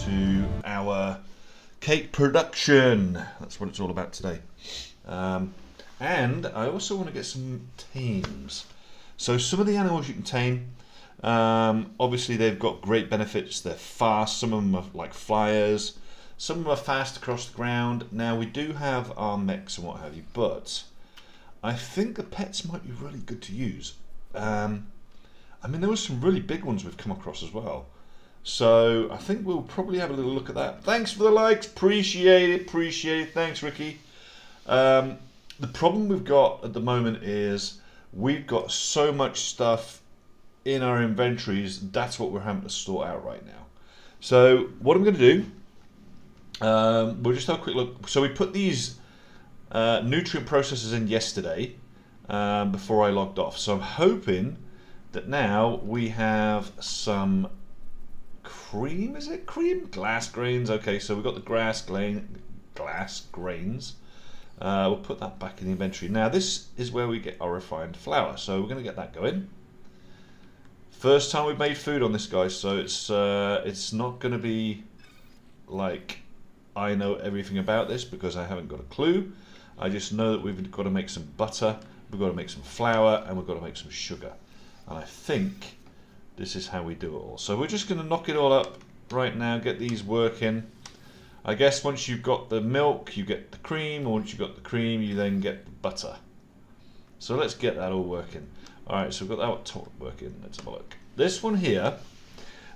to our cake production. That's what it's all about today. And I also want to get some tames. So some of the animals you can tame, obviously they've got great benefits. They're fast. Some of them are like flyers. Some of them are fast across the ground. Now we do have our mechs and what have you, but I think the pets might be really good to use. I mean, there were some really big ones we've come across as well. So I think we'll probably have a little look at that. Thanks for the likes, appreciate it, appreciate it. Thanks, Ricky. The problem we've got at the moment is we've got so much stuff in our inventories. That's what we're having to sort out right now. So what I'm going to do, we'll just have a quick look. So we put these nutrient processors in yesterday before I logged off. So I'm hoping that now we have some cream. Is it cream? Glass grains. Okay, so we've got the glass grains. We'll put that back in the inventory. Now this is where we get our refined flour. So we're going to get that going. First time we've made food on this, guys. So it's not going to be like I know everything about this, because I haven't got a clue. I just know that we've got to make some butter, we've got to make some flour, and we've got to make some sugar. And I think this is how we do it all. So we're just going to knock it all up right now, get these working. I guess once you've got the milk, you get the cream. Once you've got the cream, you then get the butter. So let's get that all working. Alright, so we've got that working. Let's have a look. This one here,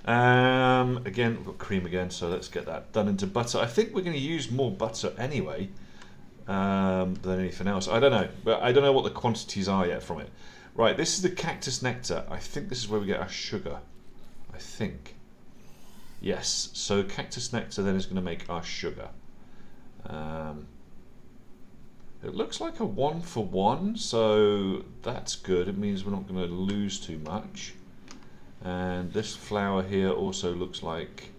again, we've got cream again, so let's get that done into butter. I think we're going to use more butter anyway than anything else. I don't know, but I don't know what the quantities are yet from it. Right, this is the cactus nectar. I think this is where we get our sugar. I think. Yes, so cactus nectar then is going to make our sugar. It looks like a 1-for-1, so that's good. It means we're not going to lose too much. And this flour here also looks like,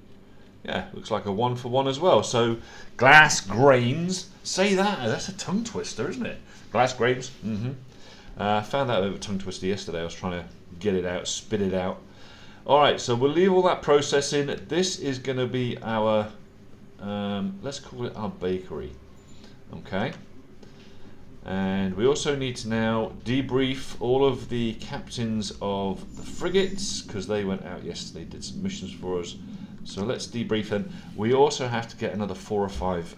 yeah, looks like a 1-for-1 as well. So glass grains, say that, that's a tongue twister, isn't it? Glass grains. I found that a bit of a tongue twister yesterday. I was trying to get it out, spit it out. Alright, so we'll leave all that processing. This is going to be our, let's call it our bakery. Okay. And we also need to now debrief all of the captains of the frigates, because they went out yesterday, did some missions for us. So let's debrief them. We also have to get another 4 or 5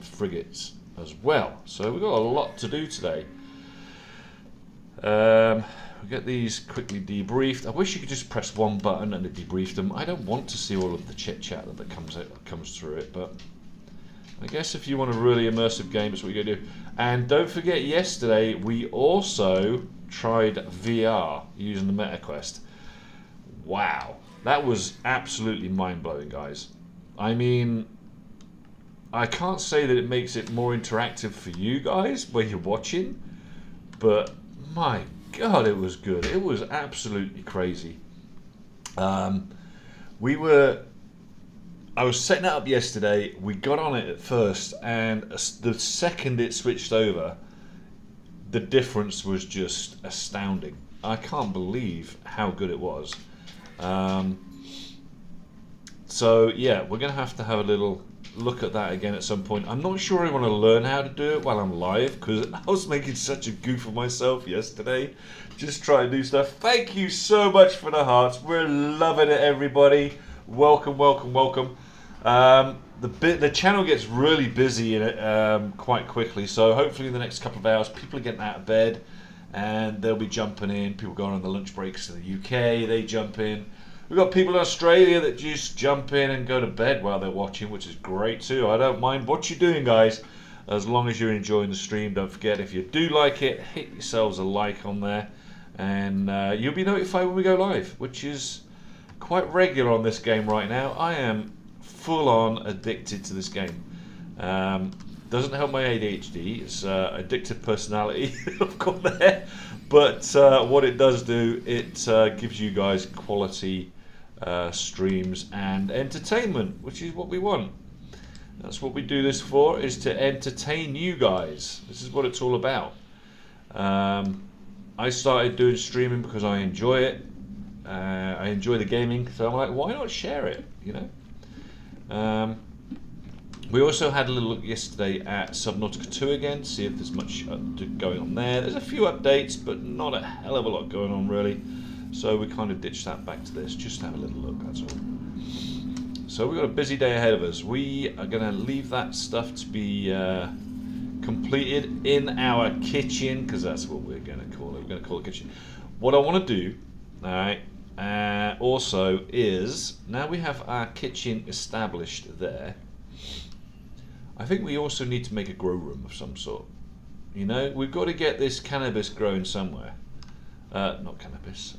frigates as well. So we've got a lot to do today. We'll get these quickly debriefed. I wish you could just press one button and it debriefed them. I don't want to see all of the chit chat that comes through it, but I guess if you want a really immersive game, that's what you're going to do. And don't forget, yesterday we also tried VR using the MetaQuest. Wow, that was absolutely mind-blowing, guys. I mean, I can't say that it makes it more interactive for you guys when you're watching, but my God, it was good. It was absolutely crazy. I was setting it up yesterday. We got on it at first, and the second it switched over, the difference was just astounding. I can't believe how good it was. So yeah, we're going to have a little look at that again at some point. I'm not sure I want to learn how to do it while I'm live, because I was making such a goof of myself yesterday just trying to do stuff. Thank you so much for the hearts. We're loving it, everybody. Welcome, welcome, welcome. The channel gets really busy in it quite quickly, so hopefully in the next couple of hours people are getting out of bed and they'll be jumping in. People going on the lunch breaks in the UK, they jump in. We've got people in Australia that just jump in and go to bed while they're watching, which is great too. I don't mind what you're doing, guys, as long as you're enjoying the stream. Don't forget, if you do like it, hit yourselves a like on there, and you'll be notified when we go live, which is quite regular on this game right now. I am full on addicted to this game. Doesn't help my ADHD. It's addictive personality I've got there, but what it does do, it gives you guys quality streams and entertainment, which is what we want. That's what we do this for, is to entertain you guys. This is what it's all about. I started doing streaming because I enjoy it. I enjoy the gaming, so I'm like, why not share it, you know? We also had a little look yesterday at Subnautica 2 again, to see if there's much going on there. There's a few updates, but not a hell of a lot going on really. So we kind of ditched that back to this, just to have a little look, that's all. So we've got a busy day ahead of us. We are going to leave that stuff to be completed in our kitchen, because that's what we're going to call it. We're going to call it kitchen. What I want to do, alright, also is, now we have our kitchen established there, I think we also need to make a grow room of some sort. You know, we've got to get this cannabis growing somewhere. Not cannabis.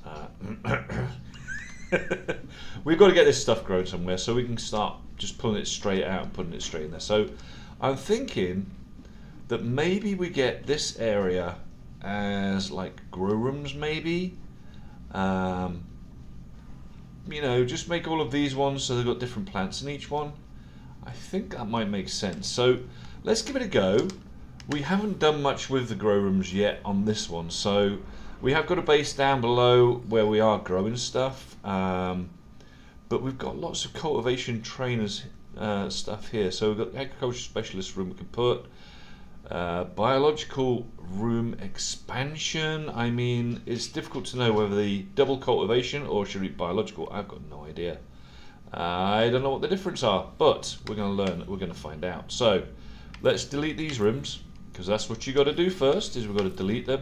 We've got to get this stuff growing somewhere so we can start just pulling it straight out and putting it straight in there. So I'm thinking that maybe we get this area as like grow rooms maybe. You know, just make all of these ones so they've got different plants in each one. I think that might make sense. So let's give it a go. We haven't done much with the grow rooms yet on this one, so we have got a base down below where we are growing stuff, but we've got lots of cultivation trainers stuff here. So we've got the agriculture specialist room we can put, biological room expansion. I mean, it's difficult to know whether the double cultivation or should it be biological. I've got no idea. I don't know what the difference are, but we're going to learn. We're going to find out. So let's delete these rooms, because that's what you got to do first. Is we've got to delete them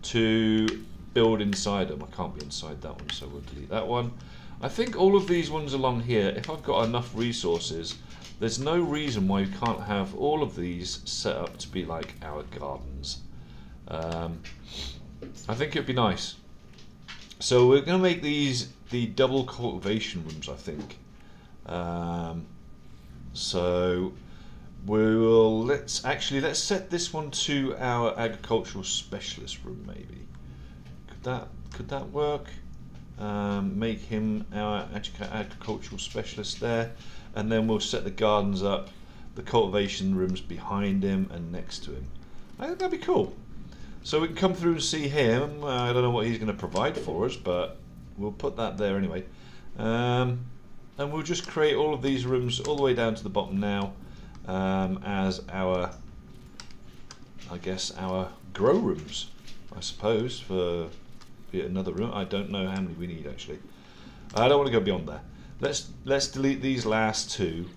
to build inside them. I can't be inside that one, so we'll delete that one. I think all of these ones along here, if I've got enough resources, there's no reason why we can't have all of these set up to be like our gardens. I think it'd be nice. So we're going to make these the double cultivation rooms, I think. So we will let's set this one to our agricultural specialist room. Maybe could that work? Make him our agricultural specialist there, and then we'll set the gardens up, the cultivation rooms behind him and next to him. I think that'd be cool. So we can come through and see him. I don't know what he's going to provide for us, but we'll put that there anyway. And we'll just create all of these rooms all the way down to the bottom now as our, I guess, our grow rooms, I suppose, for another room. I don't know how many we need actually. I don't want to go beyond there. Let's delete these last two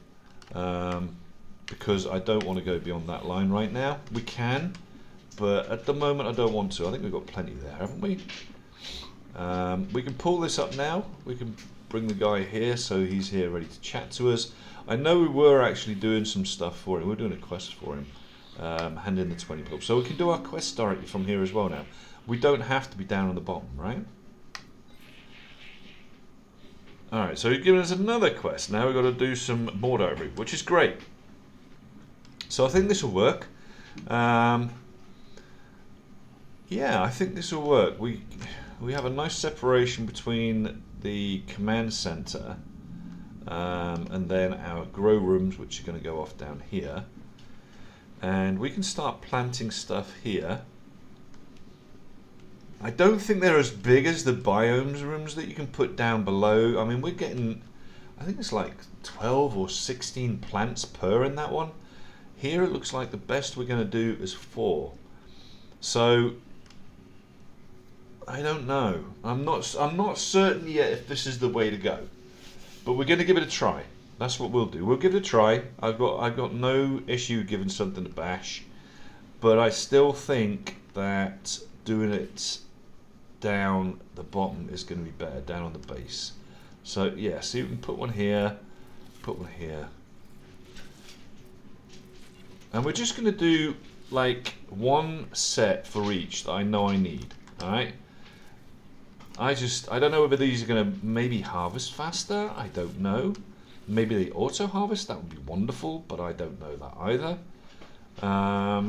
because I don't want to go beyond that line right now. We can, but at the moment I don't want to. I think we've got plenty there, haven't we? We can pull this up now. We can bring the guy here, so he's here ready to chat to us. I know we were actually doing some stuff for him. We're doing a quest for him. Hand in the 20 pulp. So we can do our quest directly from here as well now. We don't have to be down on the bottom, right? Alright, so he's given us another quest. Now we've got to do some more diary, which is great. So I think this will work. Yeah, I think this will work. We have a nice separation between the command center and then our grow rooms, which are going to go off down here. And we can start planting stuff here. I don't think they're as big as the biomes rooms that you can put down below. I mean, we're getting, I think it's like 12 or 16 plants per in that one. Here it looks like the best we're going to do is 4. So I don't know. I'm not certain yet if this is the way to go. But we're going to give it a try. That's what we'll do. We'll give it a try. I've got no issue giving something a bash, but I still think that doing it down the bottom is going to be better, down on the base. So yeah, see, we can put one here, and we're just going to do like one set for each that I know I need. All right. I don't know whether these are going to maybe harvest faster. I don't know. Maybe they auto harvest. That would be wonderful, but I don't know that either. But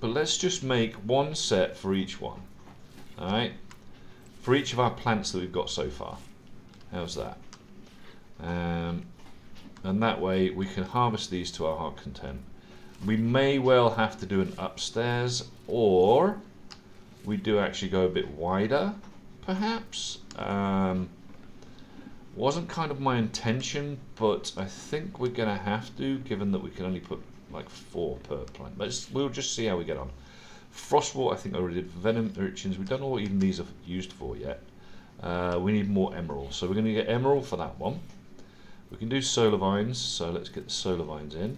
let's just make one set for each one. All right, for each of our plants that we've got so far. How's that? And that way we can harvest these to our heart content. We may well have to do an upstairs, or we do actually go a bit wider, perhaps. Wasn't kind of my intention, but I think we're going to have to, given that we can only put like 4 per plant. But we'll just see how we get on. Frostwort, I think I already did. Venom Urchins, we don't know what even these are used for yet. We need more emerald, so we're going to get emerald for that one. We can do solar vines, so let's get the solar vines in.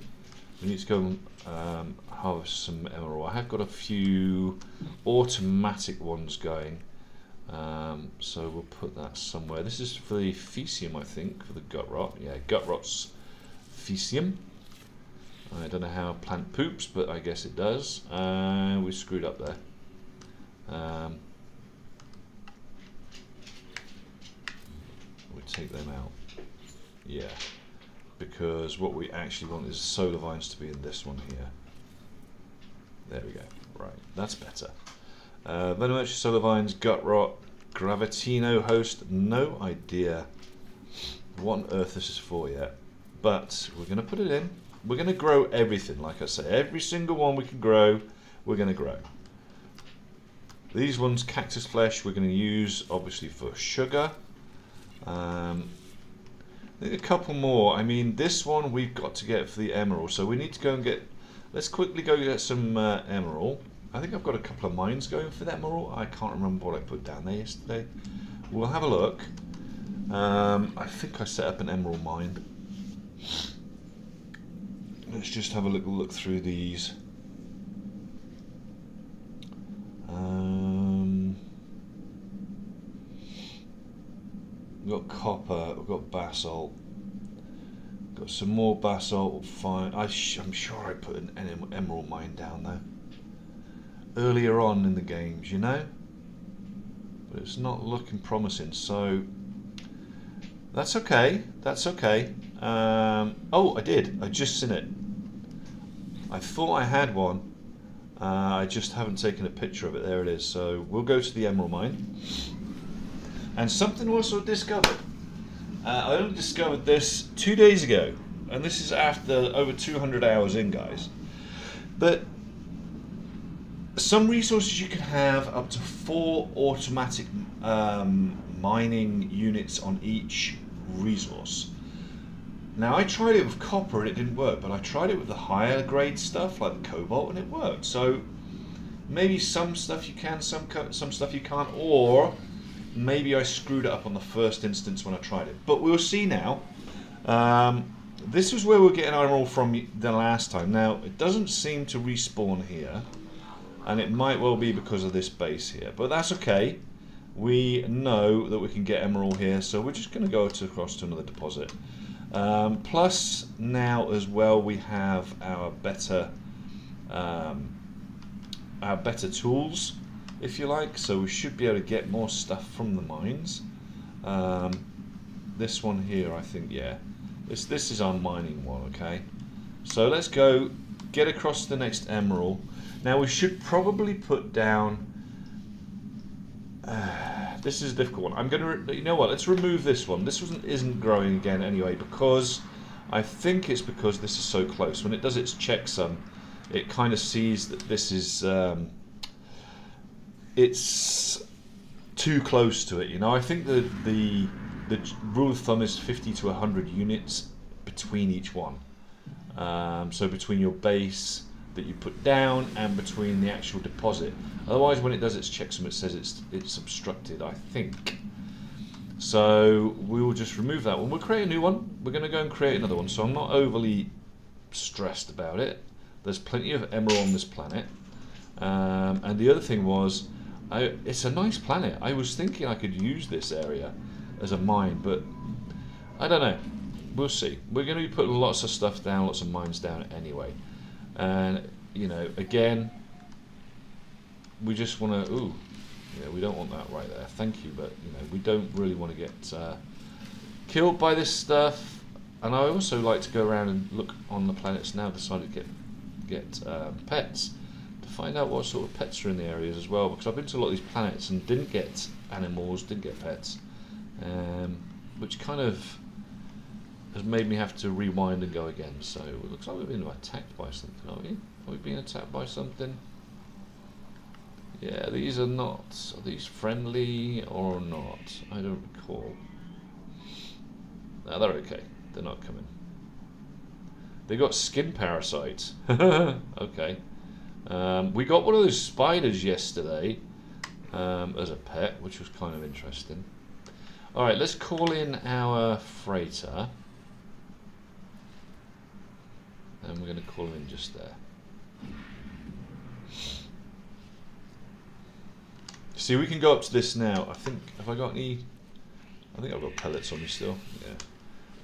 We need to go and harvest some emerald. I have got a few automatic ones going. So we'll put that somewhere. This is for the Fecium, I think, for the gut rot. Yeah, gut rot's Fecium. I don't know how a plant poops, but I guess it does. We screwed up there. We take them out. Yeah, because what we actually want is solar vines to be in this one here. There we go. Right, that's better. Venomous solar vines, gut rot, Gravitino host. No idea what on earth this is for yet, but we're going to put it in. We're going to grow everything, like I say. Every single one we can grow, we're going to grow. These ones, cactus flesh, we're going to use obviously for sugar. I think a couple more. I mean, this one we've got to get for the emerald, so we need to go and get. Let's quickly go get some emerald. I think I've got a couple of mines going for that emerald. I can't remember what I put down there yesterday. We'll have a look. I think I set up an emerald mine. Let's just have a little look through these. We've got copper, we've got basalt. Got some more basalt, fine. I'm sure I put an emerald mine down there earlier on in the games, you know, but it's not looking promising, so that's okay, that's okay. Oh, I did, I just seen it. I thought I had one, I just haven't taken a picture of it. There it is. So we'll go to the emerald mine. And something also discovered. I only discovered this 2 days ago, and this is after over 200 hours in, guys. But some resources you can have up to 4 automatic mining units on each resource. Now I tried it with copper and it didn't work, but I tried it with the higher grade stuff like the cobalt and it worked. So maybe some stuff you can, some stuff you can't, or maybe I screwed it up on the first instance when I tried it. But we'll see now. This is where we're getting our emerald from the last time. Now it doesn't seem to respawn here, and it might well be because of this base here, but that's okay. We know that we can get emerald here, so we're just going to go across to another deposit. Plus now as well we have our better tools, if you like, so we should be able to get more stuff from the mines. This one here, I think, yeah, this is our mining one. Okay, so let's go get across the next emerald. Now we should probably put down this is a difficult one. I'm gonna, you know what, let's remove this one. This one isn't growing again anyway, because I think it's because this is so close. When it does its checksum, it kind of sees that this is it's too close to it, you know. I think the rule of thumb is 50 to 100 units between each one. So between your base that you put down and between the actual deposit. Otherwise, when it does its checksum, it says it's obstructed, I think. So we will just remove that one. We'll create a new one. We're going to go and create another one. So I'm not overly stressed about it. There's plenty of emerald on this planet. And the other thing was, it's a nice planet. I was thinking I could use this area as a mine, but I don't know. We'll see. We're going to be putting lots of stuff down, lots of mines down anyway. And, you know, again, we just want to, ooh, yeah, we don't want that right there, thank you, but, you know, we don't really want to get killed by this stuff. And I also like to go around and look on the planets now, decided to get pets, to find out what sort of pets are in the areas as well, because I've been to a lot of these planets and didn't get animals, didn't get pets, which kind of has made me have to rewind and go again. So it looks like we've been attacked by something, are we? Are we being attacked by something? Yeah, these are not. Are these friendly or not? I don't recall. No, they're okay. They're not coming. They got skin parasites. Okay. We got one of those spiders yesterday as a pet, which was kind of interesting. Alright, let's call in our freighter. And we're going to call him in just there. See, we can go up to this now. I think, have I got any? I think I've got pellets on me still. Yeah.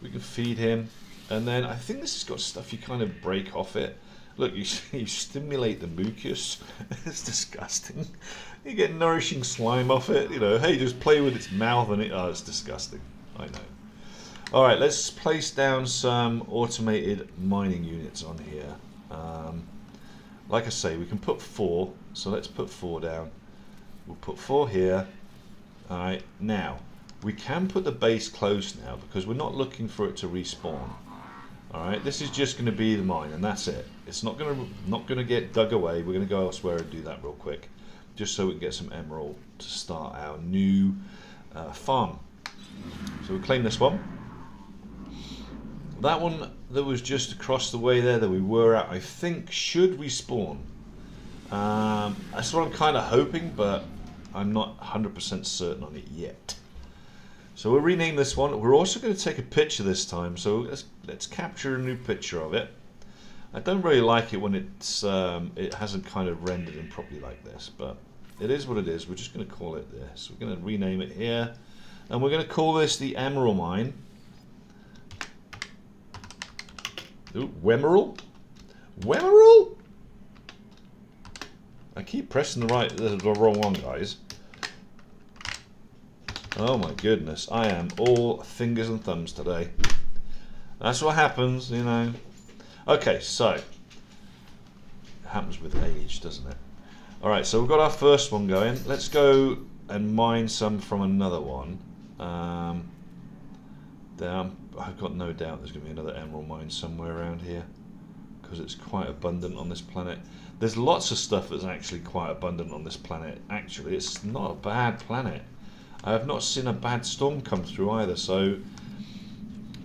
We can feed him. And then I think this has got stuff you kind of break off it. Look, you stimulate the mucus. It's disgusting. You get nourishing slime off it. You know, hey, just play with its mouth and it. Oh, it's disgusting. I know. All right, let's place down some automated mining units on here. Like I say, we can put 4. So let's put 4 down. We'll put 4 here. All right, now we can put the base close now because we're not looking for it to respawn. All right, this is just going to be the mine, and that's it. It's not going to get dug away. We're going to go elsewhere and do that real quick, just so we can get some emerald to start our new farm. So we claim this one. That one that was just across the way there that we were at, I think should respawn. That's what I'm kind of hoping, but I'm not 100% certain on it yet. So we'll rename this one. We're also going to take a picture this time, so let's capture a new picture of it. I don't really like it when it hasn't kind of rendered in properly like this, but it is what it is. We're just going to call it this. We're going to rename it here, and we're going to call this the Emerald Mine. Ooh, Wemerald? Wemerald? I keep pressing the wrong one, guys. Oh my goodness, I am all fingers and thumbs today. That's what happens, you know. Okay, so it happens with age, doesn't it? Alright, so we've got our first one going. Let's go and mine some from another one. I've got no doubt there's going to be another emerald mine somewhere around here, because it's quite abundant on this planet. There's lots of stuff that's actually quite abundant on this planet. Actually, it's not a bad planet. I have not seen a bad storm come through either, so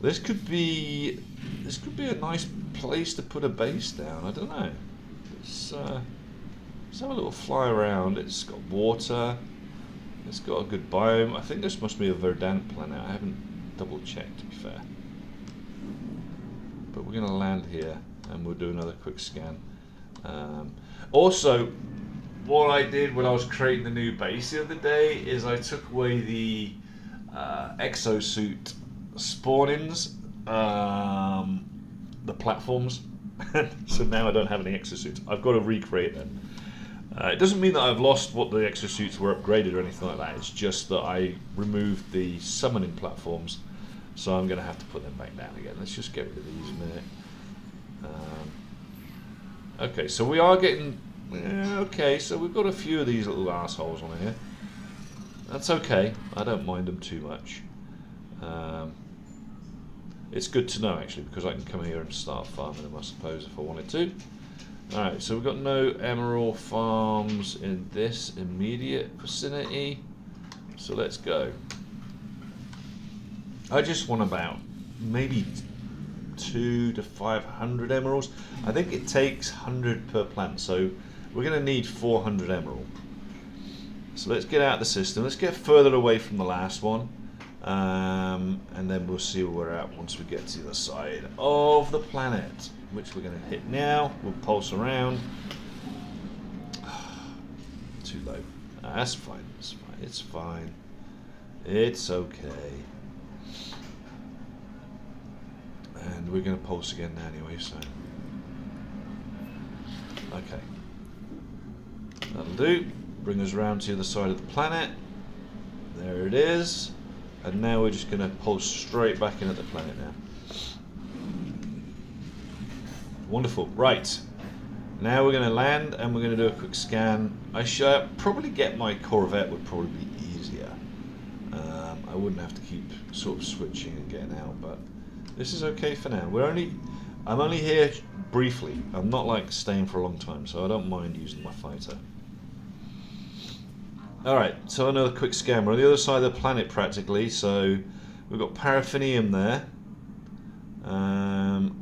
this could be a nice place to put a base down. I don't know. Let's have a little fly around. It's got water. It's got a good biome. I think this must be a verdant planet. I haven't double checked, to be fair. But we're going to land here and we'll do another quick scan. Also, what I did when I was creating the new base the other day is I took away the exosuit spawnings, the platforms. So now I don't have any exosuits. I've got to recreate them. It doesn't mean that I've lost what the exosuits were upgraded or anything like that. It's just that I removed the summoning platforms, so I'm going to have to put them back down again. Let's just get rid of these a minute. Okay, so we are getting... okay, so we've got a few of these little assholes on here. That's okay. I don't mind them too much. It's good to know, actually, because I can come here and start farming them, I suppose, if I wanted to. Alright, so we've got no emerald farms in this immediate vicinity. So let's go. I just want about maybe 200 to 500 emeralds. I think it takes 100 per plant, so we're going to need 400 emerald. So let's get out of the system. Let's get further away from the last one. And then we'll see where we're at once we get to the other side of the planet, which we're going to hit now. We'll pulse around. Too low. That's fine. It's fine. It's fine. It's okay. And we're going to pulse again anyway, so... okay. That'll do. Bring us around to the other side of the planet. There it is. And now we're just going to pulse straight back in at the planet now. Wonderful. Right. Now we're going to land and we're going to do a quick scan. I should probably get my Corvette, would probably be easier. I wouldn't have to keep sort of switching and getting out, but this is okay for now. I'm only here briefly. I'm not like staying for a long time, so I don't mind using my fighter. Alright, so another quick scan. We're on the other side of the planet practically, so We've got paraffinium there.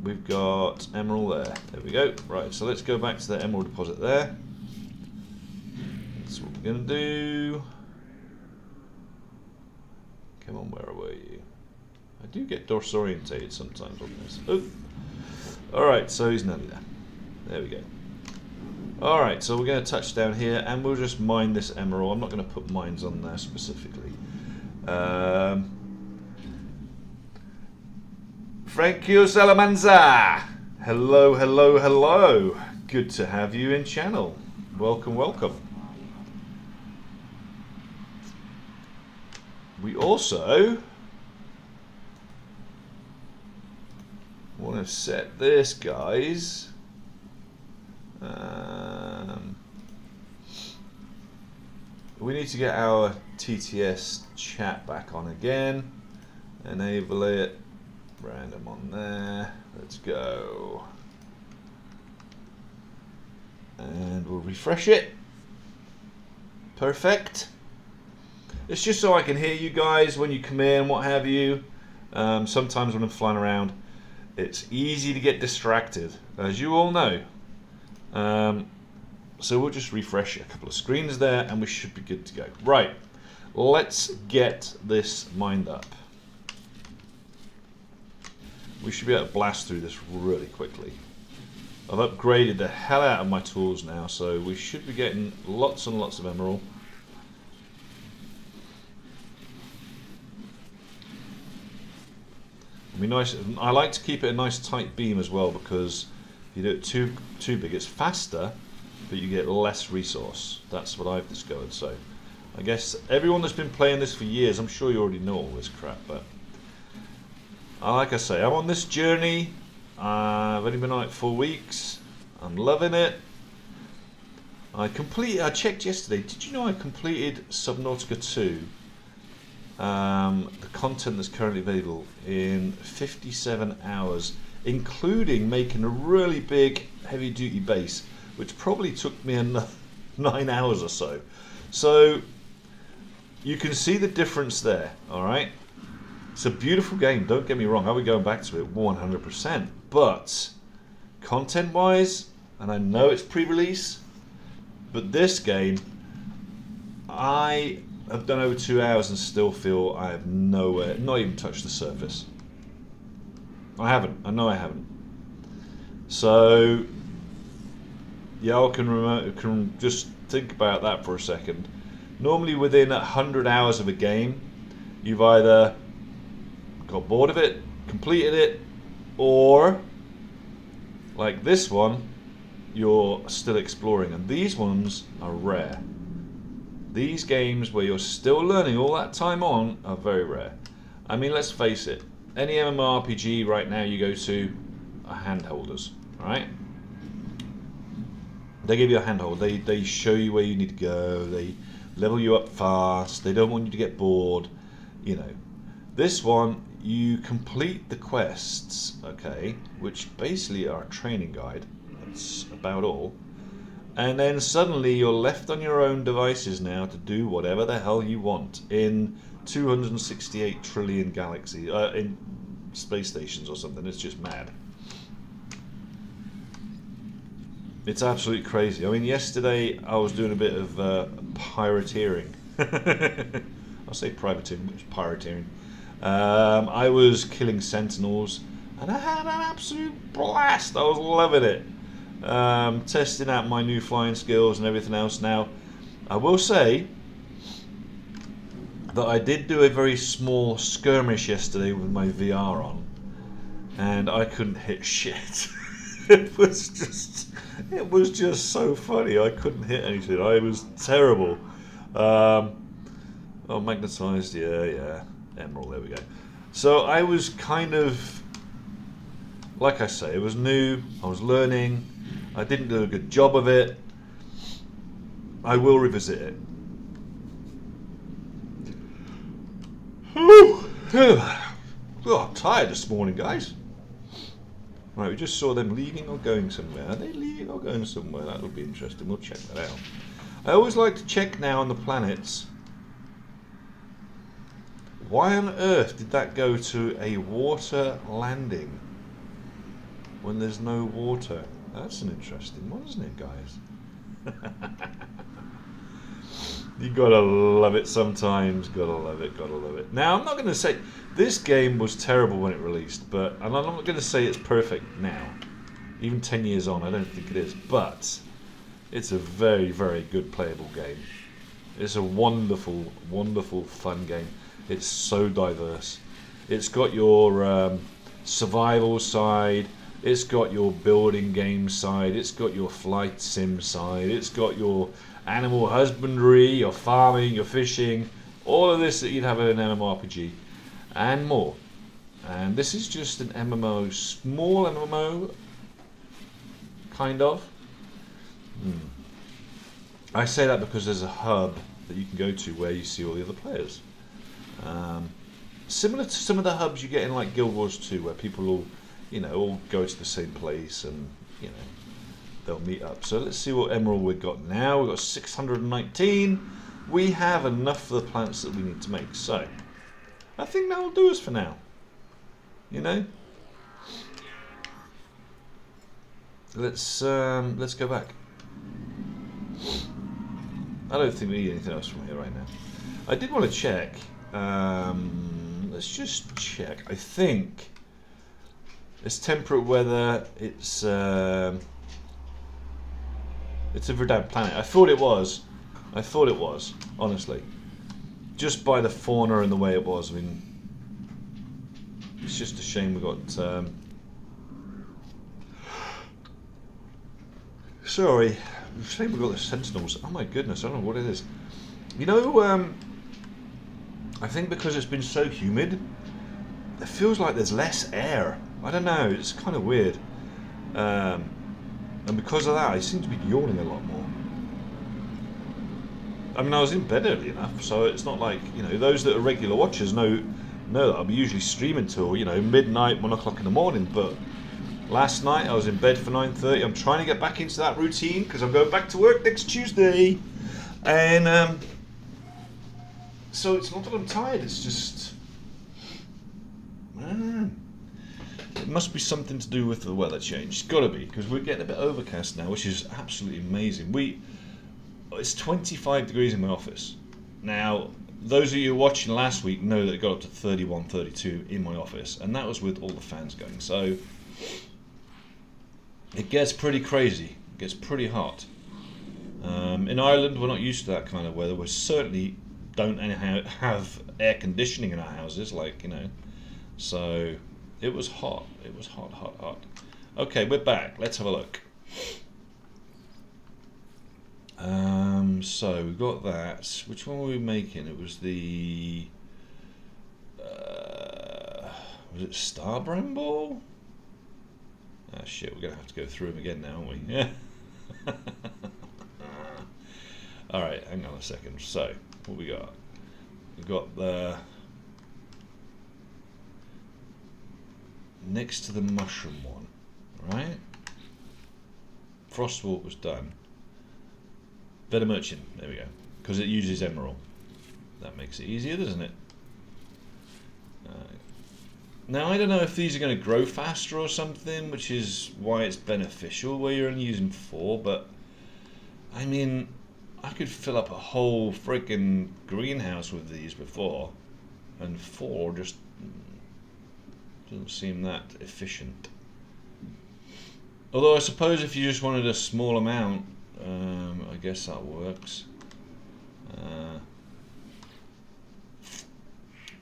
We've got emerald there. There we go. Right, so let's go back to the emerald deposit there. That's what we're going to do. Come on, where were you? I do get disorientated sometimes on this. Oh. Alright, so he's nearly there. There we go. Alright, so we're going to touch down here and we'll just mine this emerald. I'm not going to put mines on there specifically. Frankie Salamanza! Hello, hello, hello. Good to have you in channel. Welcome, welcome. We also want to set this, guys. We need to get our TTS chat back on again. Enable it. Random on there. Let's go. And we'll refresh it. Perfect. It's just so I can hear you guys when you come in, what have you. Sometimes when I'm flying around, it's easy to get distracted, as you all know. So we'll just refresh a couple of screens there and we should be good to go. Right, let's get this mined up. We should be able to blast through this really quickly. I've upgraded the hell out of my tools now, so we should be getting lots and lots of emerald. It'll be nice. I like to keep it a nice tight beam as well, because if you do it too big, it's faster, but you get less resource. That's what I've discovered. So I guess everyone that's been playing this for years, I'm sure you already know all this crap, but like I say, I'm on this journey. I've only been on it 4 weeks. I'm loving it. I checked yesterday. Did you know I completed Subnautica 2? The content that's currently available in 57 hours, including making a really big heavy-duty base, which probably took me another 9 hours or so. So you can see the difference there. All right. It's a beautiful game, don't get me wrong, I'll be going back to it 100%, but content-wise, and I know it's pre-release, but this game, I have done over 2 hours and still feel I have nowhere, not even touched the surface. I haven't, I know I haven't. So, y'all can just think about that for a second. Normally within 100 hours of a game, you've either got bored of it, completed it, or like this one, you're still exploring. And these ones are rare. These games where you're still learning all that time on are very rare. I mean, let's face it, any MMORPG right now you go to are handholders, right? They give you a handhold, they show you where you need to go, they level you up fast, they don't want you to get bored, you know. This one, you complete the quests, okay, which basically are a training guide. That's about all. And then suddenly you're left on your own devices now to do whatever the hell you want in 268 trillion galaxies, in space stations or something. It's just mad. It's absolutely crazy. I mean, yesterday I was doing a bit of pirateering. I'll say privateering, which is pirateering. I was killing sentinels and I had an absolute blast. I was loving it. Testing out my new flying skills and everything else. Now, I will say that I did do a very small skirmish yesterday with my VR on, and I couldn't hit shit. It was just so funny. I couldn't hit anything. I was terrible. Oh, magnetized, yeah. Emerald, there we go. So I was kind of, like I say, it was new, I was learning, I didn't do a good job of it. I will revisit it. Oh, I'm tired this morning, guys. Right, we just saw them leaving or going somewhere. Are they leaving or going somewhere? That'll be interesting, we'll check that out. I always like to check now on the planets Why on earth did that go to a water landing when there's no water? That's an interesting one, isn't it, guys? You gotta love it sometimes. Gotta love it. Gotta love it. Now, I'm not going to say this game was terrible when it released, and I'm not going to say it's perfect now. Even 10 years on, I don't think it is. But it's a very, very good playable game. It's a wonderful, wonderful, fun game. It's so diverse. It's got your survival side. It's got your building game side. It's got your flight sim side. It's got your animal husbandry, your farming, your fishing. All of this that you'd have in an MMORPG. And more. And this is just an MMO, small MMO, kind of. I say that because there's a hub that you can go to where you see all the other players. Similar to some of the hubs you get in like Guild Wars 2, where people all go to the same place and they'll meet up. So let's see what emerald we've got now. We've got 619. We have enough of the plants that we need to make. So I think that will do us for now. Let's go back. I don't think we need anything else from here right now. I did want to check. Let's just check. I think it's temperate weather. It's a Verdant planet. I thought it was, honestly. Just by the fauna and the way it was. I mean, it's just a shame we got... Sorry. Shame we got the Sentinels. Oh my goodness, I don't know what it is. I think because it's been so humid, it feels like there's less air. I don't know, it's kind of weird. And because of that, I seem to be yawning a lot more. I mean, I was in bed early enough, so it's not like, those that are regular watchers know that I'll be usually streaming till, midnight, 1 o'clock in the morning, but last night I was in bed for 9:30. I'm trying to get back into that routine because I'm going back to work next Tuesday. And so it's not that I'm tired, it's just... it must be something to do with the weather change. It's got to be, because we're getting a bit overcast now, which is absolutely amazing. It's 25 degrees in my office. Now, those of you watching last week know that it got up to 31, 32 in my office, and that was with all the fans going. So it gets pretty crazy. It gets pretty hot. In Ireland, we're not used to that kind of weather. We certainly don't have air conditioning in our houses, so it was hot. It was hot. Okay, we're back. Let's have a look. So we've got that. Which one were we making? It was the was it Star Bramble? Ah shit, we're gonna have to go through them again now, aren't we? Yeah. Alright, hang on a second. So, what we got? We've got the next to the mushroom one, right? Frostwalk was done. Better Merchant, there we go. Because it uses emerald. That makes it easier, doesn't it? Now, I don't know if these are going to grow faster or something, which is why it's beneficial where you're only using 4, but I mean, I could fill up a whole freaking greenhouse with these before, and 4 just doesn't seem that efficient. Although I suppose if you just wanted a small amount, I guess that works.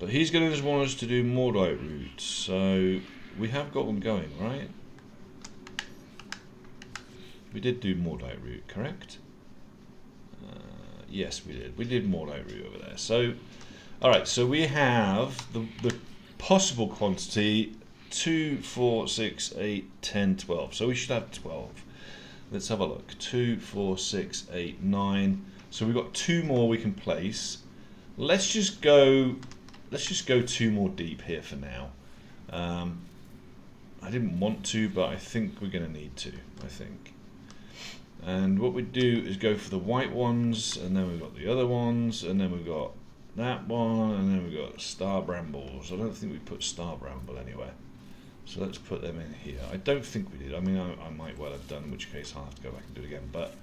But he's going to just want us to do Mordite route, so we have got one going, right? We did do Mordite route, correct? Yes, we did. We did Mordite route over there. So, alright, so we have the possible quantity 2, 4, 6, 8, 10, 12. So we should have 12. Let's have a look. 2, 4, 6, 8, 9. So we've got 2 more we can place. Let's just go 2 more deep here for now. I didn't want to, but I think we're going to need to, I think. And what we do is go for the white ones, and then we've got the other ones, and then we've got that one, and then we've got star brambles. I don't think we put star bramble anywhere. So let's put them in here. I don't think we did. I mean, I might well have done, in which case I'll have to go back and do it again. But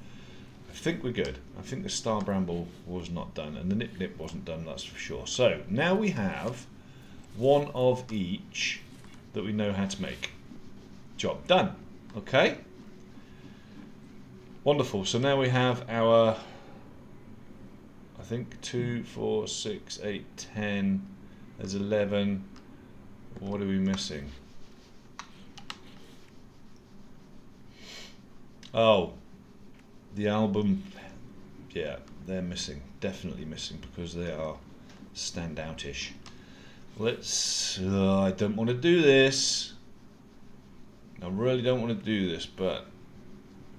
I think we're good. I think the star bramble was not done, and the nip nip wasn't done, that's for sure. So now we have one of each that we know how to make. Job done. Okay. Wonderful. So now we have our, I think 2, 4, 6, 8, 10. There's 11. What are we missing? Oh, the album. Yeah, they're missing. Definitely missing because they are standoutish. Let's. I don't want to do this. I really don't want to do this, but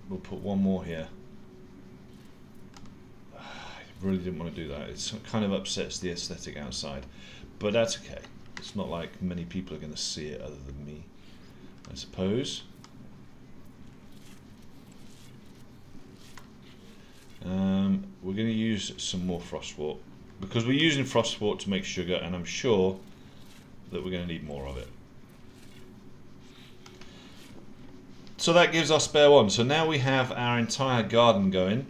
we'll put one more here. I really didn't want to do that. It kind of upsets the aesthetic outside, but that's okay. It's not like many people are going to see it other than me, I suppose. We're going to use some more frostwort because we're using frostwort to make sugar, and I'm sure that we're going to need more of it. So that gives us spare one. So now we have our entire garden going.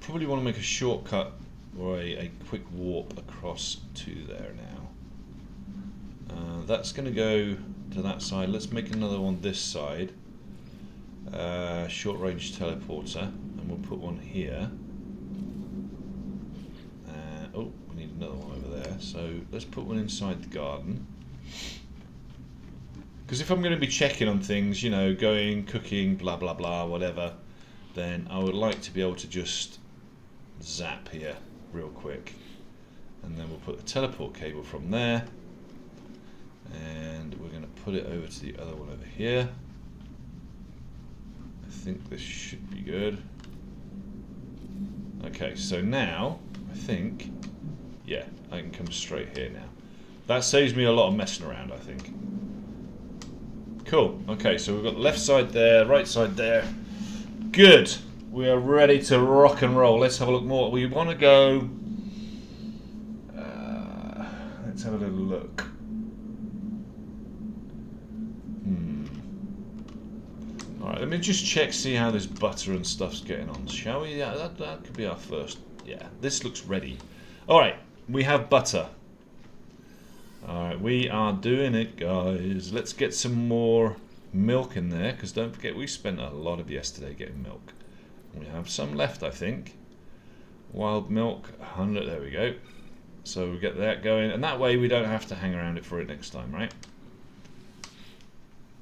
Probably want to make a shortcut or a quick warp across to there now. That's going to go to that side. Let's make another one this side. Short range teleporter, and we'll put one here. Oh, we need another one over there. So let's put one inside the garden. Because if I'm going to be checking on things, you know, going, cooking, blah blah blah, whatever, then I would like to be able to just zap here real quick. And then we'll put the teleport cable from there. And we're going to put it over to the other one over here. I think this should be good. Okay, so now I think, yeah, I can come straight here now. That saves me a lot of messing around, I think. Cool. Okay, so we've got the left side there, right side there. Good. We are ready to rock and roll. Let's have a look more. We want to go. Let's have a little look. Alright, let me just check, see how this butter and stuff's getting on, shall we? Yeah, that could be our first. Yeah, this looks ready. Alright, we have butter. Alright, we are doing it, guys. Let's get some more milk in there, because don't forget, we spent a lot of yesterday getting milk. We have some left, I think. Wild milk, 100, there we go. So we get that going, and that way we don't have to hang around it for it next time, right?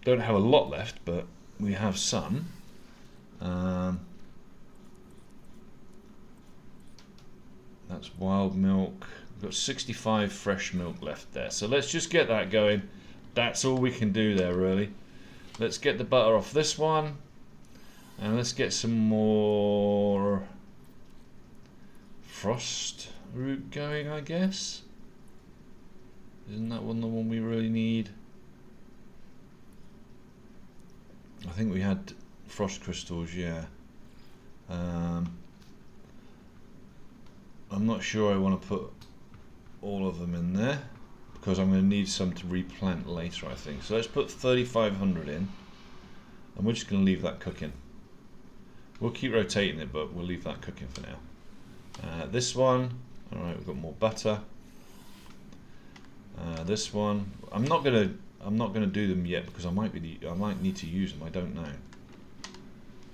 Don't have a lot left, but we have some. That's wild milk. We've got 65 fresh milk left there. So let's just get that going. That's all we can do there, really. Let's get the butter off this one. And let's get some more frost root going, I guess. Isn't that one the one we really need? I think we had frost crystals, yeah. I'm not sure I want to put all of them in there because I'm going to need some to replant later, I think. So let's put 3,500 in, and we're just going to leave that cooking. We'll keep rotating it, but we'll leave that cooking for now. This one, all right, we've got more butter. This one, I'm not gonna do them yet because I might need to use them. I don't know.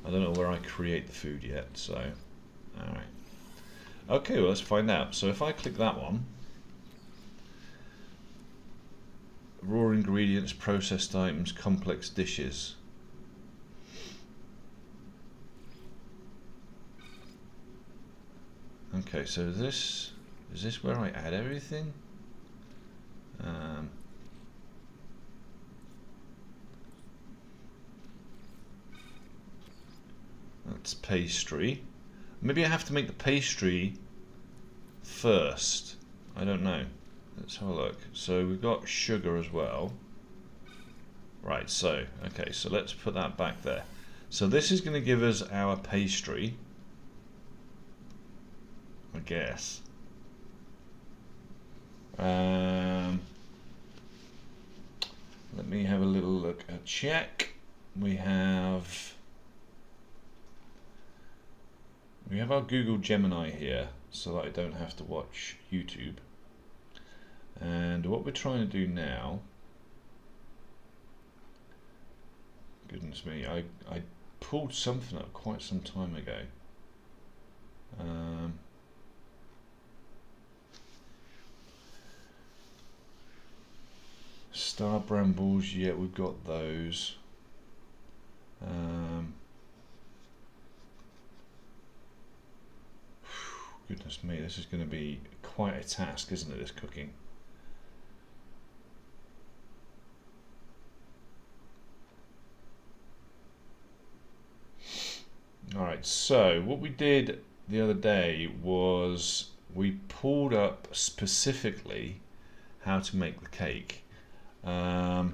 I don't know where I create the food yet. So, all right. Okay, well, let's find out. So if I click that one, raw ingredients, processed items, complex dishes. Okay, so is this where I add everything? That's pastry. Maybe I have to make the pastry first. I don't know. Let's have a look. So we've got sugar as well. Right, so, okay, so let's put that back there. So this is going to give us our pastry. I guess. Let me have a little look at check. We have our Google Gemini here, so that I don't have to watch YouTube. And what we're trying to do now, goodness me, I pulled something up quite some time ago. Star brambles, yeah, we've got those. Goodness me, this is going to be quite a task, isn't it, this cooking? Alright, so what we did the other day was we pulled up specifically how to make the cake. Alright,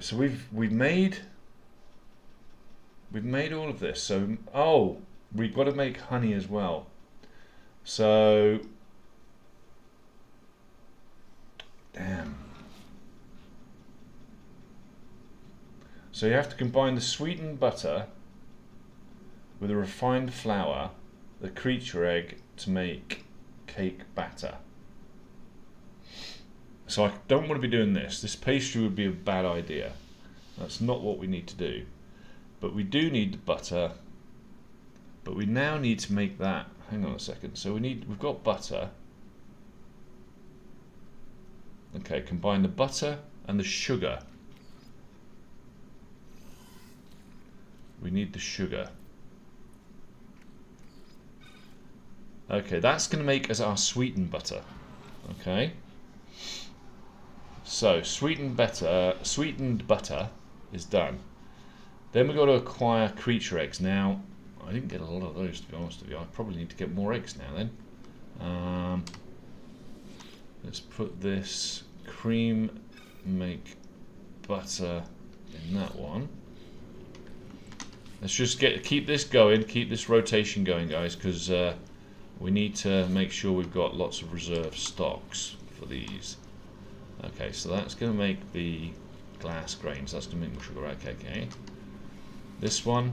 so we've made all of this. So we've got to make honey as well. So damn. So you have to combine the sweetened butter with the refined flour, the creature egg to make cake batter. So I don't want to be doing this. This pastry would be a bad idea. That's not what we need to do. But we do need the butter. But we now need to make that. Hang on a second. So we've got butter. Okay, combine the butter and the sugar. We need the sugar. Okay, that's going to make us our sweetened butter. Okay. So sweetened butter is done. Then we've got to acquire creature eggs. Now, I didn't get a lot of those, to be honest with you. I probably need to get more eggs now then. Let's put this cream make butter in that one. Let's just keep this going, keep this rotation going, guys, because we need to make sure we've got lots of reserve stocks for these. Okay, so that's going to make the glass grains. That's going to make more sugar. Okay. This one.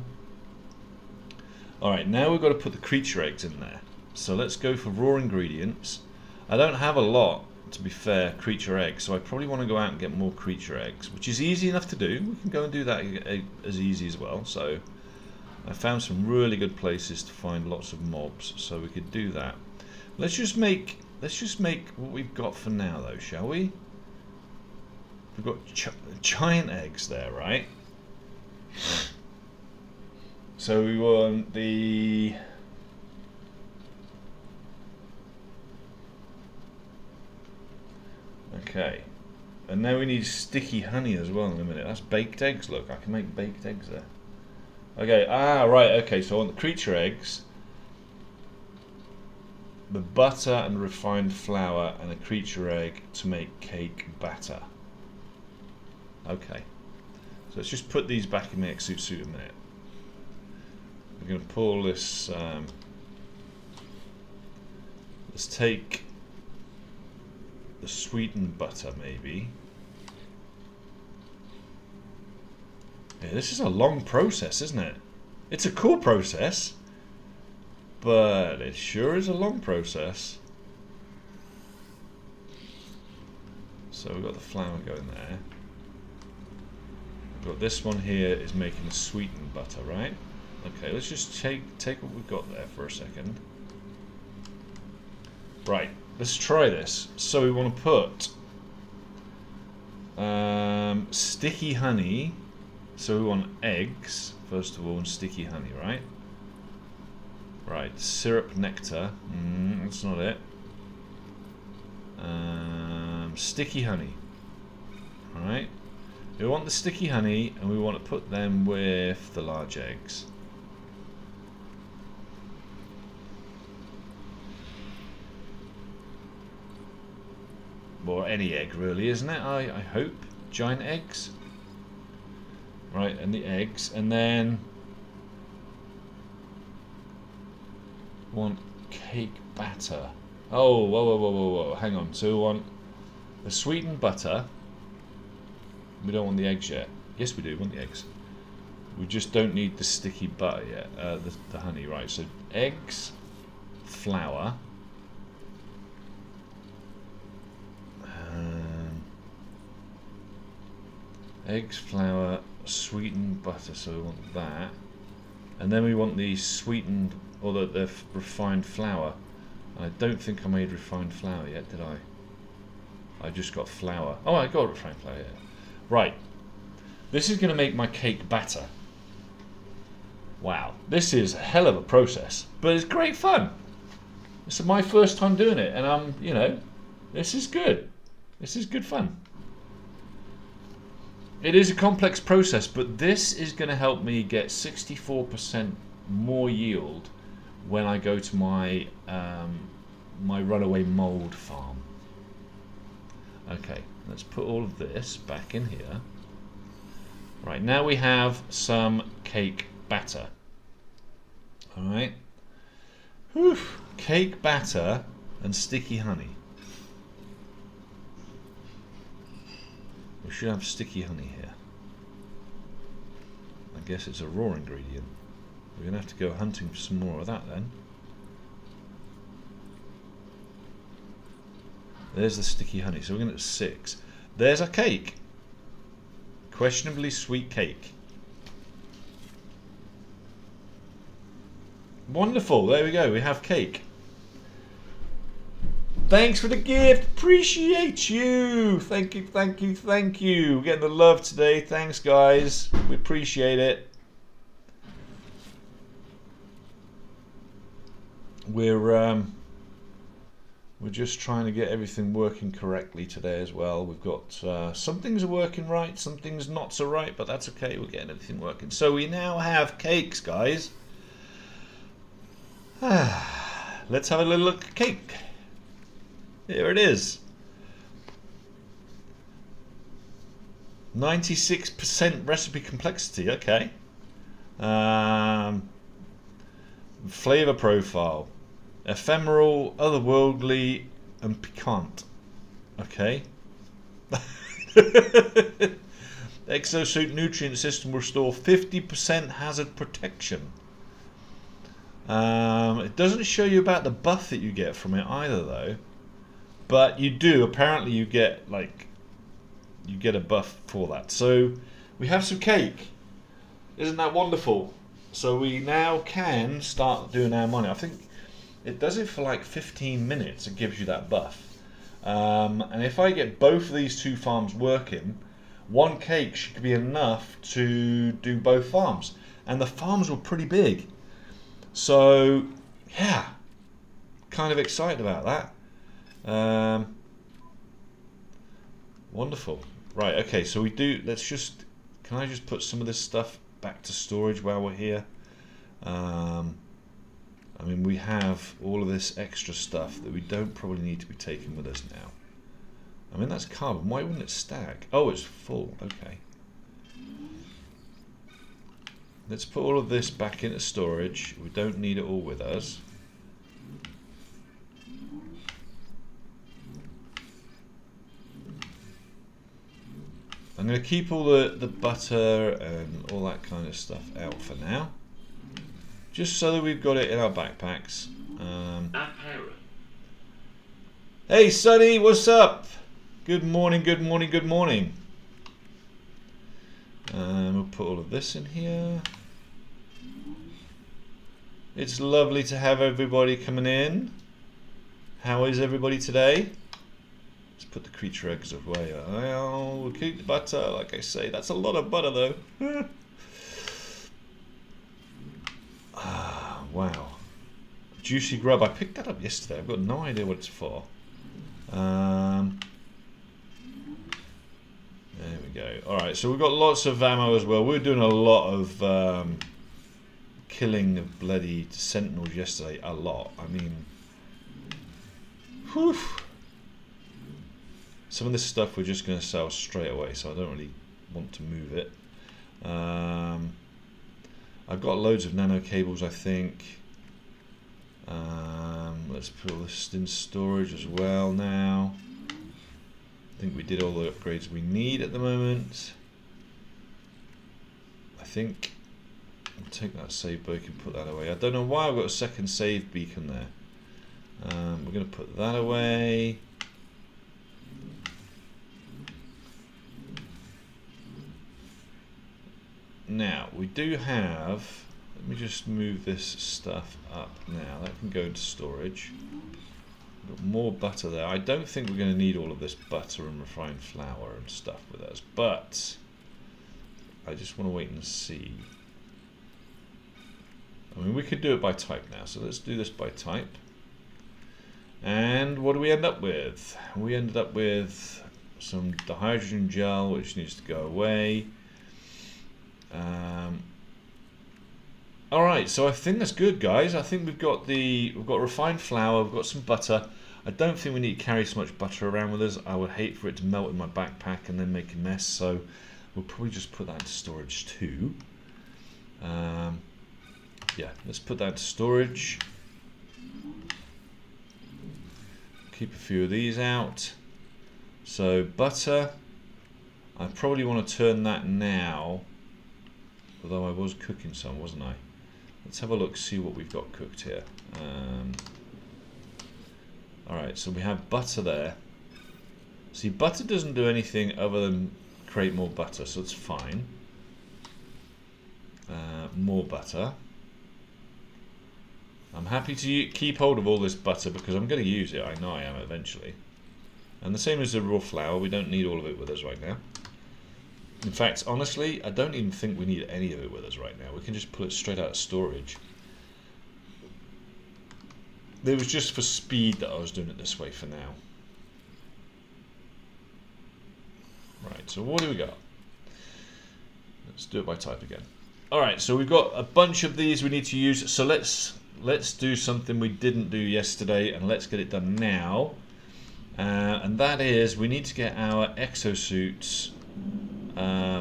Alright, now we've got to put the creature eggs in there. So let's go for raw ingredients. I don't have a lot, to be fair, creature eggs, so I probably want to go out and get more creature eggs, which is easy enough to do. We can go and do that as easy as well. So I found some really good places to find lots of mobs, so we could do that. Let's just make what we've got for now, though, shall we? We've got giant eggs there, right? So we want the... Okay. And now we need sticky honey as well in a minute. That's baked eggs, look. I can make baked eggs there. Okay, right, okay. So I want the creature eggs, the butter and refined flour, and a creature egg to make cake batter. Okay. So let's just put these back in the exosuit suit a minute. We're going to pull this... let's take the sweetened butter, maybe. Yeah, this is a long process, isn't it? It's a cool process, but it sure is a long process. So we've got the flour going there. We've got this one here is making the sweetened butter, right? Okay, let's just take what we've got there for a second. Right, let's try this. So we want to put sticky honey. So we want eggs, first of all, and sticky honey, right? Right, syrup nectar. That's not it. Sticky honey. Alright. We want the sticky honey, and we want to put them with the large eggs. or any egg really, isn't it? I hope. Giant eggs. Right, and the eggs, and then want cake batter. Oh, whoa, hang on. So we want the sweetened butter. We don't want the eggs yet. Yes, we do want the eggs. We just don't need the sticky butter yet, the honey, right? So eggs, flour, eggs, flour, sweetened butter. So we want that, and then we want the sweetened or the refined flour. I don't think I made refined flour yet, did I? I just got flour. Oh, I got refined flour. Yeah. Right. This is going to make my cake batter. Wow, this is a hell of a process, but it's great fun. This is my first time doing it, and you know, this is good. This is good fun. It is a complex process, but this is going to help me get 64% more yield when I go to my my runaway mold farm. Okay, let's put all of this back in here. Right, now we have some cake batter. All right. Whew. Cake batter and sticky honey. We should have sticky honey here. I guess it's a raw ingredient. We're going to have to go hunting for some more of that then. There's the sticky honey. So we're going to 6. There's our cake. Questionably sweet cake. Wonderful. There we go. We have cake. Thanks for the gift. Appreciate you. Thank you, thank you, thank you. We're getting the love today. Thanks, guys. We appreciate it. We're just trying to get everything working correctly today as well. We've got some things are working right, some things not so right, but that's okay. We're getting everything working. So we now have cakes, guys. Let's have a little look at cake. Here it is. 96% recipe complexity. Okay. Flavor profile. Ephemeral, otherworldly, and piquant. Okay. Exosuit nutrient system will restore 50% hazard protection. It doesn't show you about the buff that you get from it either, though. But you do. Apparently, you get a buff for that. So we have some cake. Isn't that wonderful? So we now can start doing our money. I think it does it for like 15 minutes. It gives you that buff. And if I get both of these two farms working, one cake should be enough to do both farms. And the farms were pretty big. So, yeah, kind of excited about that. Wonderful. Right, okay, so can I just put some of this stuff back to storage while we're here? I mean, we have all of this extra stuff that we don't probably need to be taking with us now. I mean, that's carbon. Why wouldn't it stack? Oh, it's full. Okay. Let's put all of this back into storage. We don't need it all with us. I'm going to keep all the butter and all that kind of stuff out for now. Just so that we've got it in our backpacks. Hey Sonny, what's up? Good morning, good morning, good morning. We'll put all of this in here. It's lovely to have everybody coming in. How is everybody today? Let's put the creature eggs away. Oh, we'll keep the butter, like I say. That's a lot of butter though. Wow. Juicy grub. I picked that up yesterday. I've got no idea what it's for. There we go. Alright, so we've got lots of ammo as well. We were doing a lot of killing of bloody sentinels yesterday. A lot. I mean... Whew. Some of this stuff we're just going to sell straight away, so I don't really want to move it. I've got loads of nano cables, I think. Let's put all this in storage as well now. I think we did all the upgrades we need at the moment. I think I'll take that save beacon and put that away. I don't know why I've got a second save beacon there. We're going to put that away. Now, we do have, let me just move this stuff up now. That can go into storage. Got more butter there. I don't think we're going to need all of this butter and refined flour and stuff with us, but I just want to wait and see. I mean, we could do it by type now, so let's do this by type. And what do we end up with? We ended up with some dihydrogen gel, which needs to go away. Alright, so I think that's good, guys. I think we've got refined flour, we've got some butter. I don't think we need to carry so much butter around with us. I would hate for it to melt in my backpack and then make a mess, so we'll probably just put that into storage too. Yeah, let's put that into storage. Keep a few of these out. So butter, I probably want to turn that now, although I was cooking some, wasn't I? Let's have a look, see what we've got cooked here. Alright, so we have butter there. See, butter doesn't do anything other than create more butter, so it's fine. More butter. I'm happy to keep hold of all this butter because I'm going to use it. I know I am eventually. And the same as the raw flour, we don't need all of it with us right now. In fact, honestly, I don't even think we need any of it with us right now. We can just pull it straight out of storage. It was just for speed that I was doing it this way for now. Right, so what do we got? Let's do it by type again. Alright, so we've got a bunch of these we need to use. So let's do something we didn't do yesterday, and let's get it done now. And that is, we need to get our exosuits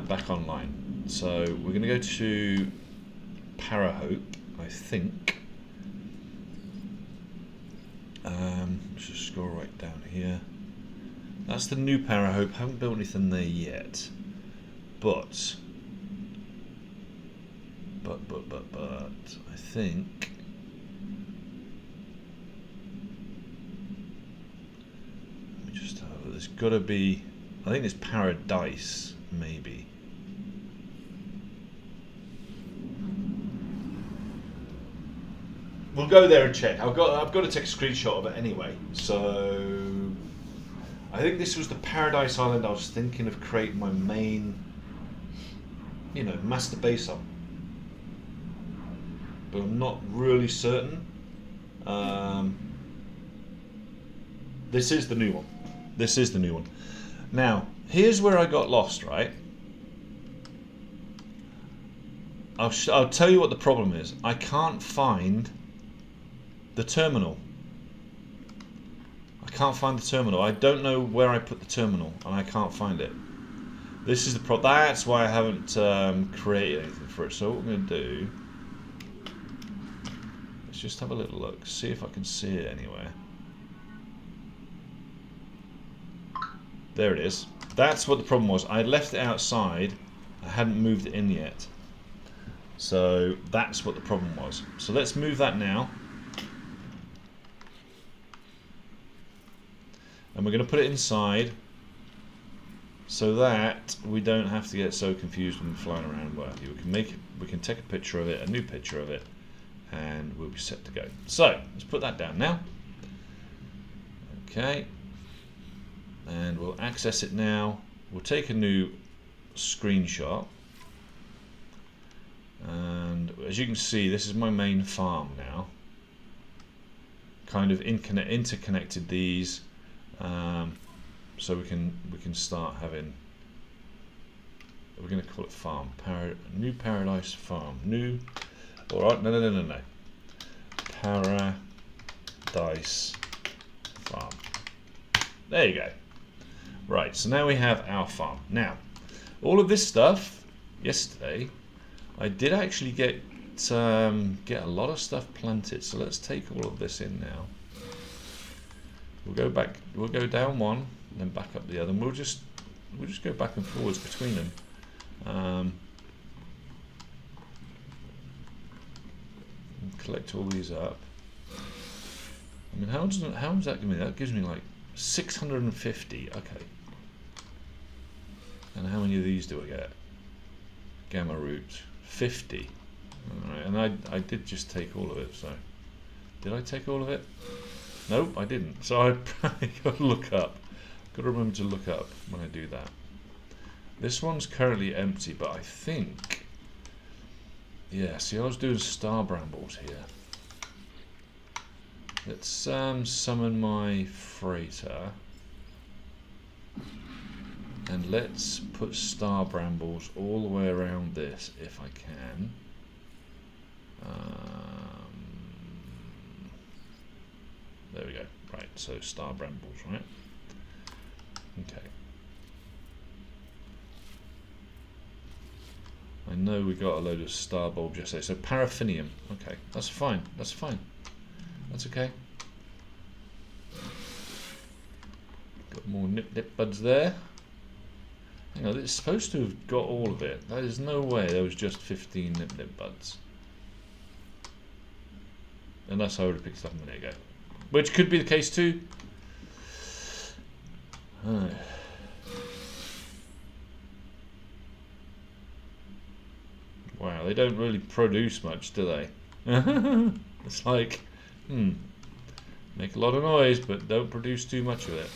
back online. So we're going to go to Parahope, I think. Let's just scroll right down here. That's the new Parahope. Haven't built anything there yet, but I think let me just have a look. There's got to be. I think it's Paradise, maybe. We'll go there and check. I've got to take a screenshot of it anyway. So I think this was the Paradise Island I was thinking of creating my main, master base on. But I'm not really certain. This is the new one. This is the new one. Now, here's where I got lost, right? I'll tell you what the problem is. I can't find the terminal. I can't find the terminal. I don't know where I put the terminal, and I can't find it. This is the problem. That's why I haven't created anything for it. So what we're going to do, let's just have a little look, see if I can see it anywhere. There it is. That's what the problem was. I left it outside. I hadn't moved it in yet. So that's what the problem was. So let's move that now. And we're going to put it inside so that we don't have to get so confused when we're flying around. We can take a picture of it, a new picture of it, and we'll be set to go. So let's put that down now. Okay. And we'll access it now. We'll take a new screenshot. And as you can see, this is my main farm now. Kind of interconnected these. So we can start having. We're going to call it farm. New Paradise Farm. New. All right. No. Paradise Farm. There you go. Right, so now we have our farm. Now, all of this stuff, yesterday, I did actually get a lot of stuff planted. So let's take all of this in now. We'll go back, we'll go down one, and then back up the other, and we'll just go back and forwards between them. Collect all these up. I mean, how does that give me? That gives me like 650. Okay. And how many of these do I get? Gamma root 50. Alright, and I did just take all of it. So did I take all of it? Nope, I didn't. So I probably got to look up. Got to remember to look up when I do that. This one's currently empty, but I think, yeah. See, I was doing star brambles here. Let's summon my freighter, and let's put star brambles all the way around this if I can. There we go. Right, so star brambles, right? Okay. I know we got a load of star bulbs yesterday. So paraffinium. Okay, that's fine. That's fine. That's okay. Got more nip buds there. Hang on, it's supposed to have got all of it. There is no way there was just 15 nip buds. Unless I would have picked it up a minute ago. Which could be the case too. Wow, they don't really produce much, do they? It's like, make a lot of noise, but don't produce too much of it.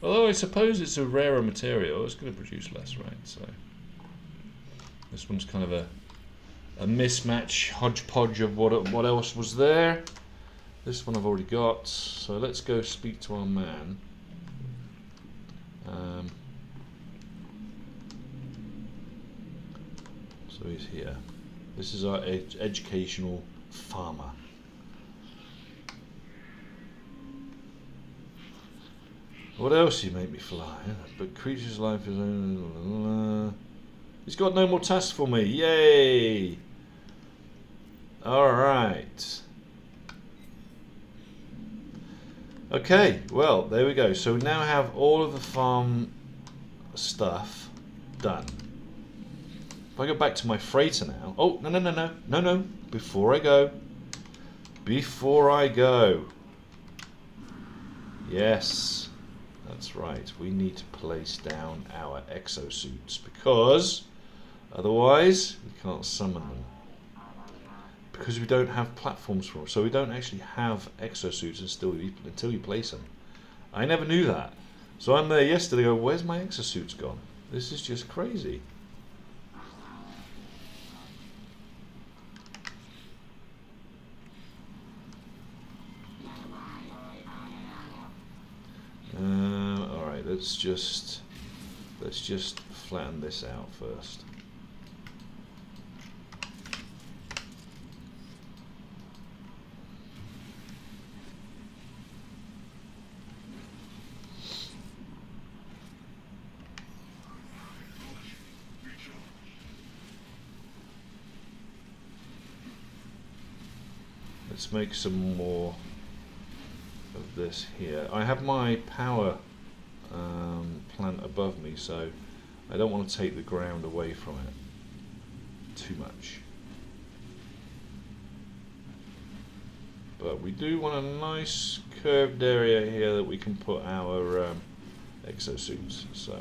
Although I suppose it's a rarer material, it's going to produce less, right? So this one's kind of a mismatch, hodgepodge of what else was there. This one I've already got, so let's go speak to our man. So he's here. This is our educational farmer. What else you make me fly? But creature's life is only... He's got no more tasks for me. Yay! Alright. Okay, well, there we go. So we now have all of the farm stuff done. If I go back to my freighter now... Oh, no. Before I go. Yes, that's right. We need to place down our exosuits because otherwise we can't summon them. Because we don't have platforms for them. So we don't actually have exosuits until you place them. I never knew that. So I'm there yesterday going, where's my exosuits gone? This is just crazy. Alright, let's just flatten this out first. Let's make some more of this here. I have my power plant above me, so I don't want to take the ground away from it too much. But we do want a nice curved area here that we can put our exosuits. So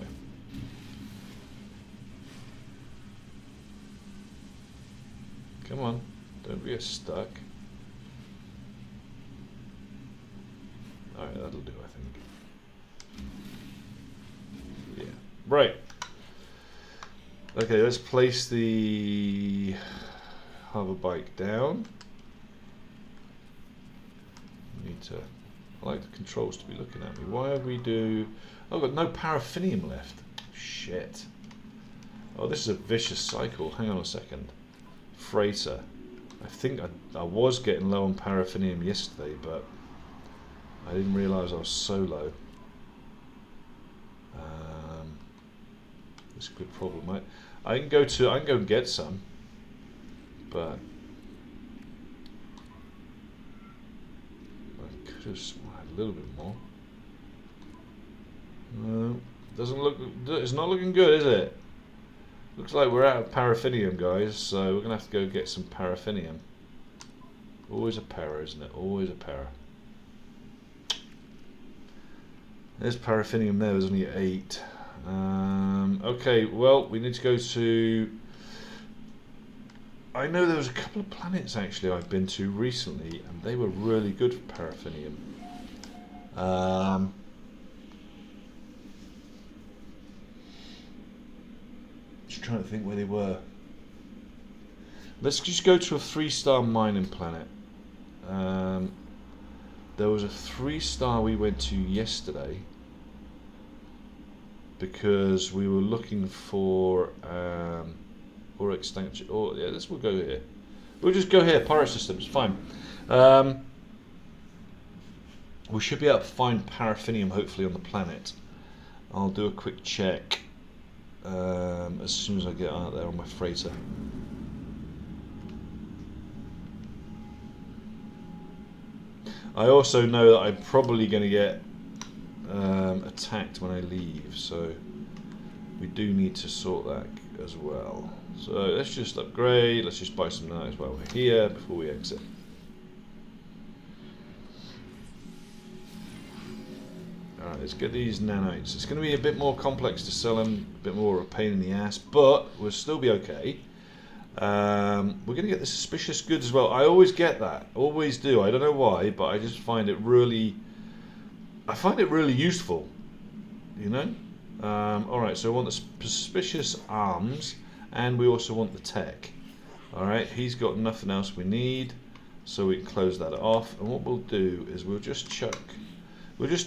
come on, don't get stuck. Alright, that'll do, I think. Yeah. Right. Okay, let's place the hover bike down. I like the controls to be looking at me. Why have we do... Oh, I've got no paraffinium left. Shit. Oh, this is a vicious cycle. Hang on a second. Freighter. I think I was getting low on paraffinium yesterday, but I didn't realise I was so low. This could be a problem. I can go and get some, but I could have had a little bit more. No, doesn't look. It's not looking good, is it? Looks like we're out of paraffinium, guys. So we're gonna have to go get some paraffinium. Always a para, isn't it? Always a para. There's paraffinium there. There's only 8. Okay, well, we need to go to... I know there was a couple of planets, actually, I've been to recently, and they were really good for paraffinium. Just trying to think where they were. Let's just go to a 3-star mining planet. There was a 3-star we went to yesterday because we were looking for or extinction. Or yeah, we'll go here. We'll just go here. Pirate systems, fine. We should be able to find paraffinium hopefully on the planet. I'll do a quick check as soon as I get out there on my freighter. I also know that I'm probably going to get attacked when I leave, so we do need to sort that as well. So let's just upgrade, let's just buy some nanites while we're here before we exit. Alright, let's get these nanites. It's going to be a bit more complex to sell them, a bit more of a pain in the ass, but we'll still be okay. We're going to get the suspicious goods as well. I always get that, always do. I don't know why, but I just find it really, useful, you know. All right, so we want the suspicious arms, and we also want the tech. All right, he's got nothing else we need, so we can close that off. And what we'll do is we'll just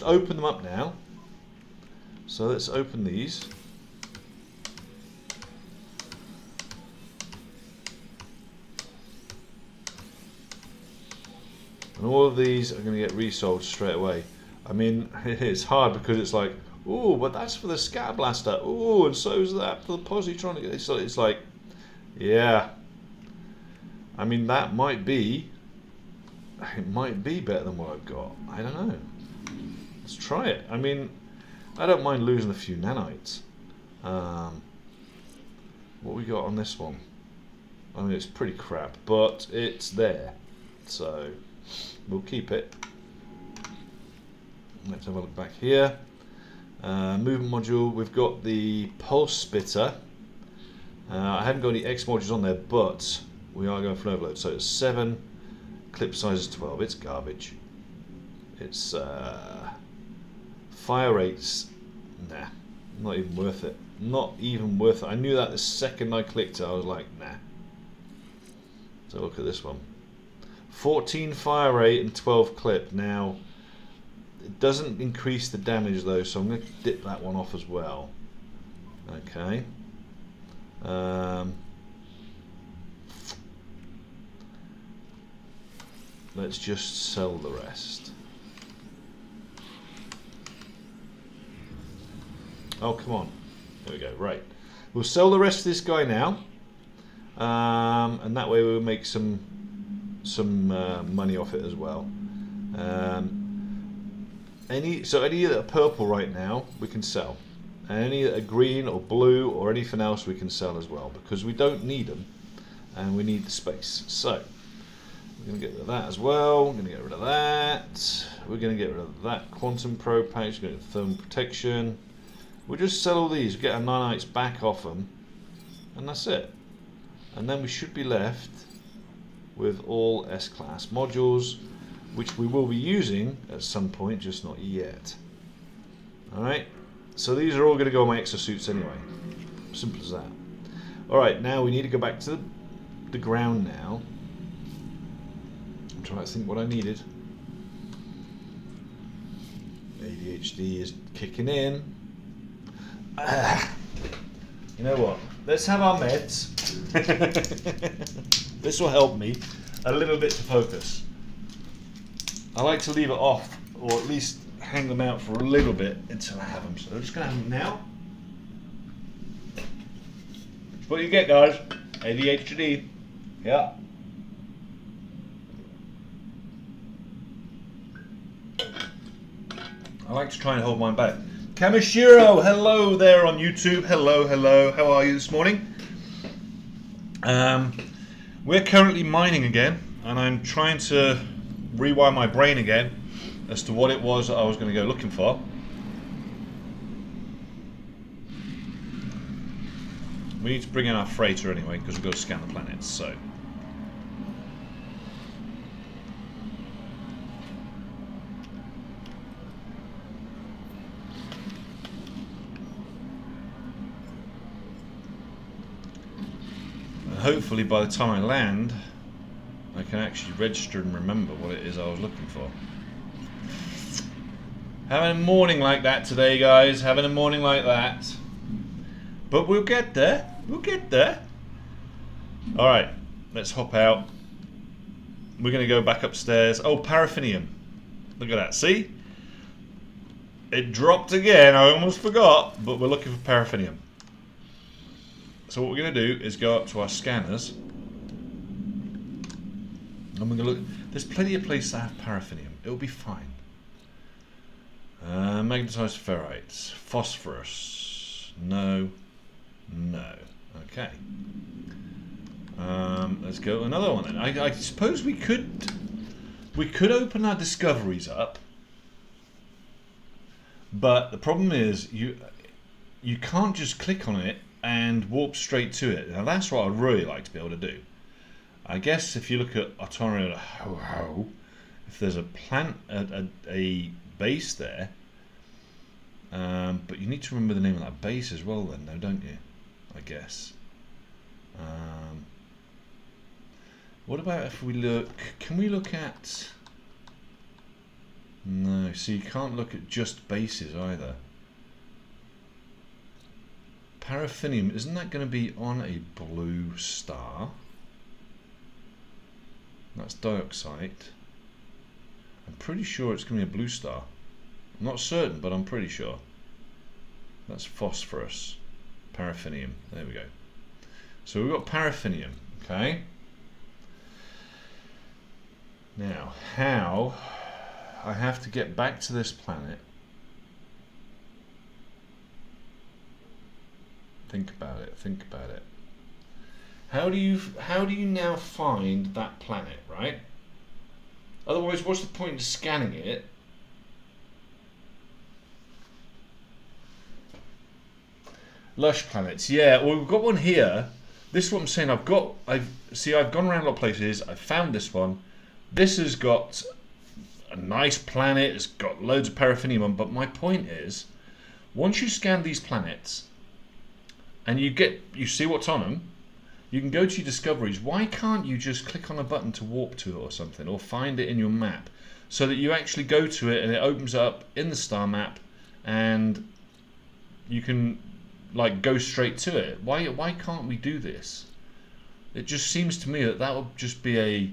open them up now. So let's open these. And all of these are going to get resold straight away. I mean, it's hard because it's like, oh, but that's for the Scatter Blaster. Oh, and so is that for the Positron. It's like, yeah. I mean, it might be better than what I've got. I don't know. Let's try it. I mean, I don't mind losing a few nanites. What we got on this one? I mean, it's pretty crap, but it's there. So we'll keep it. Let's have a look back here. Movement module, we've got the pulse spitter. I haven't got any X modules on there, but we are going for an overload. So it's 7, clip size is 12. It's garbage. It's fire rates, nah, not even worth it. Not even worth it. I knew that the second I clicked it. I was like, nah. So look at this one. 14 fire rate and 12 clip. Now, it doesn't increase the damage though, so I'm going to dip that one off as well. Okay. Let's just sell the rest. Oh, come on. There we go. Right. We'll sell the rest of this guy now. And that way we'll make some money off it as well. Any that are purple right now we can sell, and any that are green or blue or anything else we can sell as well, because we don't need them and we need the space. So we're going to get rid of that as well. We're going to get rid of that. We're going to get rid of that quantum probe patch. We're going to get thermal protection. We'll just sell all these, get our nanites back off them, and that's it. And then we should be left with all S-class modules, which we will be using at some point, just not yet. Alright, so these are all going to go on my exosuits anyway. Simple as that. Alright, now we need to go back to the ground now. I'm trying to think what I needed. ADHD is kicking in. You know what? Let's have our meds. This will help me a little bit to focus. I like to leave it off, or at least hang them out for a little bit until I have them. So I'm just going to have them now. That's what you get, guys. ADHD. Yeah. I like to try and hold mine back. Kamishiro, hello there on YouTube. Hello, hello. How are you this morning? We're currently mining again, and I'm trying to rewire my brain again as to what it was that I was going to go looking for. We need to bring in our freighter anyway, because we've got to scan the planets, so... hopefully by the time I land I can actually register and remember what it is I was looking for. Having a morning like that today, guys. Having a morning like that. But we'll get there. We'll get there. Alright, let's hop out. We're going to go back upstairs. Oh, paraffinium. Look at that. See? It dropped again. I almost forgot. But we're looking for paraffinium. So what we're going to do is go up to our scanners. And we're going to look. There's plenty of places that have paraffinium. It'll be fine. Magnetized ferrites. Phosphorus. No. No. Okay. Let's go another one then. I suppose we could open our discoveries up. But the problem is you can't just click on it and warp straight to it. Now that's what I'd really like to be able to do. I guess if you look at Artoria Ho-Ho, if there's a a base there, but you need to remember the name of that base as well then, though, don't you? I guess. What about if we look, can we look at, no, so you can't look at just bases either. Paraffinium, isn't that going to be on a blue star? That's dioxide. I'm pretty sure it's going to be a blue star. I'm not certain, but I'm pretty sure. That's phosphorus. Paraffinium. There we go. So we've got paraffinium. Okay. Now, how? I have to get back to this planet. Think about it. Think about it. How do you now find that planet, right? Otherwise, what's the point of scanning it? Lush planets. Yeah, well, we've got one here. This is what I'm saying. I've gone around a lot of places. I found this one. This has got a nice planet. It's got loads of paraffinium on. But my point is, once you scan these planets and you see what's on them, you can go to your discoveries. Why can't you just click on a button to warp to it or something, or find it in your map, so that you actually go to it and it opens up in the star map, and you can like go straight to it? Why can't we do this? It just seems to me that would just be a...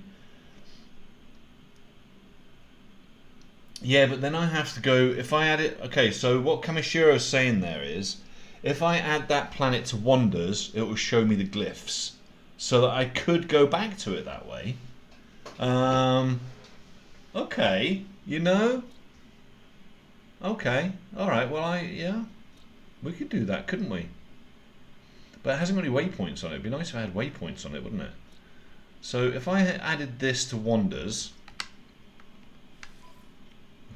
Yeah, but then I have to go, if I add it... Okay, so what Kamishiro is saying there is, if I add that planet to Wonders, it will show me the glyphs, so that I could go back to it that way. Okay, you know? Okay, alright, well yeah. We could do that, couldn't we? But it hasn't got any waypoints on it. It'd be nice if I had waypoints on it, wouldn't it? So if I had added this to Wonders,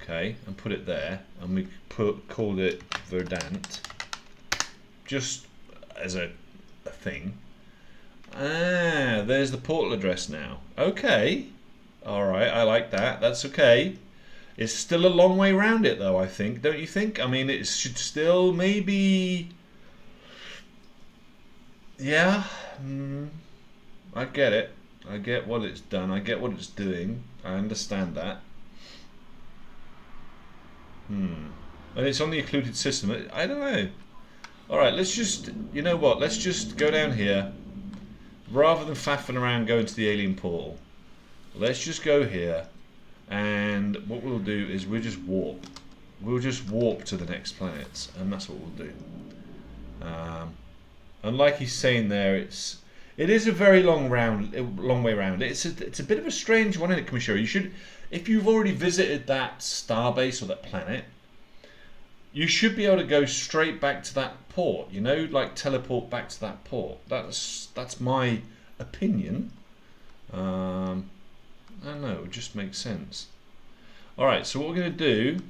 okay, and put it there, and we called it Verdant, just as a thing. Ah, there's the portal address now. Okay, all right, I like that. That's okay. It's still a long way around it, though, I think. Don't you think? I mean, it should still maybe... Yeah. I get it. I get what it's done. I get what it's doing. I understand that. And it's on the occluded system. I don't know. Alright, let's just... You know what? Let's just go down here. Rather than faffing around going to the alien portal, let's just go here. And what we'll do is we'll just warp. We'll just warp to the next planets, and that's what we'll do. And like he's saying there, it is a very long way round. It's a bit of a strange one, isn't it, Commissioner? You should, if you've already visited that starbase or that planet, you should be able to go straight back to that port. You know, like teleport back to that port. That's my opinion. I don't know. It just makes sense. All right. So what we're going to do?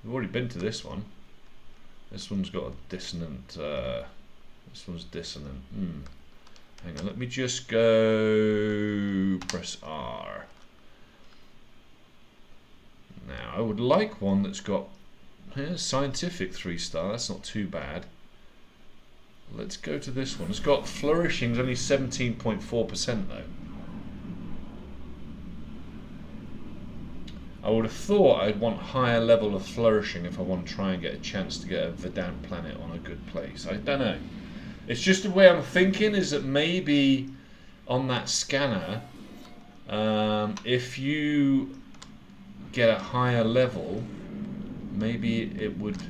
We've already been to this one. This one's got a dissonant. This one's dissonant. Hang on, let me just go press R. Now, I would like one that's got scientific 3-star. That's not too bad. Let's go to this one. It's got flourishing's only 17.4% though. I would have thought I'd want higher level of flourishing if I want to try and get a chance to get a Verdant planet on a good place. I don't know. It's just the way I'm thinking is that maybe on that scanner, if you get a higher level, maybe it would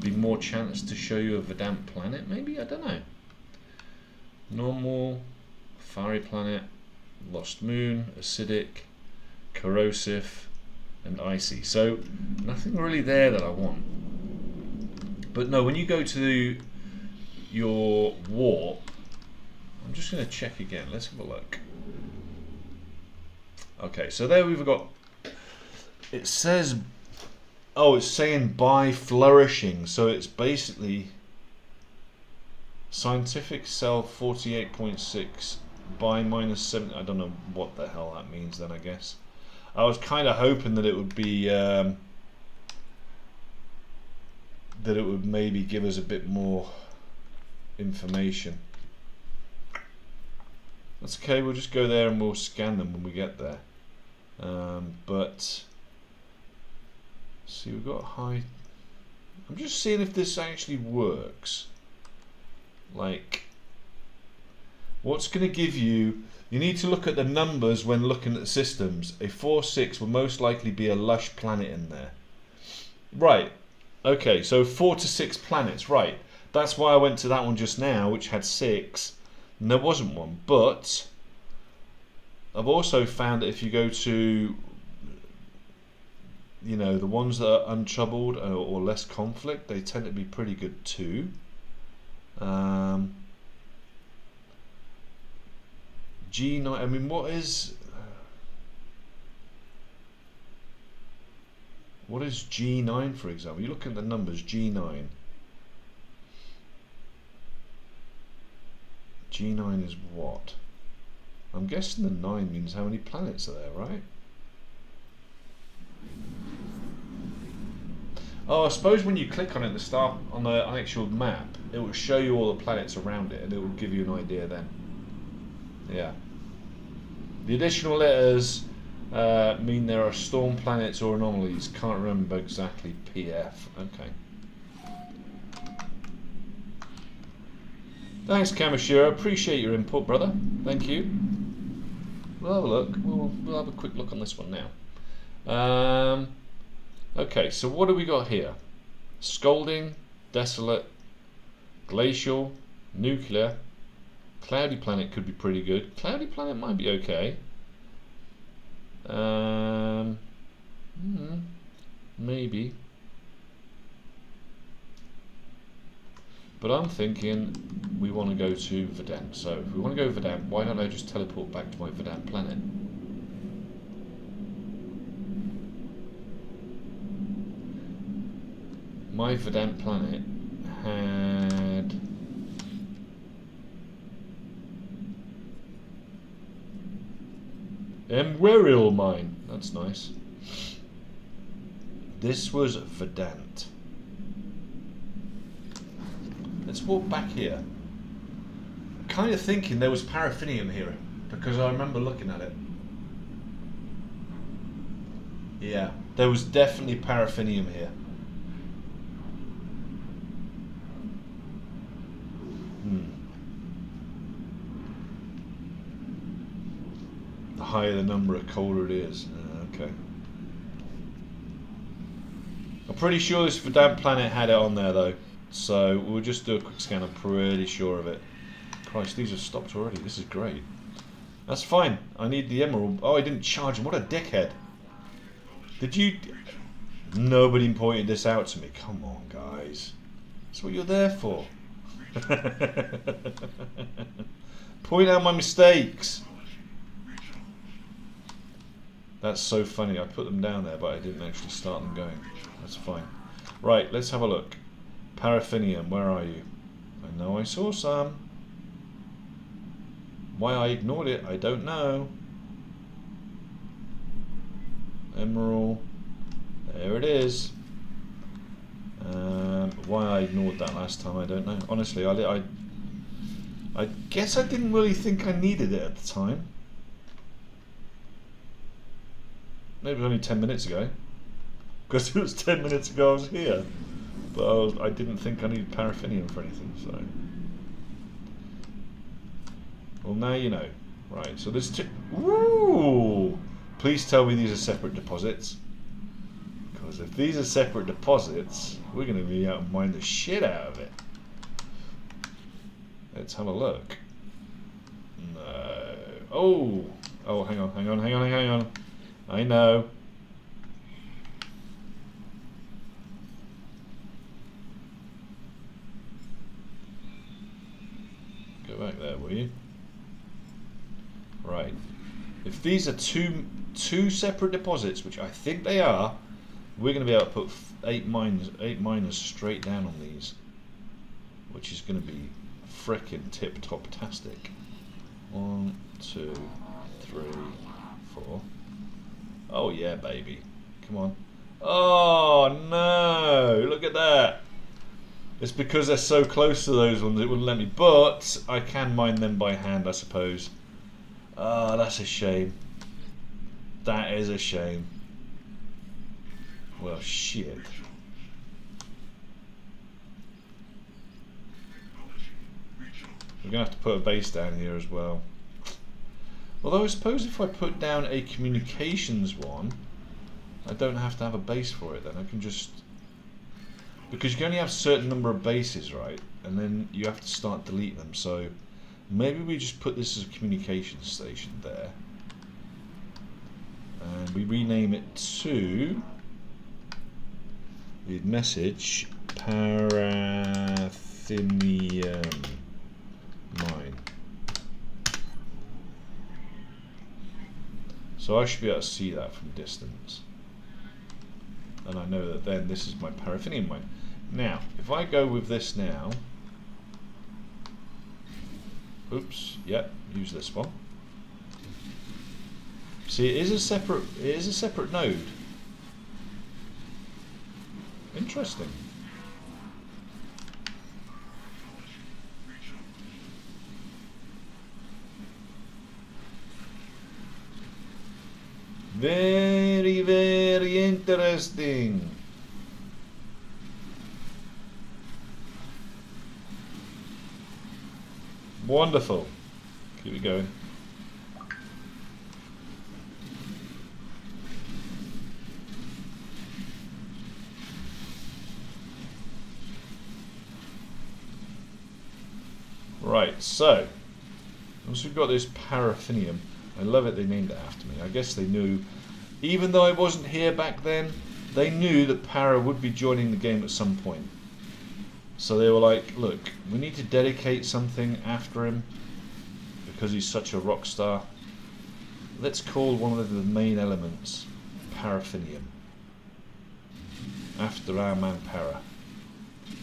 be more chance to show you a Verdant planet. Maybe, I don't know. Normal, fiery planet, lost moon, acidic, corrosive, and icy. So nothing really there that I want. But no, when you go to your warp, I'm just going to check again. Let's have a look. Okay, so there we've got, it says, oh, it's saying by flourishing, so it's basically scientific self 48.6 by -7. I don't know what the hell that means then, I guess. I was kind of hoping that it would be that it would maybe give us a bit more information. That's okay, we'll just go there and we'll scan them when we get there. But see, we've got high. I'm just seeing if this actually works. Like, what's going to give you? You need to look at the numbers when looking at the systems. A 4-6 will most likely be a lush planet in there. Right. Okay, so 4 to 6 planets. Right. That's why I went to that one just now, which had 6, and there wasn't one. But I've also found that if you go to, you know, the ones that are untroubled or less conflict, they tend to be pretty good too. G9, I mean, what is G9, for example? You look at the numbers, G9. G9 is what? I'm guessing the 9 means how many planets are there, right? Oh, I suppose when you click on it at the start on the actual map, it will show you all the planets around it, and it will give you an idea then. Yeah. The additional letters mean there are storm planets or anomalies. Can't remember exactly. PF. Okay. Thanks, Kamashiro. Appreciate your input, brother. Thank you. We'll have a look. We'll have a quick look on this one now. Okay, so what do we got here? Scalding, Desolate, Glacial, Nuclear. Cloudy Planet could be pretty good. Cloudy Planet might be okay. Maybe. But I'm thinking we want to go to Verdant. So if we want to go Verdant, why don't I just teleport back to my Verdant planet? My Verdant planet had Emweril mine. That's nice. This was Verdant. Let's walk back here. I'm kind of thinking there was paraffinium here because I remember looking at it. Yeah, there was definitely paraffinium here. The higher the number, the colder it is. Okay. I'm pretty sure this Verdant planet had it on there though. So we'll just do a quick scan. I'm pretty sure of it. Christ, these have stopped already. This is great. That's fine. I need the emerald. Oh, I didn't charge him. What a dickhead. Did you... Nobody pointed this out to me. Come on, guys. That's what you're there for. Point out my mistakes. That's so funny. I put them down there, but I didn't actually start them going. That's fine. Right, let's have a look. Paraffinium, where are you? I know I saw some. Why I ignored it, I don't know. Emerald. There it is. Why I ignored that last time, I don't know. Honestly, I guess I didn't really think I needed it at the time. Maybe it was only 10 minutes ago. Because it was 10 minutes ago I was here. But I didn't think I needed paraffinium for anything, so... Well, now you know. Right, so there's two... Ooh! Please tell me these are separate deposits. Because if these are separate deposits, we're going to be able to mine the shit out of it. Let's have a look. No. Oh! Oh, hang on. I know. Go back there, will you? Right. If these are two separate deposits, which I think they are, we're going to be able to put eight miners straight down on these, which is going to be frickin' tip-top-tastic. 1, 2, 3, 4. Oh yeah, baby. Come on. Oh no! Look at that. It's because they're so close to those ones it wouldn't let me, but I can mine them by hand, I suppose. Ah, that's a shame. That is a shame. Well, shit. We're going to have to put a base down here as well. Although I suppose if I put down a communications one, I don't have to have a base for it then. I can just... Because you can only have a certain number of bases, right? And then you have to start deleting them. So maybe we just put this as a communications station there. And we rename it to... the message Paraffinium Mine. So I should be able to see that from distance. And I know that then this is my paraffinium mine. Now, if I go with this now, oops, yep, use this one. See, it is a separate node. Interesting. Very, very interesting. Wonderful. Keep it going. Right, so once we've got this paraffinium, I love it they named it after me. I guess they knew, even though I wasn't here back then, they knew that Para would be joining the game at some point. So they were like, look, we need to dedicate something after him because he's such a rock star. Let's call one of the main elements paraffinium, after our man Para.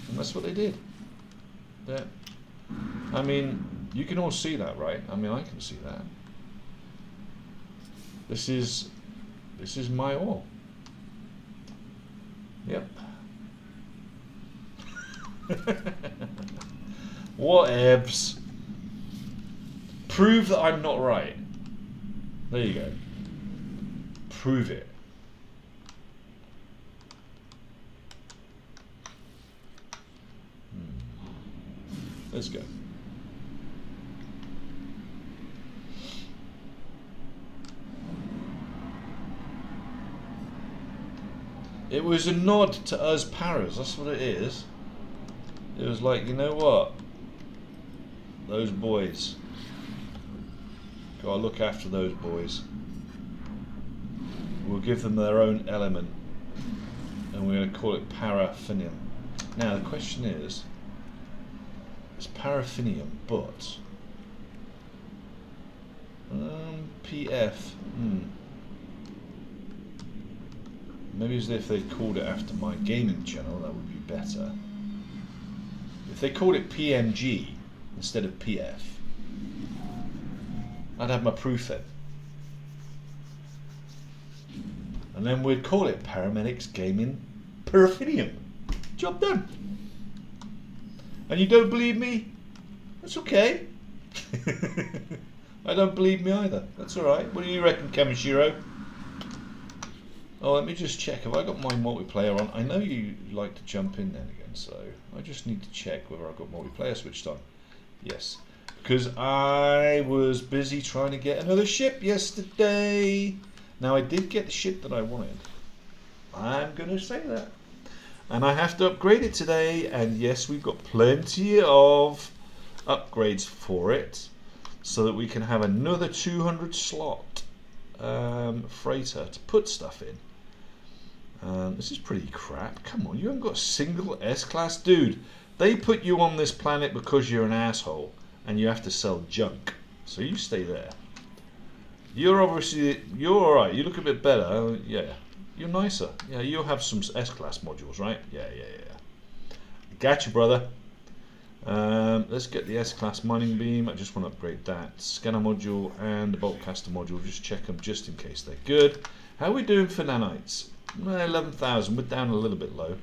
And that's what they did. Yeah. I mean, you can all see that, right? I mean, I can see that. This is my ore. Yep. Whatevs. Prove that I'm not right. There you go. Prove it. Let's go. It was a nod to us Paras, that's what it is. It was like, you know what? Those boys. Gotta look after those boys. We'll give them their own element. And we're going to call it paraffinium. Now the question is, it's paraffinium, but PF. Maybe as if they called it after my gaming channel, that would be better. If they called it PMG instead of PF, I'd have my proof then. And then we'd call it Paramedics Gaming Paraffinium. Job done. And you don't believe me? That's okay. I don't believe me either. That's alright. What do you reckon, Kamishiro? Oh, let me just check. Have I got my multiplayer on? I know you like to jump in then again, so I just need to check whether I've got multiplayer switched on. Yes. Because I was busy trying to get another ship yesterday. Now, I did get the ship that I wanted. I'm going to say that. And I have to upgrade it today. And yes, we've got plenty of upgrades for it, so that we can have another 200 slot freighter to put stuff in. This is pretty crap. Come on, you haven't got a single S-Class. Dude, they put you on this planet because you're an asshole and you have to sell junk. So you stay there. You're obviously, you're alright. You look a bit better. Yeah, you're nicer. Yeah, you'll have some S-Class modules, right? Yeah. Gotcha, brother. Let's get the S-Class mining beam. I just want to upgrade that. Scanner module and the boltcaster module. Just check them just in case they're good. How are we doing for nanites? 11,000. We're down a little bit low.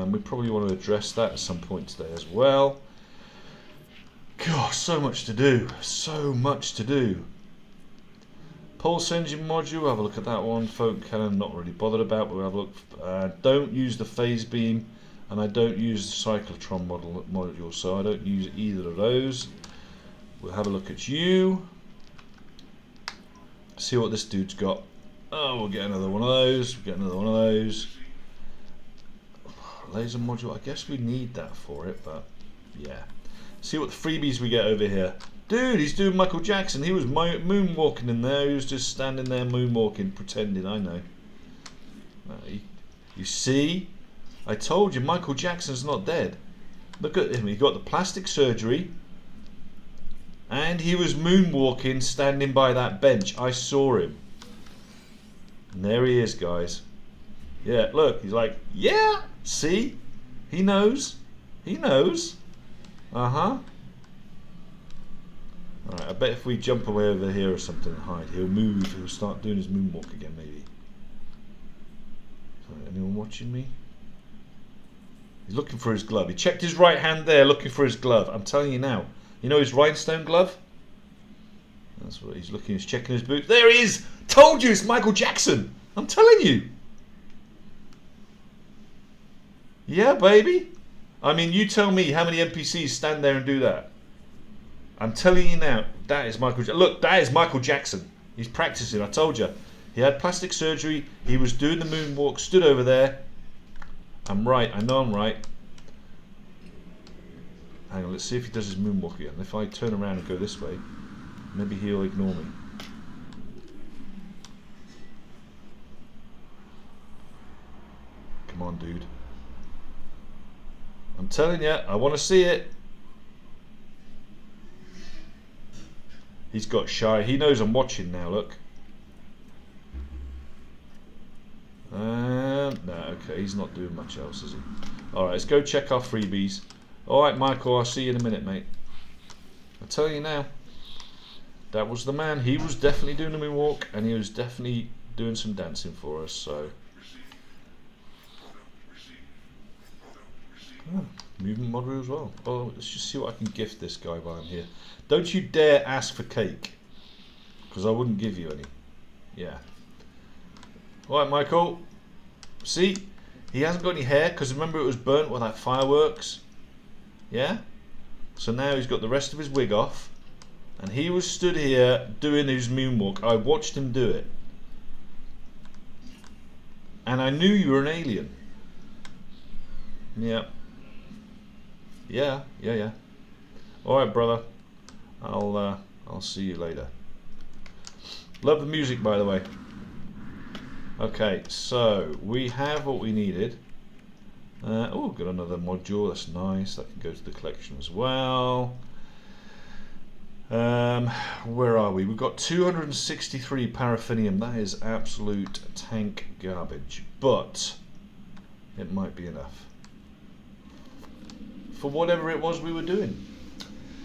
We probably want to address that at some point today as well. Gosh, so much to do. So much to do. Pulse engine module. Have a look at that one. Photon cannon. Not really bothered about, but we'll have a look. Don't use the phase beam. And I don't use the cyclotron module, so I don't use either of those. We'll have a look at you. See what this dude's got. Oh, we'll get another one of those. We'll get another one of those. Laser module. I guess we need that for it, but yeah. See what the freebies we get over here. Dude, he's doing Michael Jackson. He was moonwalking in there. He was just standing there moonwalking, pretending. I know. You see? I told you, Michael Jackson's not dead. Look at him, he got the plastic surgery and he was moonwalking, standing by that bench. I saw him. And there he is, guys. Yeah, look, he's like, yeah, see? He knows. He knows. Uh-huh. Alright, I bet if we jump away over here or something and hide, he'll move, he'll start doing his moonwalk again, maybe. Sorry, anyone watching me? He's looking for his glove. He checked his right hand there, looking for his glove. I'm telling you now. You know his rhinestone glove? That's what he's looking. He's checking his boots. There he is! Told you it's Michael Jackson! I'm telling you. Yeah, baby. I mean, you tell me how many NPCs stand there and do that. I'm telling you now, that is Michael Jackson. Look, that is Michael Jackson. He's practicing, I told you. He had plastic surgery. He was doing the moonwalk, stood over there. I'm right, I know I'm right. Hang on, let's see if he does his moonwalk again. If I turn around and go this way, maybe he'll ignore me. Come on, dude. I'm telling you, I want to see it. He's got shy. He knows I'm watching now, look. No, okay, he's not doing much else, is he? Alright, let's go check our freebies. Alright, Michael, I'll see you in a minute, mate. I'll tell you now, that was the man. He was definitely doing the moonwalk, and he was definitely doing some dancing for us, so. Oh, movement model as well. Oh, let's just see what I can gift this guy while I'm here. Don't you dare ask for cake, because I wouldn't give you any. Yeah. Alright, Michael. See? He hasn't got any hair, because remember it was burnt with that fireworks? Yeah? So now he's got the rest of his wig off. And he was stood here doing his moonwalk. I watched him do it. And I knew you were an alien. Yeah. Yeah. All right, brother. I'll see you later. Love the music, by the way. Okay, so we have what we needed. Oh, got another module. That's nice. That can go to the collection as well. Where are we? We've got 263 paraffinium. That is absolute tank garbage, but it might be enough for whatever it was we were doing.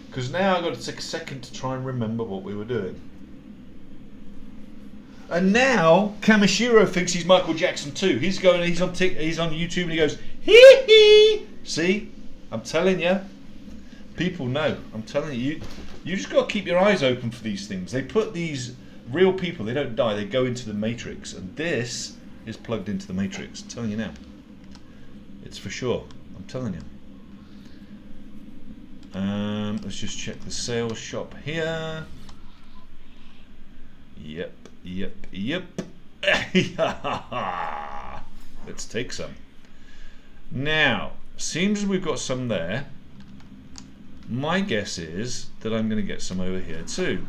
Because now I've got to take a second to try and remember what we were doing. And now Kamishiro thinks he's Michael Jackson too. He's on YouTube and he goes, hee hee. See, I'm telling you, people know. I'm telling you, you just got to keep your eyes open for these things. They put these real people. They don't die. They go into the Matrix, and this is plugged into the Matrix. I'm telling you now, it's for sure. I'm telling you. Let's just check the sales shop here. Yep. Let's take some. Now, seems we've got some there. My guess is that I'm going to get some over here too.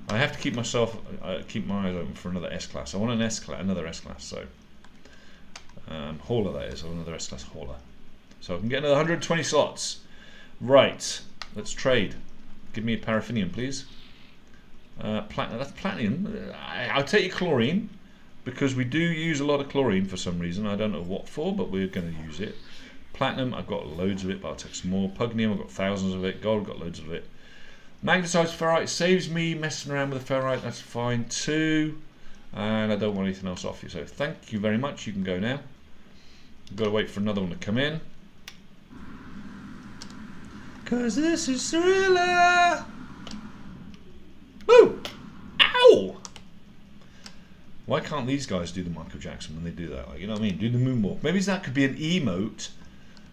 I have to keep my eyes open for another S-Class. I want another S-Class. So, hauler that is, or another S-Class hauler. So I can get another 120 slots. Right, let's trade. Give me a paraffinium, please. Platinum. That's platinum. I'll take your chlorine, because we do use a lot of chlorine for some reason. I don't know what for, but we're going to use it. Platinum, I've got loads of it, but I'll take some more. Pugnium, I've got thousands of it. Gold, I've got loads of it. Magnetized ferrite saves me messing around with the ferrite. That's fine too. And I don't want anything else off you. So thank you very much. You can go now. I've got to wait for another one to come in. Cause this is Thriller. Woo! Ow! Why can't these guys do the Michael Jackson when they do that? Like, you know what I mean? Do the moonwalk. Maybe that could be an emote.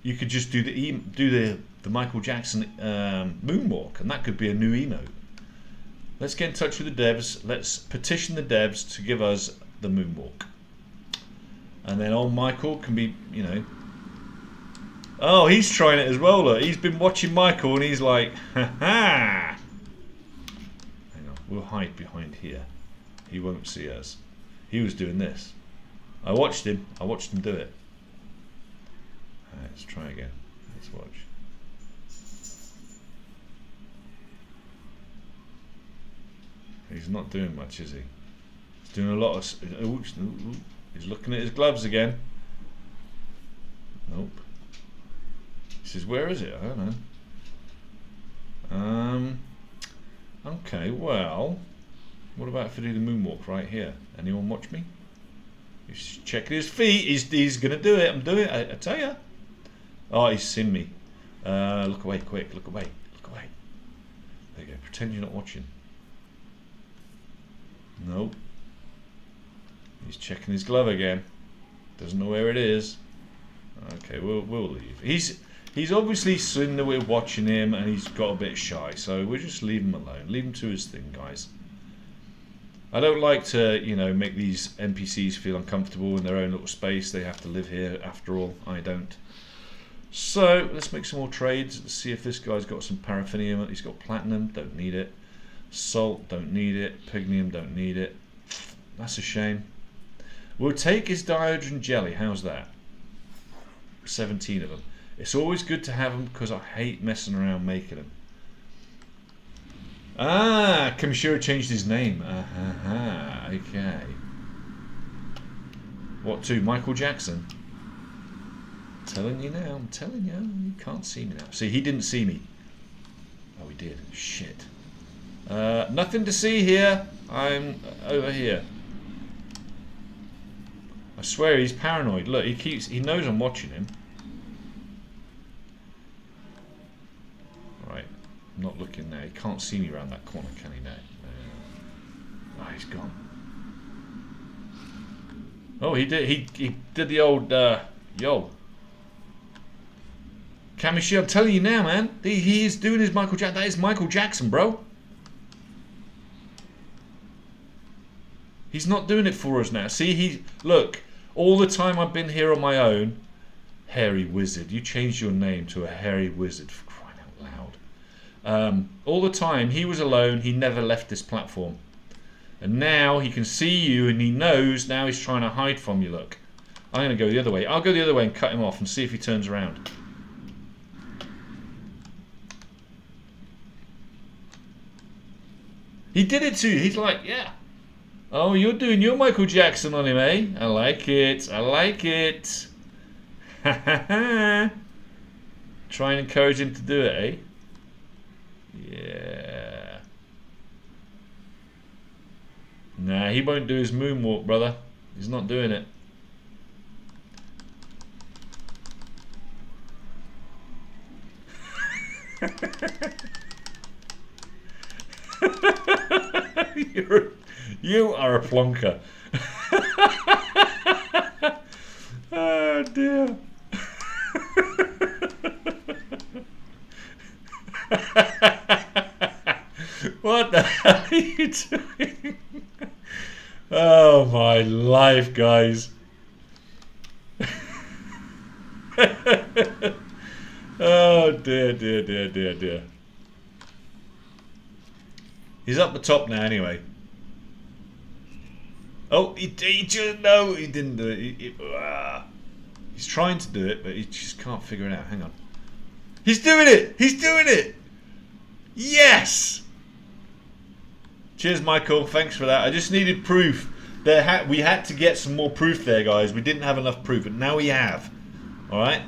You could just do the Michael Jackson moonwalk, and that could be a new emote. Let's get in touch with the devs. Let's petition the devs to give us the moonwalk, and then old Michael can be, you know. Oh, he's trying it as well. Look, he's been watching Michael, and he's like, ha ha. Hang on, we'll hide behind here. He won't see us. He was doing this. I watched him do it. Alright, let's try again. Let's watch. He's not doing much, is he? He's doing a lot of... Oops, he's looking at his gloves again. Nope. He says, where is it? I don't know. Okay, well... What about if I do the moonwalk right here? Anyone watch me? He's checking his feet. He's going to do it. I'm doing it. I tell you. Oh, he's seen me. Look away, quick. Look away. Look away. There you go. Pretend you're not watching. Nope. He's checking his glove again. Doesn't know where it is. Okay, we'll leave. He's obviously seen that we're watching him, and he's got a bit shy. So we'll just leave him alone. Leave him to his thing, guys. I don't like to, you know, make these NPCs feel uncomfortable in their own little space. They have to live here after all. I don't. So let's make some more trades. Let's see if this guy's got some paraffinium. He's got platinum. Don't need it. Salt. Don't need it. Pignium. Don't need it. That's a shame. We'll take his dihydrogen jelly. How's that? 17 of them. It's always good to have them because I hate messing around making them. Ah, Kamishiro changed his name. Okay. What to? Michael Jackson? I'm telling you now. I'm telling you. You can't see me now. See, he didn't see me. Oh, he did. Shit. Nothing to see here. I'm over here. I swear he's paranoid. Look, he knows I'm watching him. Right. I'm not looking now. He can't see me around that corner, can he now? Oh, he's gone. Oh, he did. He did the old yo. Kamishiro, I'm telling you now, man. He is doing his Michael Jackson. That is Michael Jackson, bro. He's not doing it for us now. See, look. All the time I've been here on my own, Hairy wizard. You changed your name to a hairy wizard, for crying out loud. All the time he was alone, he never left this platform. And now he can see you and he knows now he's trying to hide from you, look. I'm going to go the other way. I'll go the other way and cut him off and see if he turns around. He did it to you. He's like, yeah. Oh, you're doing your Michael Jackson on him, eh? I like it. I like it. Ha ha ha. Try and encourage him to do it, eh? Yeah. Nah, he won't do his moonwalk, brother. He's not doing it. You are a plonker. Oh dear. What the hell are you doing? Oh my life, guys. Oh dear, dear, dear, dear, dear. He's up the top now anyway. Oh, he just, no, he didn't do it. He's trying to do it, but he just can't figure it out. Hang on. He's doing it! He's doing it! Yes! Cheers, Michael. Thanks for that. I just needed proof. We had to get some more proof there, guys. We didn't have enough proof, but now we have. Alright?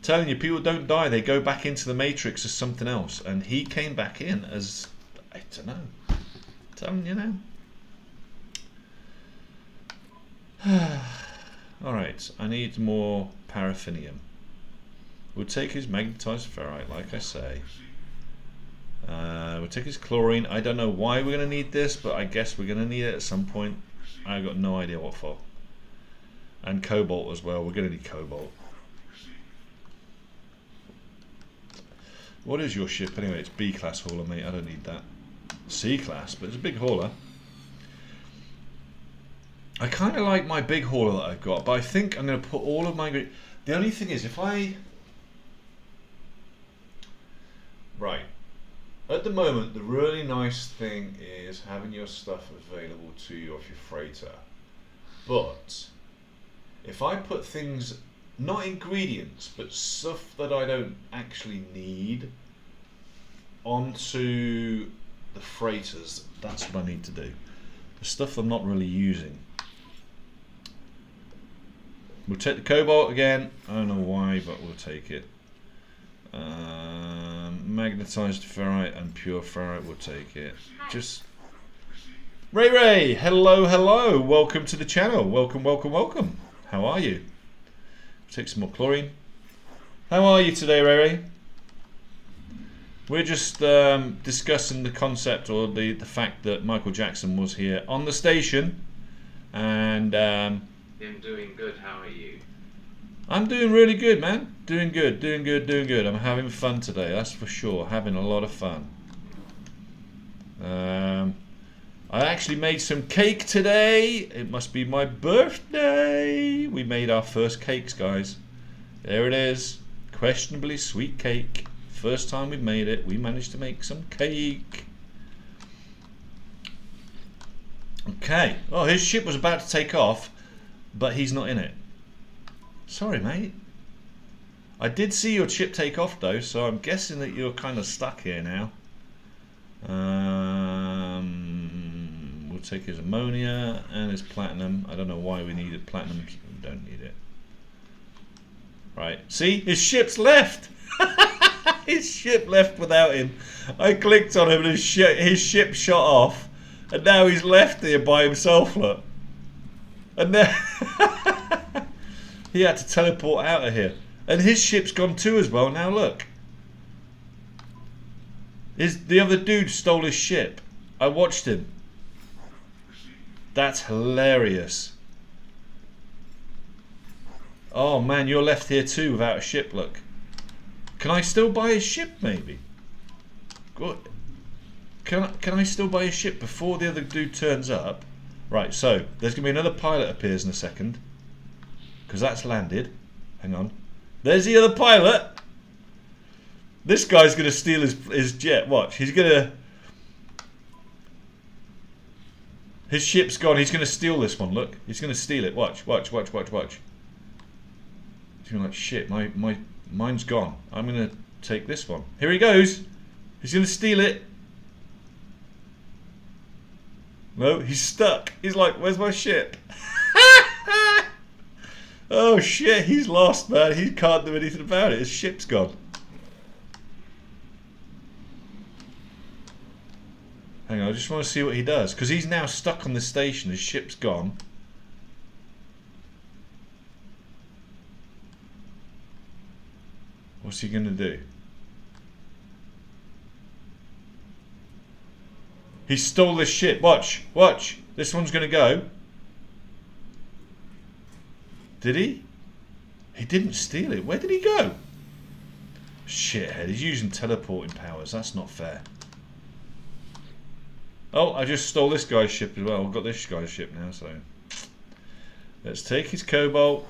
Telling you, people don't die. They go back into the Matrix as something else. And he came back in as, I don't know. Telling you now. Alright, I need more paraffinium. We'll take his magnetized ferrite, like I say. We'll take his chlorine. I don't know why we're going to need this, but I guess we're going to need it at some point. I've got no idea what for. And cobalt as well. We're going to need cobalt. What is your ship anyway? It's B-class hauler, mate. I don't need that. C-class, but it's a big hauler. I kind of like my big hauler that I've got, but I think I'm going to put all of my... The only thing is, if I... Right. At the moment, the really nice thing is having your stuff available to you off your freighter. But if I put things, not ingredients, but stuff that I don't actually need onto the freighters, that's what I need to do. The stuff I'm not really using. We'll take the cobalt again. I don't know why, but we'll take it. Magnetized ferrite and pure ferrite, we'll take it. Just Ray, hello, hello. Welcome to the channel. Welcome, welcome, welcome. How are you? Take some more chlorine. How are you today, Ray? We're just discussing the concept or the fact that Michael Jackson was here on the station, and I'm doing good. How are you? I'm doing really good, man. Doing good, doing good, doing good. I'm having fun today, that's for sure. Having a lot of fun. I actually made some cake today. It must be my birthday. We made our first cakes, guys. There it is. Questionably sweet cake. First time we've made it. We managed to make some cake. Okay. Oh, his ship was about to take off, but he's not in it. Sorry, mate. I did see your ship take off, though, so I'm guessing that you're kind of stuck here now. We'll take his ammonia and his platinum. I don't know why we needed platinum. We don't need it. Right. See? His ship's left! His ship left without him. I clicked on him and his ship shot off. And now he's left here by himself, look. And then he had to teleport out of here. And his ship's gone too as well. Now look. The other dude stole his ship. I watched him. That's hilarious. Oh man, you're left here too without a ship, look. Can I still buy a ship maybe? Good. Can I still buy a ship before the other dude turns up? Right, so there's going to be another pilot appears in a second. because that's landed. Hang on. There's the other pilot. This guy's going to steal his jet. Watch. He's going to... His ship's gone. He's going to steal this one. Look. He's going to steal it. Watch. Watch. Watch. Watch. Watch. He's going to like, shit, mine's gone. I'm going to take this one. Here he goes. He's going to steal it. No, he's stuck. He's like, where's my ship? Oh shit, he's lost, man. He can't do anything about it. His ship's gone. Hang on, I just want to see what he does. Because he's now stuck on the station. His ship's gone. What's he going to do? He stole this ship. Watch. Watch. This one's going to go. Did he? He didn't steal it. Where did he go? Shithead. He's using teleporting powers. That's not fair. Oh, I just stole this guy's ship as well. I've got this guy's ship now, so... Let's take his cobalt.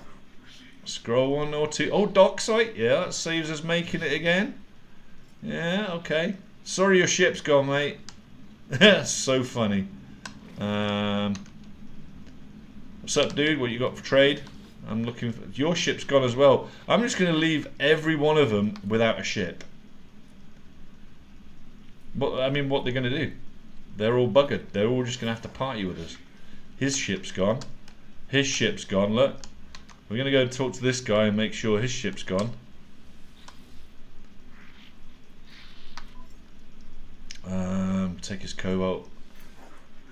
Scroll 1 or 2. Oh, dock site. Yeah, that saves us making it again. Yeah, okay. Sorry your ship's gone, mate. That's so funny. What's up, dude? What you got for trade? I'm looking for... Your ship's gone as well. I'm just going to leave every one of them without a ship. But, I mean, what they're going to do? They're all buggered. They're all just going to have to party with us. His ship's gone. His ship's gone, look. We're going to go talk to this guy and make sure his ship's gone. Take his cobalt.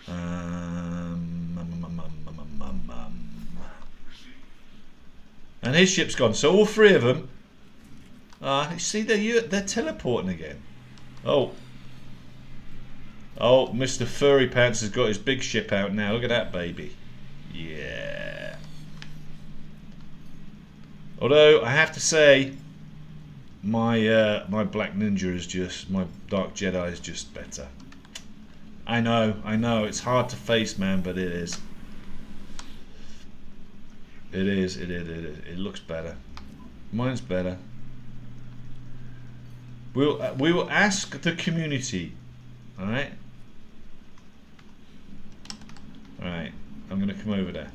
And his ship's gone. So all three of them. You see, they're teleporting again. Oh. Oh, Mr. Furry Pants has got his big ship out now. Look at that baby. Yeah. Although, I have to say, my Black Ninja is just, my Dark Jedi is just better. I know, it's hard to face, man, but it is. It is. It looks better. Mine's better. We will ask the community. Alright? Alright, I'm going to come over there.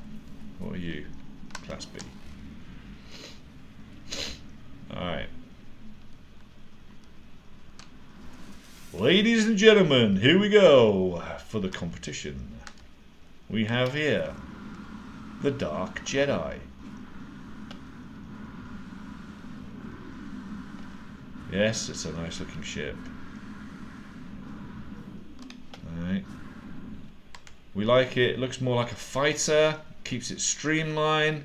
What are you? Class B. Alright. Ladies and gentlemen, here we go for the competition. We have here the Dark Jedi. Yes, it's a nice looking ship. Alright. We like it. It looks more like a fighter. Keeps it streamlined.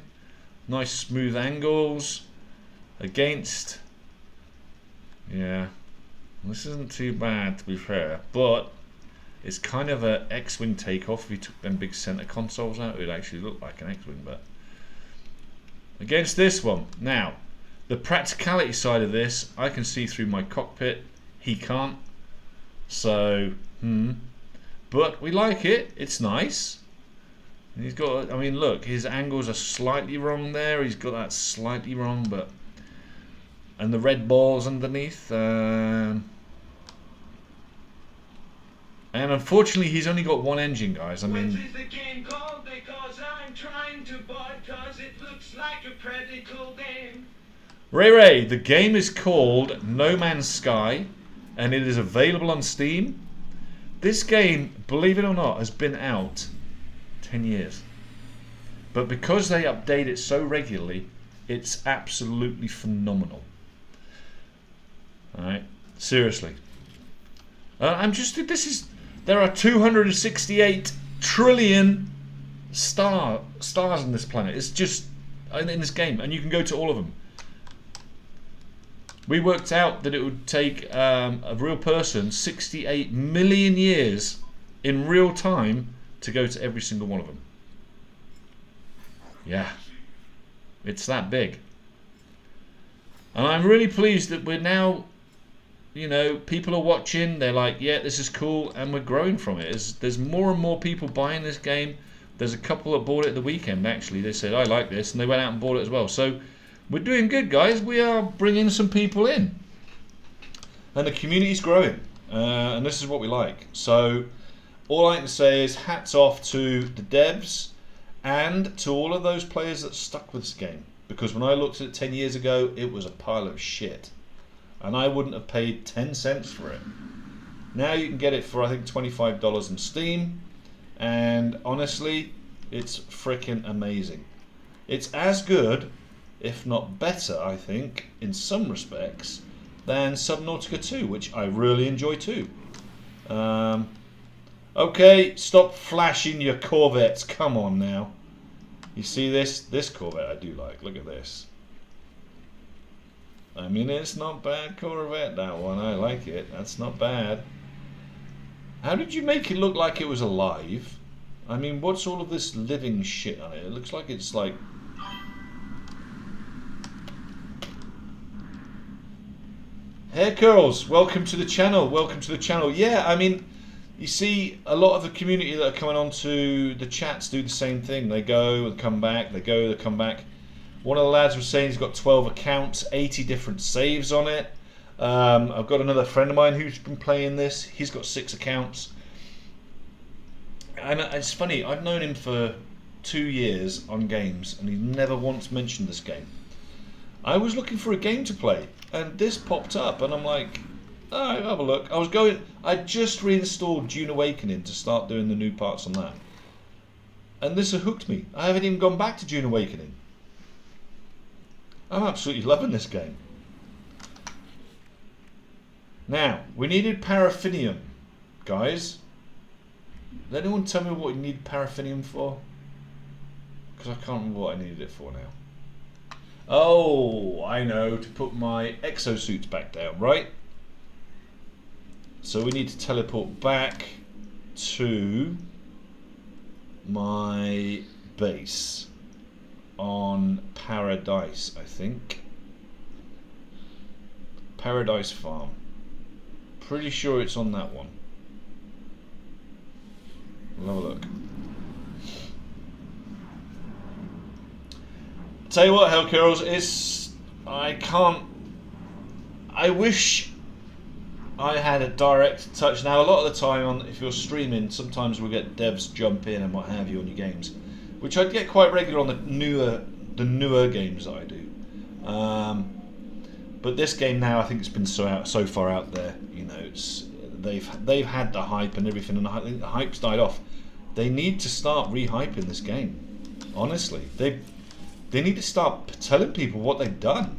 Nice smooth angles. Against... Yeah. This isn't too bad, to be fair. But it's kind of a X-Wing takeoff. If you took them big center consoles out, it would actually look like an X-Wing. But against this one. Now, the practicality side of this, I can see through my cockpit. He can't. So, But we like it. It's nice. And he's got, I mean, look, his angles are slightly wrong there. He's got that slightly wrong, but... And the red balls underneath. And unfortunately, he's only got one engine, guys. I mean... What is the game called? Because I'm trying to buy it, cause it looks like a pretty cool game. Ray, the game is called No Man's Sky, and it is available on Steam. This game, believe it or not, has been out 10 years. But because they update it so regularly, it's absolutely phenomenal. Alright, seriously. There are 268 trillion stars on this planet. It's just, in this game, and you can go to all of them. We worked out that it would take a real person 68 million years in real time to go to every single one of them. Yeah. It's that big. And I'm really pleased that we're now, you know, people are watching, they're like, yeah, this is cool, and we're growing from it. There's more and more people buying this game. There's a couple that bought it at the weekend, actually. They said, I like this, and they went out and bought it as well. So we're doing good, guys. We are bringing some people in. And the community's growing. And this is what we like. So all I can say is hats off to the devs and to all of those players that stuck with this game. Because when I looked at it 10 years ago, it was a pile of shit. And I wouldn't have paid 10 cents for it. Now you can get it for, I think, $25 on Steam. And honestly, it's freaking amazing. It's as good, if not better, I think, in some respects, than Subnautica 2, which I really enjoy too. Okay, stop flashing your Corvettes. Come on now. You see this? This Corvette I do like. Look at this. I mean, it's not bad Corvette, that one. I like it. That's not bad. How did you make it look like it was alive? I mean, what's all of this living shit on it? It looks like it's like... Hair Curls, welcome to the channel. Welcome to the channel. Yeah, I mean, you see a lot of the community that are coming onto the chats do the same thing. They go and come back, they go, they come back. One of the lads was saying he's got 12 accounts, 80 different saves on it. I've got another friend of mine who's been playing this. He's got 6 accounts. And it's funny, I've known him for 2 years on games and he never once mentioned this game. I was looking for a game to play and this popped up and I'm like, oh, have a look. I just reinstalled Dune Awakening to start doing the new parts on that. And this has hooked me. I haven't even gone back to Dune Awakening. I'm absolutely loving this game. Now, we needed paraffinium, guys. Does anyone tell me what you need paraffinium for? Because I can't remember what I needed it for now. Oh, I know, to put my exosuits back down, right? So we need to teleport back to my base on Paradise, I think. Paradise Farm. Pretty sure it's on that one. We'll have a look. Tell you what, Hell Curls, I wish I had a direct touch. Now, a lot of the time, if you're streaming, sometimes we'll get devs jump in and what have you on your games, which I'd get quite regular on the newer games that I do. But this game now, I think it's been so far out there. You know, they've had the hype and everything, and I think the hype's died off. They need to start rehyping this game. Honestly, they need to start telling people what they've done,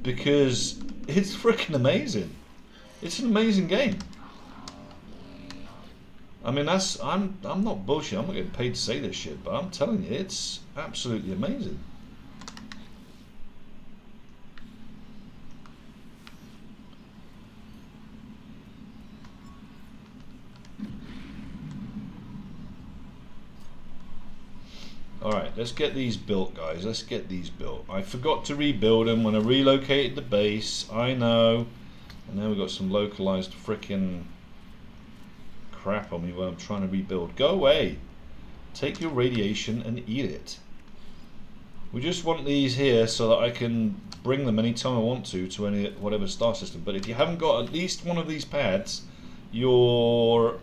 because it's freaking amazing. It's an amazing game. I mean, I'm not bullshit. I'm not getting paid to say this shit, but I'm telling you, it's absolutely amazing. Alright, let's get these built, guys. Let's get these built. I forgot to rebuild them when I relocated the base. I know. And now we've got some localized frickin' crap on me while I'm trying to rebuild. Go away. Take your radiation and eat it. We just want these here so that I can bring them anytime I want to whatever star system. But if you haven't got at least one of these pads, you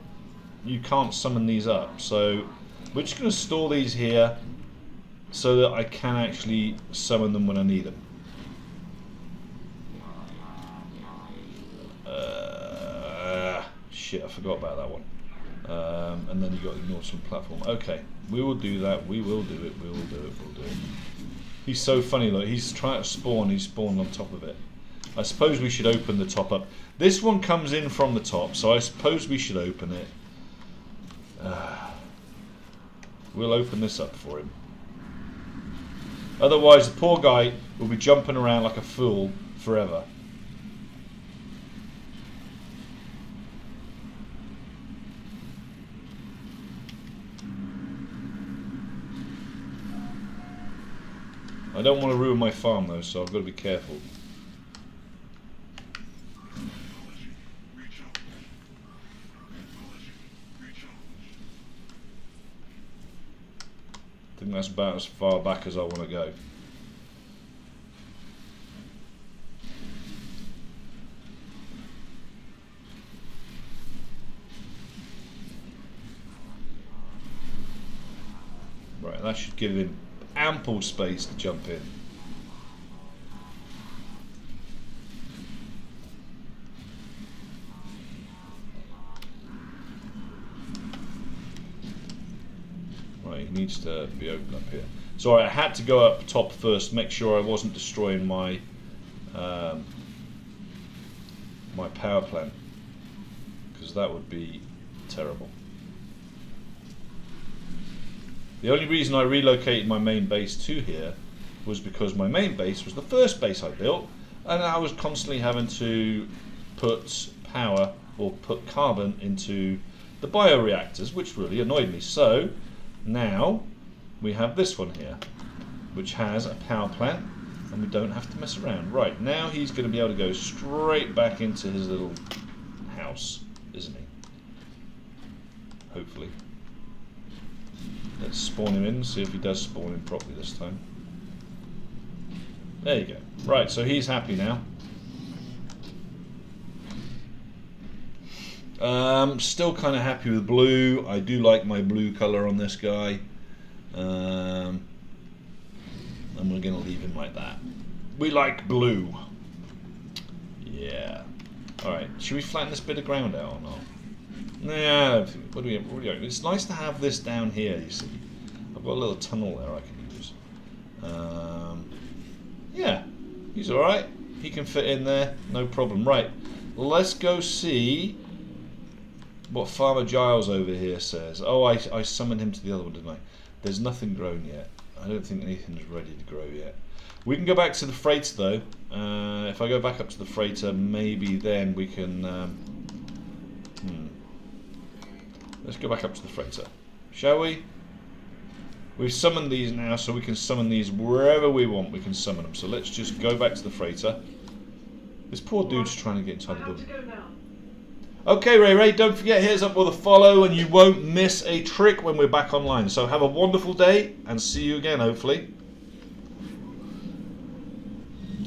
can't summon these up. So we're just going to store these here so that I can actually summon them when I need them. Shit, I forgot about that one. And then you got to ignore some platform. Okay, we will do that. We will do it. We will do it. We'll do it. He's so funny. Look, he's trying to spawn. He's spawned on top of it. I suppose we should open the top up. This one comes in from the top, so I suppose we should open it. We'll open this up for him. Otherwise, the poor guy will be jumping around like a fool forever. I don't want to ruin my farm though, so I've got to be careful. think that's about as far back as I want to go. Right, that should give him ample space to jump in. Right, he needs to be open up here. Sorry, I had to go up top first, make sure I wasn't destroying my my power plant, because that would be terrible. The only reason I relocated my main base to here was because my main base was the first base I built, and I was constantly having to put power or put carbon into the bioreactors, which really annoyed me. So now we have this one here, which has a power plant, and we don't have to mess around. Right, now he's going to be able to go straight back into his little house, isn't he? Hopefully. Let's spawn him in, see if he does spawn in properly this time. There you go. Right, so he's happy now. Still kind of happy with blue. I do like my blue colour on this guy. And we're going to leave him like that. We like blue. Yeah. Alright, should we flatten this bit of ground out or not? Nah, what do we? It's nice to have this down here, you see. I've got a little tunnel there I can use. Yeah, he's alright. He can fit in there, no problem. Right, let's go see what Farmer Giles over here says. Oh, I summoned him to the other one, didn't I? There's nothing grown yet. I don't think anything's ready to grow yet. We can go back to the freighter though. If I go back up to the freighter, maybe then we can... Let's go back up to the freighter, shall we? We've summoned these now, so we can summon these wherever we want. We can summon them. So let's just go back to the freighter. This poor dude's trying to get inside the building. Okay, Ray, don't forget, here's up with a follow, and you won't miss a trick when we're back online. So have a wonderful day, and see you again, hopefully.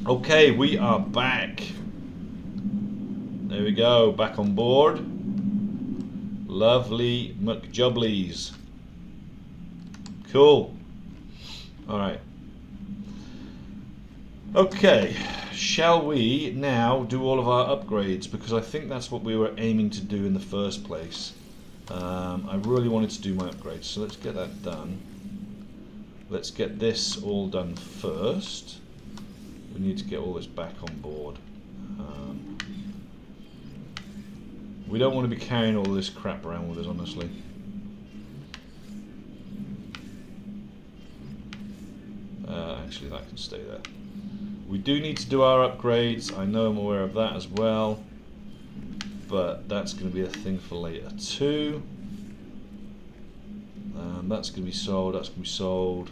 Okay, we are back. There we go, back on board. Lovely McJubblies. Cool. Alright. Okay. Shall we now do all of our upgrades? Because I think that's what we were aiming to do in the first place. I really wanted to do my upgrades. So let's get that done. Let's get this all done first. We need to get all this back on board. We don't want to be carrying all this crap around with us, honestly. Actually, that can stay there. We do need to do our upgrades. I know I'm aware of that as well. But that's going to be a thing for later too. That's going to be sold. That's going to be sold.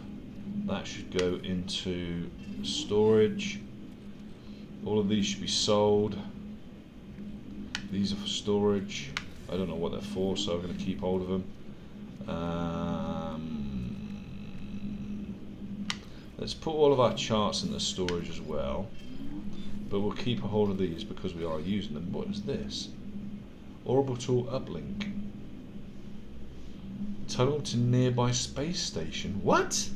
That should go into storage. All of these should be sold. These are for storage. I don't know what they're for, so I'm going to keep hold of them. Let's put all of our charts into storage as well. But we'll keep a hold of these because we are using them. What is this? Orbital uplink. Tunnel to nearby space station. What?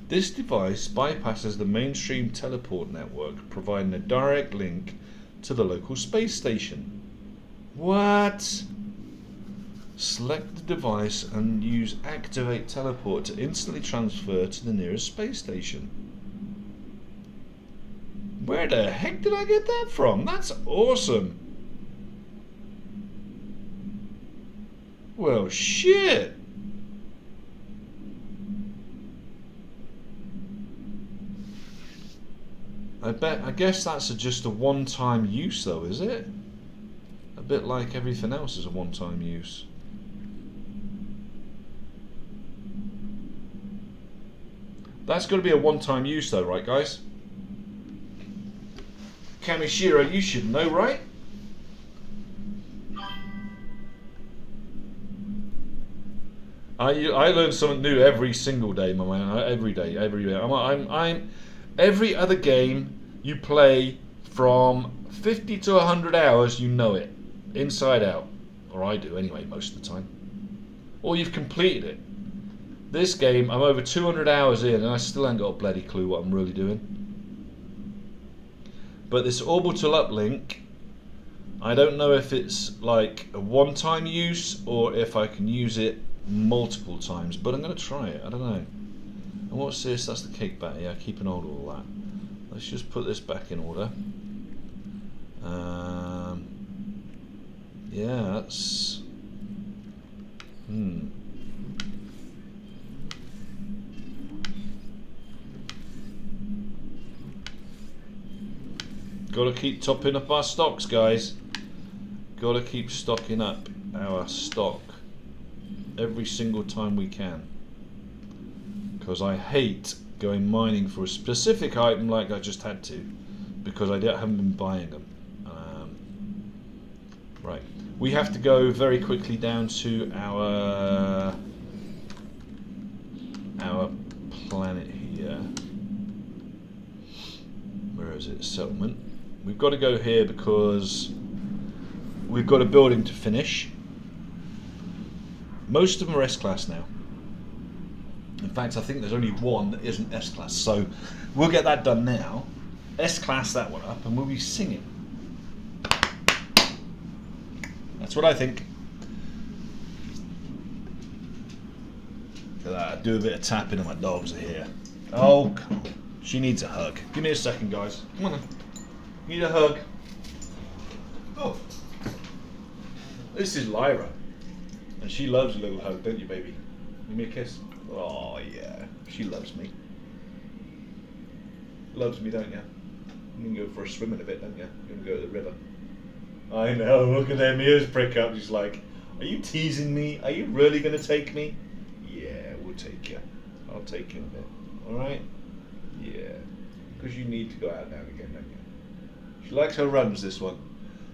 This device bypasses the mainstream teleport network, providing a direct link to the local space station. What? Select the device and use activate teleport to instantly transfer to the nearest space station. Where the heck did I get that from? That's awesome. Well, shit. I guess that's just a one-time use though, is it? A bit like everything else is a one-time use. That's got to be a one-time use though, right guys? Kamishiro, you should know, right? I learn something new every single day, my man. Every day, every day. I'm every other game you play from 50 to 100 hours, you know it inside out, or I do anyway most of the time. Or you've completed it. This game, I'm over 200 hours in, and I still ain't got a bloody clue what I'm really doing. But this orbital uplink, I don't know if it's like a one-time use or if I can use it multiple times, but I'm going to try it. I don't know. And what's this? That's the cake batter. Yeah, keep an hold of all that. Let's just put this back in order. Yeah, that's... Gotta keep topping up our stocks, guys. Gotta keep stocking up our stock every single time we can. Because I hate going mining for a specific item like I just had to, because I haven't been buying them. Right, we have to go very quickly down to our planet here. Where is it? Settlement. We've got to go here because we've got a building to finish. Most of them are S-Class now. In fact, I think there's only one that isn't S-Class, so we'll get that done now. S-Class that one up and we'll be singing. That's what I think. Do a bit of tapping and my dogs are here. Oh, come on. She needs a hug. Give me a second, guys. Come on then. Need a hug. Oh. This is Lyra. And she loves a little hug, don't you, baby? Give me a kiss. Oh, yeah. She loves me. Loves me, don't you? You can go for a swim in a bit, don't you? You can go to the river. I know, look at them ears prick up. She's like, are you teasing me? Are you really going to take me? Yeah, we'll take you. I'll take you in a bit. Alright? Yeah. Because you need to go out now and again, don't you? She likes her runs, this one.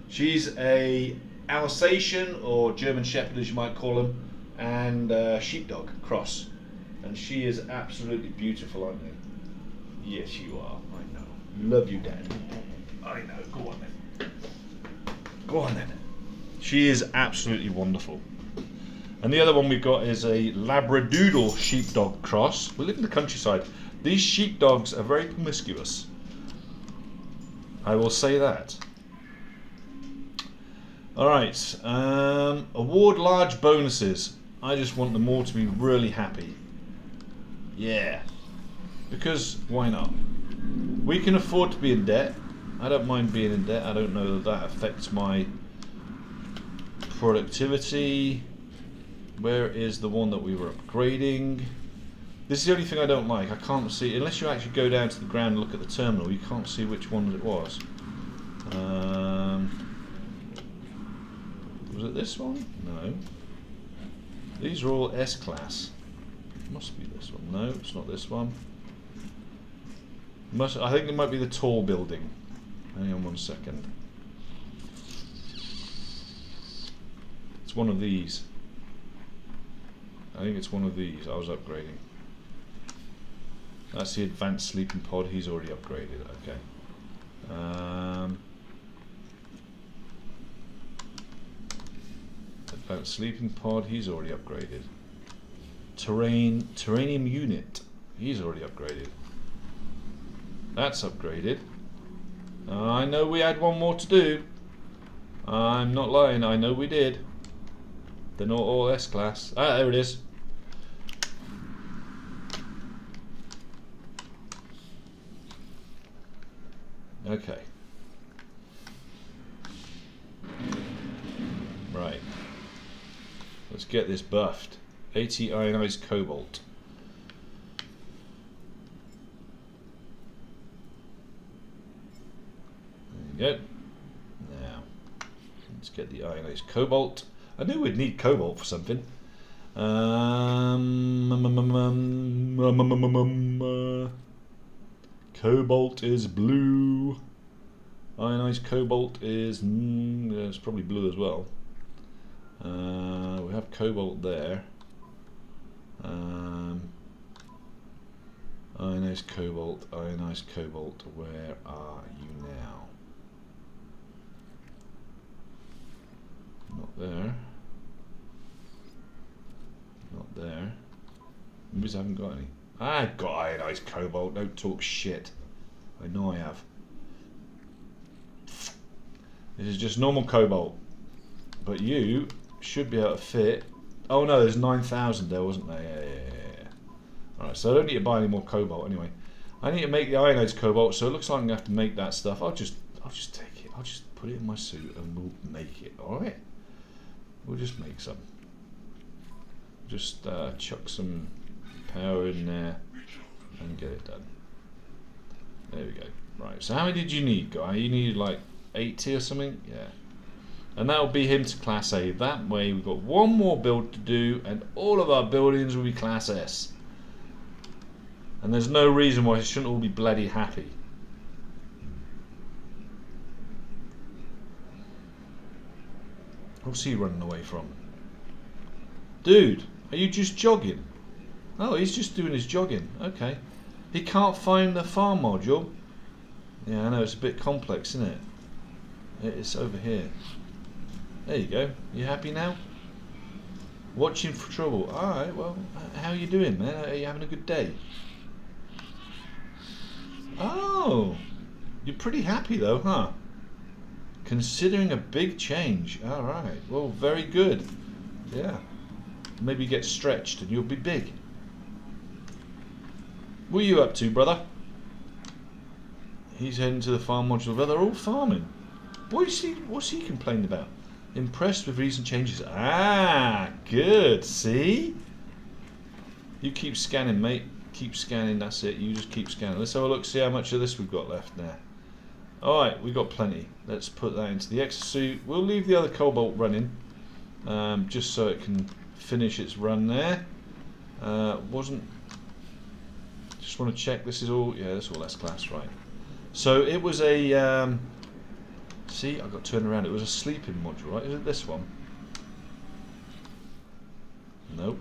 She's a Alsatian, or German Shepherd as you might call them, and sheepdog cross. And she is absolutely beautiful, aren't you? Yes, you are. I know. Love you, Dad. I know. Go on then. Go on then. She is absolutely wonderful. And the other one we've got is a Labradoodle sheepdog cross. We live in the countryside. These sheepdogs are very promiscuous. I will say that. Alright. Award large bonuses. I just want them all to be really happy. Yeah. Because why not? We can afford to be in debt. I don't mind being in debt. I don't know that that affects my productivity. Where is the one that we were upgrading? This is the only thing I don't like. I can't see, unless you actually go down to the ground and look at the terminal, you can't see which one it was. Was it this one? No. These are all S-Class. Must be this one. No, it's not this one. I think it might be the tall building. Hang on 1 second. It's one of these. I think it's one of these I was upgrading. That's the advanced sleeping pod. He's already upgraded. Okay. Advanced sleeping pod. He's already upgraded. Terranium unit. He's already upgraded. That's upgraded. I know we had one more to do. I'm not lying. I know we did. They're not all S-Class. Ah, there it is. Okay. Right. Let's get this buffed. 80 ionized cobalt. There you go. Now, let's get the ionized cobalt. I knew we'd need cobalt for something. Cobalt is blue. Ionized cobalt is it's probably blue as well. We have cobalt there. Ionized cobalt, ionized cobalt, where are you now? Not there. Not there. Maybe I haven't got any. I've got ionized cobalt, don't talk shit. I know I have. This is just normal cobalt. But you should be able to fit. Oh no, there's 9,000 there, wasn't there? Yeah. Alright, so I don't need to buy any more cobalt anyway. I need to make the ionized cobalt, so it looks like I'm gonna have to make that stuff. I'll just take it. I'll just put it in my suit and we'll make it, alright? We'll just make some. Just chuck some power in there and get it done. There we go. Right, so how many did you need, guy? You needed like 80 or something? Yeah. And that'll be him to Class A. That way we've got one more build to do and all of our buildings will be Class S. And there's no reason why it shouldn't all be bloody happy. What's he running away from? Dude, are you just jogging? Oh, he's just doing his jogging. Okay. He can't find the farm module. Yeah, I know, it's a bit complex, isn't it? It's over here. There you go. You happy now? Watching for trouble. Alright, well, how are you doing, man? Are you having a good day? Oh, you're pretty happy though, huh? Considering a big change. Alright, well, very good. Yeah. Maybe get stretched and you'll be big. What are you up to, brother? He's heading to the farm module. Well, they're all farming. What's he complaining about? Impressed with recent changes. Ah, good. See? You keep scanning, mate. Keep scanning. That's it. You just keep scanning. Let's have a look. See how much of this we've got left now. Alright, we've got plenty. Let's put that into the exosuit. We'll leave the other cobalt running. Just so it can finish its run there. Just want to check this is all. Yeah, this is all S-class, right. So it was a. See, I got turned around. It was a sleeping module, right? Is it this one? Nope.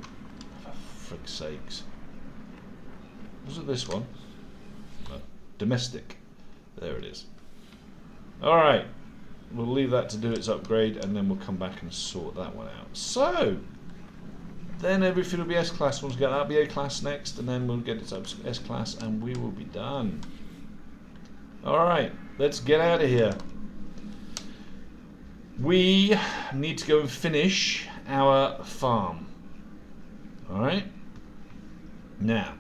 For frick's sakes. Was it this one? No. Domestic. There it is. Alright. We'll leave that to do its upgrade and then we'll come back and sort that one out. So, then everything will be S-class. We'll get that, be A-class next, and then we'll get it up to S-class and we will be done. Alright, let's get out of here. We need to go and finish our farm. Alright? Now,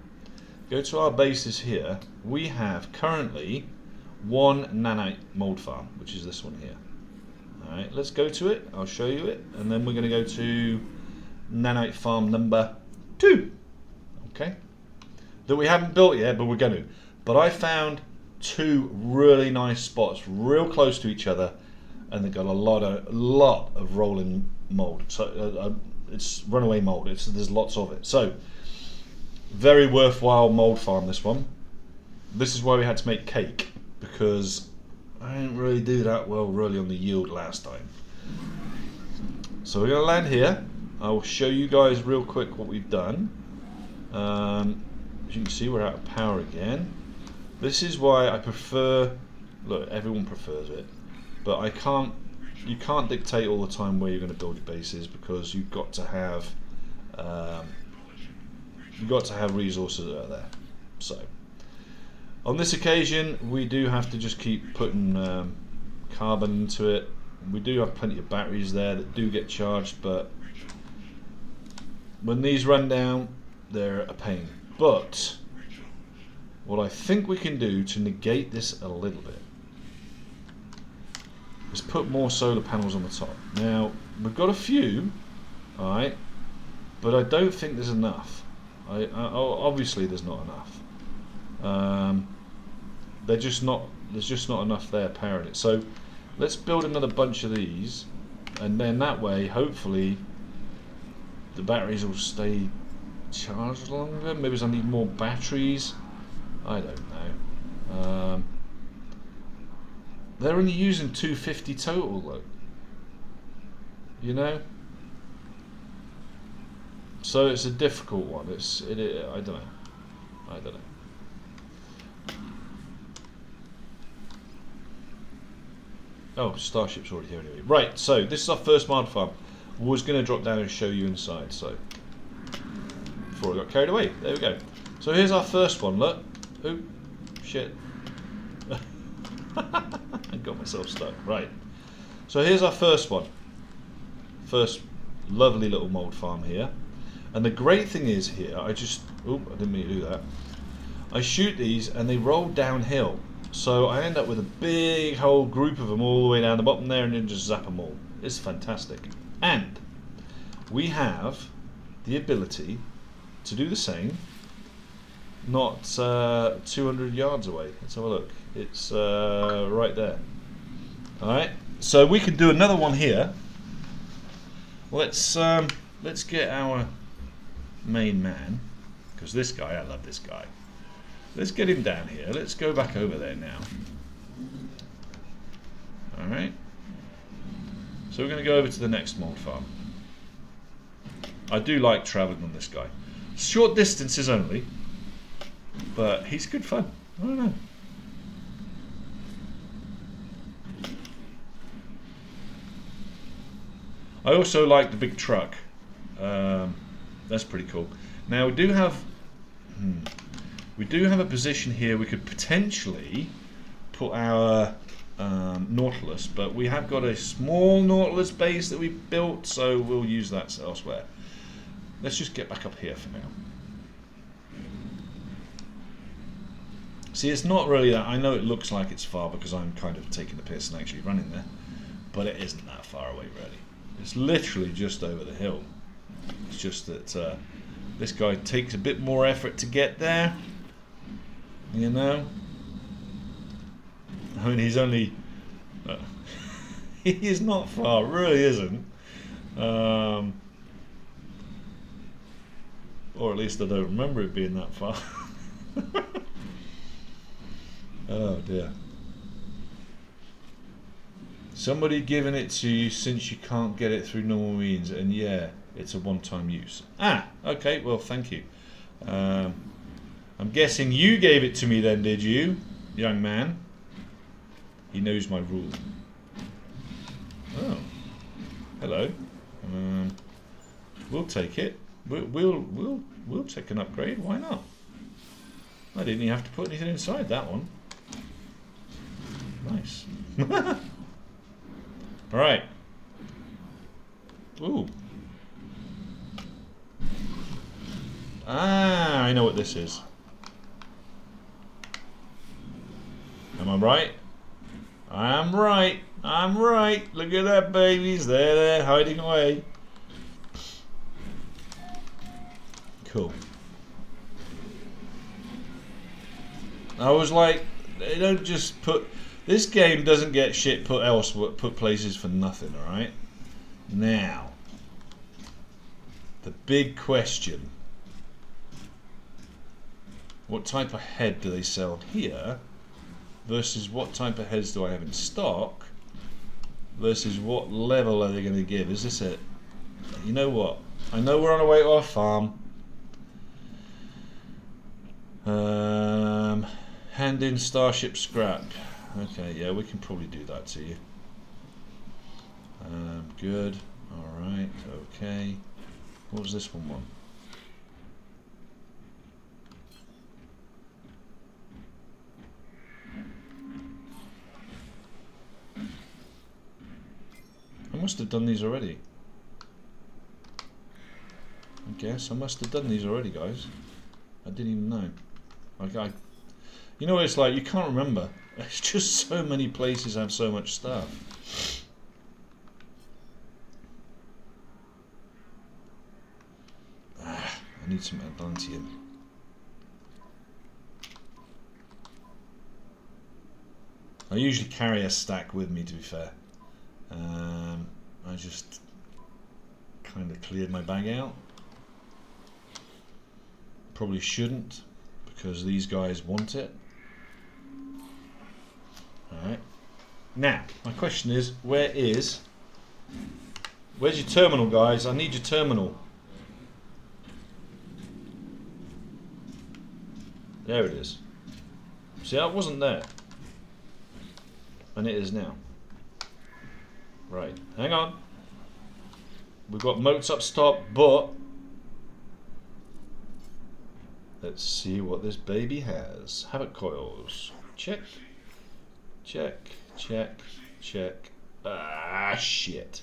go to our bases here. We have currently one nanite mold farm, which is this one here. Alright, let's go to it. I'll show you it. And then we're going to go to nanite farm number 2. Okay? That we haven't built yet, but we're going to. But I found 2 really nice spots, real close to each other. And they've got a lot of rolling mold. So it's runaway mold. There's lots of it. So very worthwhile mold farm, this one. This is why we had to make cake, because I didn't really do that well really on the yield last time. So we're going to land here. I will show you guys real quick what we've done. As you can see, we're out of power again. This is why I prefer. Look, everyone prefers it. But you can't dictate all the time where you're going to build your bases, because you've got to have resources that are there. So on this occasion, we do have to just keep putting carbon into it. We do have plenty of batteries there that do get charged, but when these run down, they're a pain. But what I think we can do to negate this a little bit is put more solar panels on the top. Now, we've got a few, alright, but I don't think there's enough. Obviously there's not enough. There's just not enough there powering it. So let's build another bunch of these, and then that way, hopefully, the batteries will stay charged longer. Maybe I need more batteries. I don't know. They're only using 250 total though. You know? So it's a difficult one. I don't know. I don't know. Oh, Starship's already here anyway. Right, so this is our first mod farm. Was going to drop down and show you inside, so before I got carried away. There we go. So here's our first one. Look. Oh, shit. I got myself stuck. Right. So here's our first one. First lovely little mold farm here. And the great thing is here, I didn't mean to do that. I shoot these and they roll downhill. So I end up with a big whole group of them all the way down the bottom there and then just zap them all. It's fantastic. And we have the ability to do the same, not 200 yards away. Let's have a look. It's right there. Alright, so we can do another one here. Let's get our main man, because this guy, I love this guy. Let's get him down here. Let's go back over there now. Alright. So we're going to go over to the next mold farm. I do like travelling on this guy. Short distances only, but he's good fun. I don't know. I also like the big truck. That's pretty cool. Now we do have a position here we could potentially put our Nautilus, but we have got a small Nautilus base that we built, so we'll use that elsewhere. Let's just get back up here for now. See, it's not really that. I know it looks like it's far because I'm kind of taking the piss and actually running there, but it isn't that far away really. It's literally just over the hill. It's just that this guy takes a bit more effort to get there, you know. I mean, he's only he's not far, really isn't, or at least I don't remember it being that far. Oh dear. Somebody giving it to you since you can't get it through normal means, and yeah, it's a one-time use. Ah, okay, well thank you. I'm guessing you gave it to me then, did you, young man? He knows my rule. Oh, hello. We'll take it. We'll take an upgrade. Why not? I didn't even have to put anything inside that one. Nice. All right. Ooh. Ah, I know what this is. Am I right? I'm right. I'm right. Look at that, babies. They're hiding away. Cool. I was like, they don't just put. This game doesn't get shit put places for nothing. All right. Now, the big question: what type of head do they sell here? Versus what type of heads do I have in stock? Versus what level are they going to give? Is this it? You know what? I know we're on our way to our farm. Hand in Starship scrap. Okay, yeah, we can probably do that to you. Good. Alright, okay. What was this one? I must have done these already. I guess I must have done these already, guys. I didn't even know. You know what it's like? You can't remember. It's just so many places have so much stuff. I need some Atlantean. I usually carry a stack with me, to be fair. I just kind of cleared my bag out. Probably shouldn't, because these guys want it. Alright. Now, my question is, where's your terminal, guys? I need your terminal. There it is. See, that wasn't there. And it is now. Right, hang on. We've got moats up top, but let's see what this baby has. Havoc coils. Check. Check. Check. Check. Ah, shit.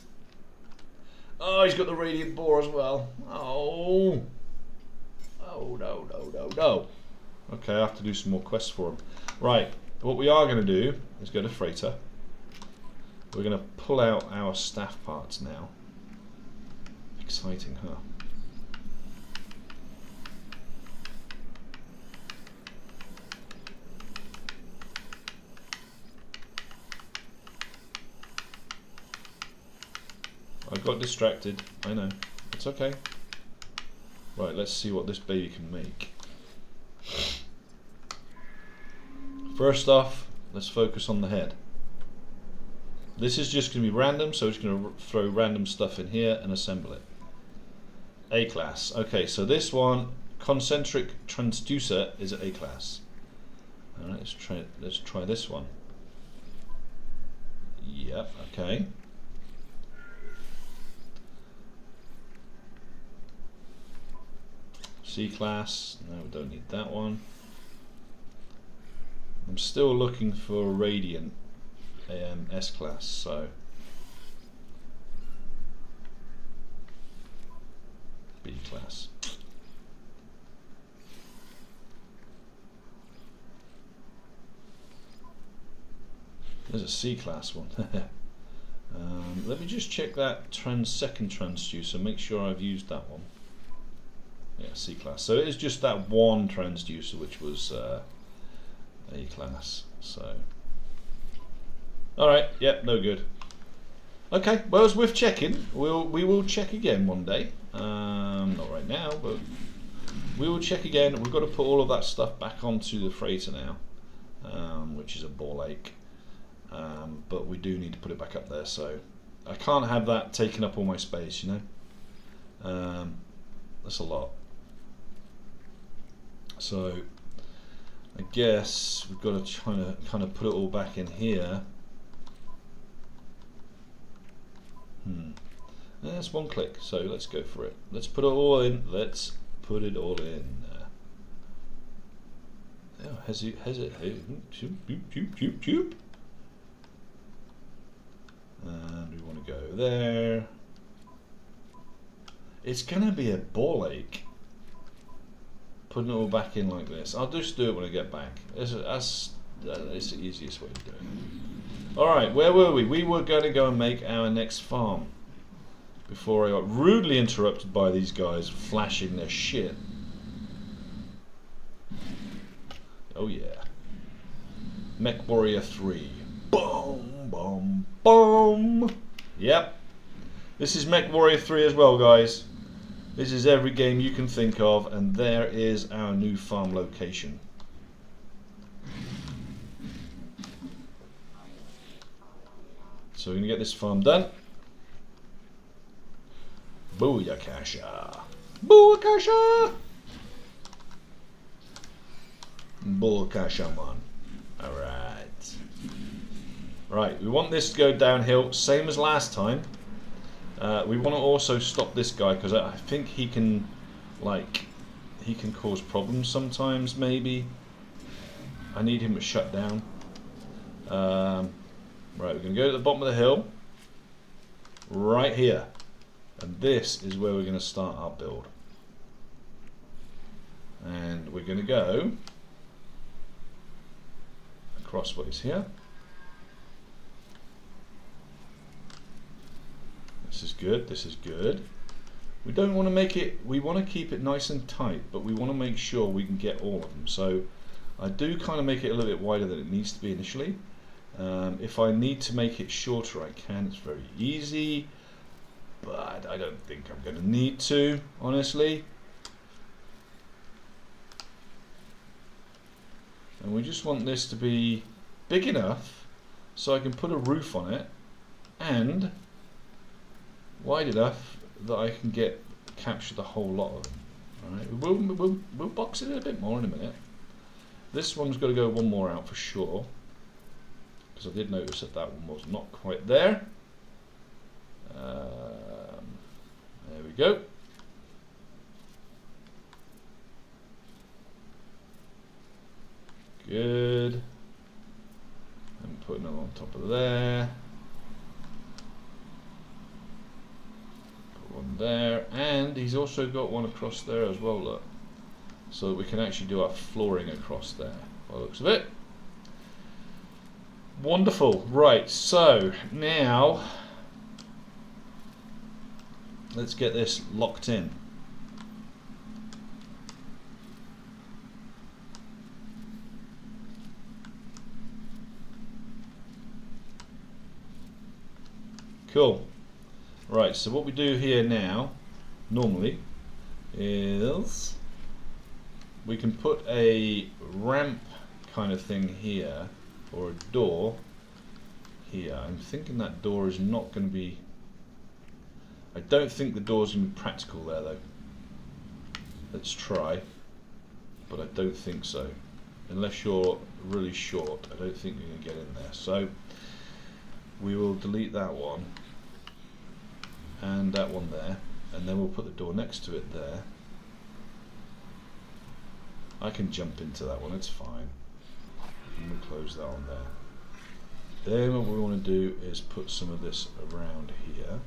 Oh, he's got the radiant bore as well. Oh. Oh, no, no, no, no. Okay, I have to do some more quests for him. Right, what we are going to do is go to Freighter. We're going to pull out our staff parts now. Exciting, huh? I got distracted, I know. It's okay. Right, let's see what this baby can make. First off, let's focus on the head. This is just going to be random, so it's going to throw random stuff in here and assemble it. A class. Okay, so this one, concentric transducer, is at A class. Alright, let's try this one. Yep, okay. C class, no, we don't need that one. I'm still looking for Radiant S class, so B class. There's a C class one. Let me just check that second transducer, make sure I've used that one. Yeah, C class. So it is just that one transducer which was A class. So, all right, yep, no good. Okay, well, it's worth checking. We will check again one day. Not right now, but we will check again. We've got to put all of that stuff back onto the freighter now, which is a ball ache. But we do need to put it back up there, so I can't have that taking up all my space, you know. That's a lot. So I guess we've got to kind of put it all back in here. That's one click, so let's go for it. Let's put it all in. Let's put it all in. Oh, has it? And we want to go there. It's gonna be a ball ache putting it all back in like this. I'll just do it when I get back. That's the easiest way to do it. Alright, where were we? We were going to go and make our next farm before I got rudely interrupted by these guys flashing their shit. Oh yeah. Mech Warrior 3. Boom, boom, boom. Yep. This is Mech Warrior 3 as well, guys. This is every game you can think of, and there is our new farm location. So we're going to get this farm done. Booyakasha! Booyakasha! Booyakasha, man. Alright. Right, we want this to go downhill, same as last time. We want to also stop this guy because I think he can cause problems sometimes. Maybe I need him to shut down. Right, we're going to go to the bottom of the hill, right here, and this is where we're going to start our build. And we're going to go crossways here. This is good, this is good. We don't want to make it, we want to keep it nice and tight, but we want to make sure we can get all of them. So I do kind of make it a little bit wider than it needs to be initially. If I need to make it shorter, I can. It's very easy, but I don't think I'm going to need to, honestly. And we just want this to be big enough so I can put a roof on it, and wide enough that I can capture the whole lot of them. All right, we'll box it in a bit more in a minute. This one's got to go one more out for sure, because I did notice that that one was not quite there. There we go. Good. And putting it on top of there. Put one there, and he's also got one across there as well, look. So that we can actually do our flooring across there, by the looks of it. Wonderful. Right, so now let's get this locked in. Cool. Right, so what we do here now, normally, is we can put a ramp kind of thing here, or a door here. I'm thinking that door is not going to be... I don't think the door's going to be practical there though. Let's try, but I don't think so. Unless you're really short, I don't think you're going to get in there. So we will delete that one and that one there, and then we'll put the door next to it there. I can jump into that one, it's fine. And we'll close that on there. Then what we want to do is put some of this around here.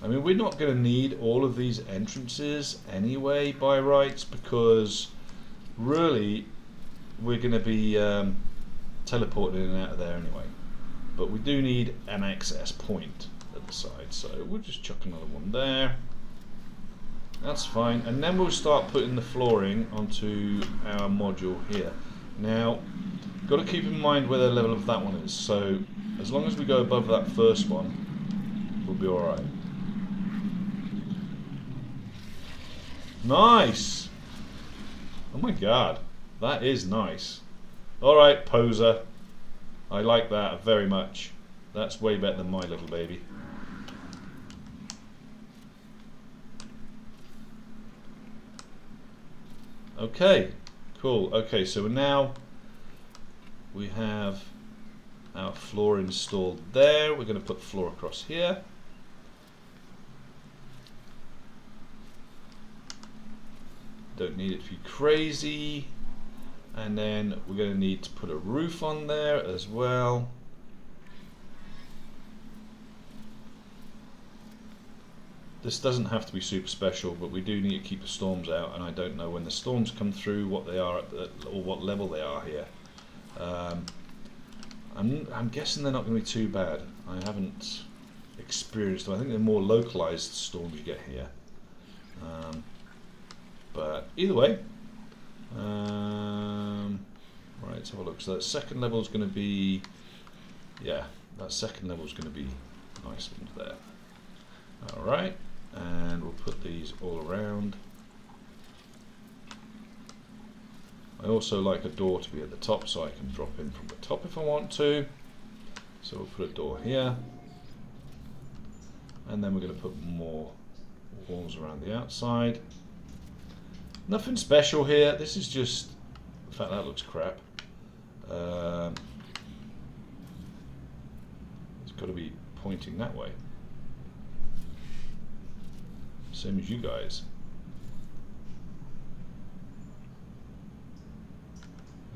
I mean, we're not going to need all of these entrances anyway by rights, because really we're going to be teleporting in and out of there anyway. But we do need an access point at the side, so we'll just chuck another one there. That's fine, and then we'll start putting the flooring onto our module here. Now, got to keep in mind where the level of that one is, so as long as we go above that first one, we'll be alright. Nice! Oh my god, that is nice. Alright, poser. I like that very much. That's way better than my little baby. Okay, cool. Okay, so now we have our floor installed there. We're going to put floor across here. Don't need it to be crazy. And then we're going to need to put a roof on there as well. This doesn't have to be super special, but we do need to keep the storms out, and I don't know when the storms come through what they are at or what level they are here. I'm guessing they're not going to be too bad. I haven't experienced them. I think they're more localized storms you get here. But either way, right, let's have a look. So that second level is going to be, yeah, that second level is going to be nice ones there. All right, and we'll put these all around. I also like a door to be at the top, so I can drop in from the top if I want to. So we'll put a door here, and then we're going to put more walls around the outside. Nothing special here. This is just, in fact, that looks crap. It's got to be pointing that way. Same as you guys.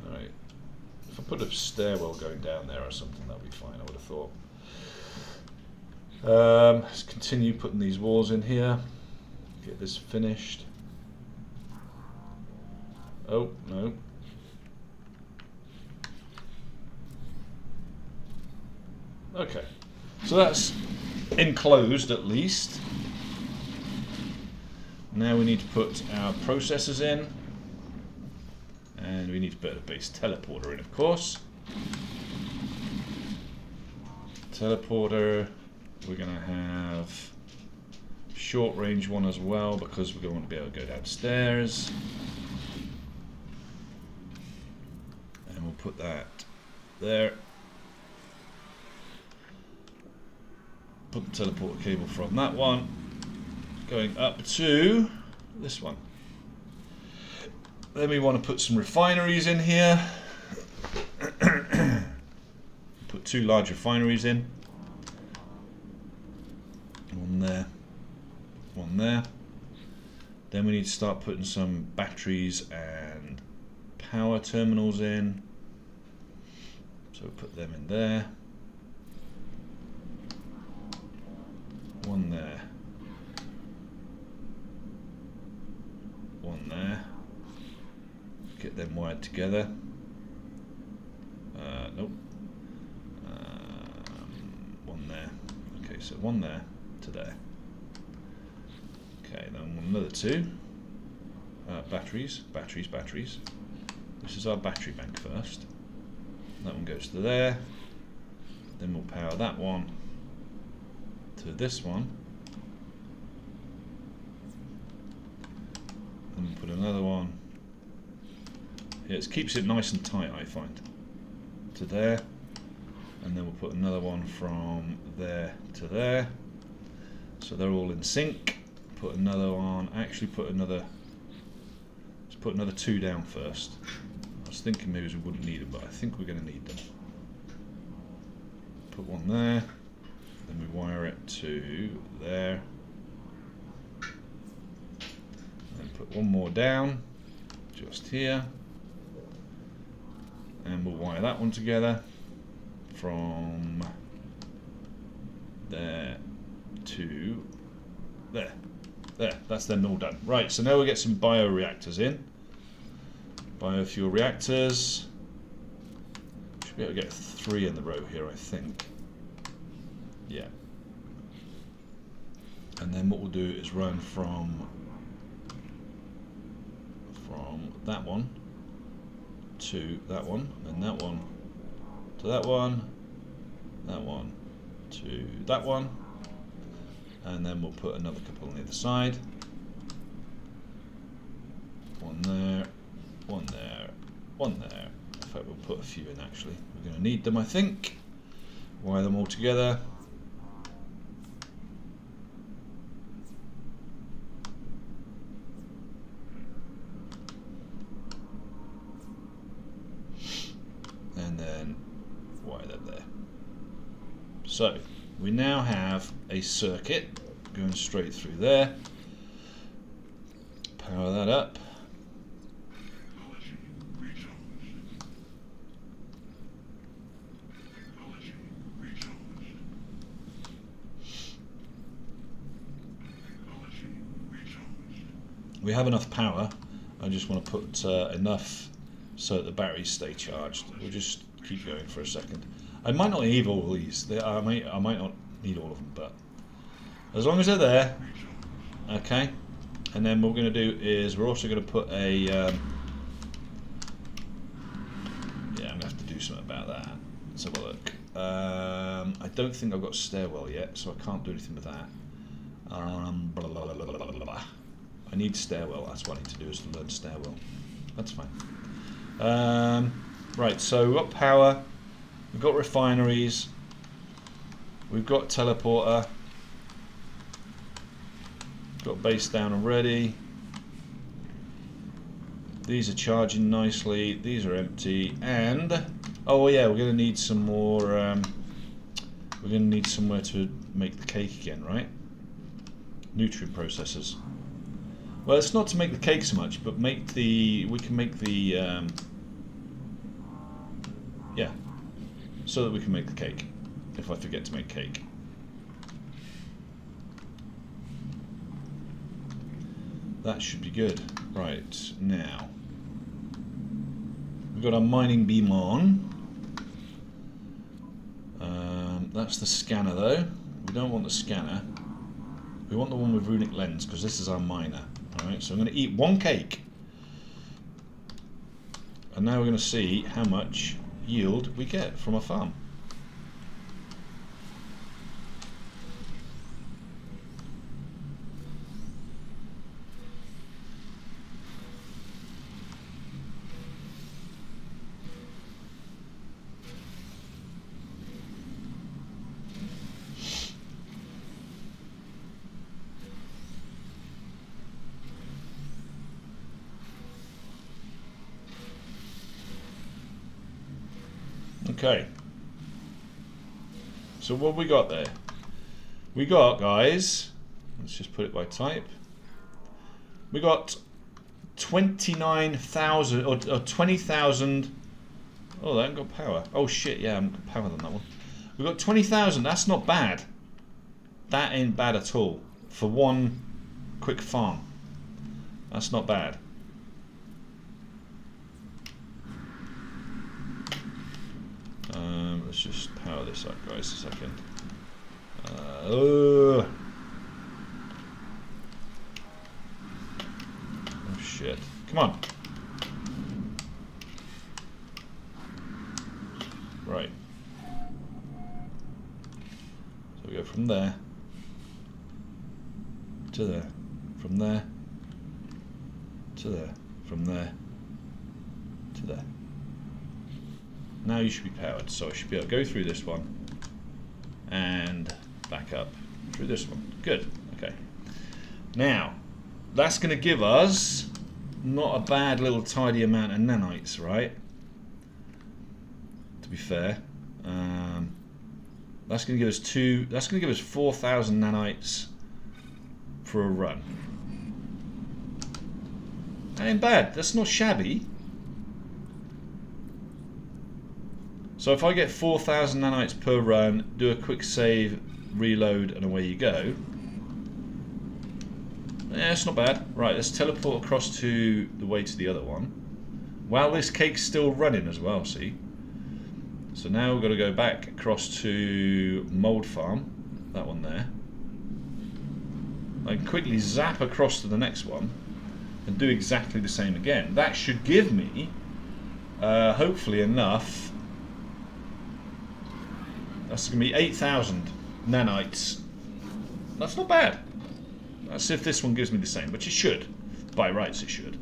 Alright. If I put a stairwell going down there or something, that'd be fine, I would have thought. Let's continue putting these walls in here. Get this finished. Oh, no. Okay. So that's enclosed at least. Now we need to put our processors in. And we need to put a base teleporter in, of course. Teleporter. We're going to have short range one as well, because we're going to be able to go downstairs. And we'll put that there. Put the teleporter cable from that one going up to this one. Then we want to put some refineries in here. Put 2 large refineries in. One there, one there. Then we need to start putting some batteries and power terminals in. So we'll put them in there. One there. One there. Get them wired together. Nope. One there. Okay, so one there to there. Okay, then another 2. Batteries, batteries, batteries. This is our battery bank first. That one goes to there. Then we'll power that one to this one. Then we'll put another one. Yeah, it keeps it nice and tight, I find. To there. And then we'll put another one from there to there. So they're all in sync. Put another one, actually put another, let's put another 2 down first. I was thinking maybe we wouldn't need them, but I think we're going to need them. Put one there, then we wire it to there. Then put one more down, just here. And we'll wire that one together from there to there. There, that's them all done. Right, so now we'll get some bioreactors in. Biofuel reactors. Should be able to get 3 in the row here, I think. Yeah. And then what we'll do is run from that one to that one, and that one to that one to that one, and then we'll put another couple on the other side. One there, one there, one there. In fact, we'll put a few in actually. We're going to need them, I think. Wire them all together. And then wire them there. So we now have a circuit going straight through there. Power that up. We have enough power. I just want to put enough so that the batteries stay charged. We'll just keep going for a second. I might not need all these. I might not need all of them, but as long as they're there, okay. And then what we're going to do is we're also going to put a yeah, I'm going to have to do something about that. Let's have a look. I don't think I've got stairwell yet, so I can't do anything with that. Blah, blah, blah, blah, blah, blah. I need stairwell. That's what I need to do, is to learn stairwell. That's fine. Right, so we've got power, we've got refineries, we've got teleporter, we've got base down already. These are charging nicely. These are empty, and oh yeah, we're going to need some more. We're going to need somewhere to make the cake again, right? Nutrient processors. Well, it's not to make the cake so much, but we can make the yeah, so that we can make the cake if I forget to make cake. That should be good. Right, now we've got our mining beam on. That's the scanner though. We don't want the scanner. We want the one with runic lens because this is our miner. Alright, so I'm going to eat one cake. And now we're going to see how much yield we get from a farm. Okay. So what have we got there? We got, guys, let's just put it by type. We got 29,000 or 20,000. Oh, they haven't got power. Oh shit, yeah, I haven't got power on that one. We've got 20,000. That's not bad. That ain't bad at all for one quick farm. That's not bad. Let's just power this up, guys, a second. Oh shit. Come on. Right. So we go from there to there, from there to there, from there to there. Now you should be powered, so I should be able to go through this one and back up through this one. Good. Okay. Now, that's going to give us not a bad little tidy amount of nanites, right? To be fair, that's going to give us That's going to give us 4,000 nanites for a run. That ain't bad. That's not shabby. So if I get 4,000 nanites per run, do a quick save, reload, and away you go. Yeah, it's not bad. Right, let's teleport across to the way to the other one. While this cake's still running as well, see? So now we've got to go back across to Mold Farm, that one there. I can quickly zap across to the next one and do exactly the same again. That should give me, hopefully, enough. That's going to be 8,000 nanites. That's not bad. Let's see if this one gives me the same, which it should. By rights, it should.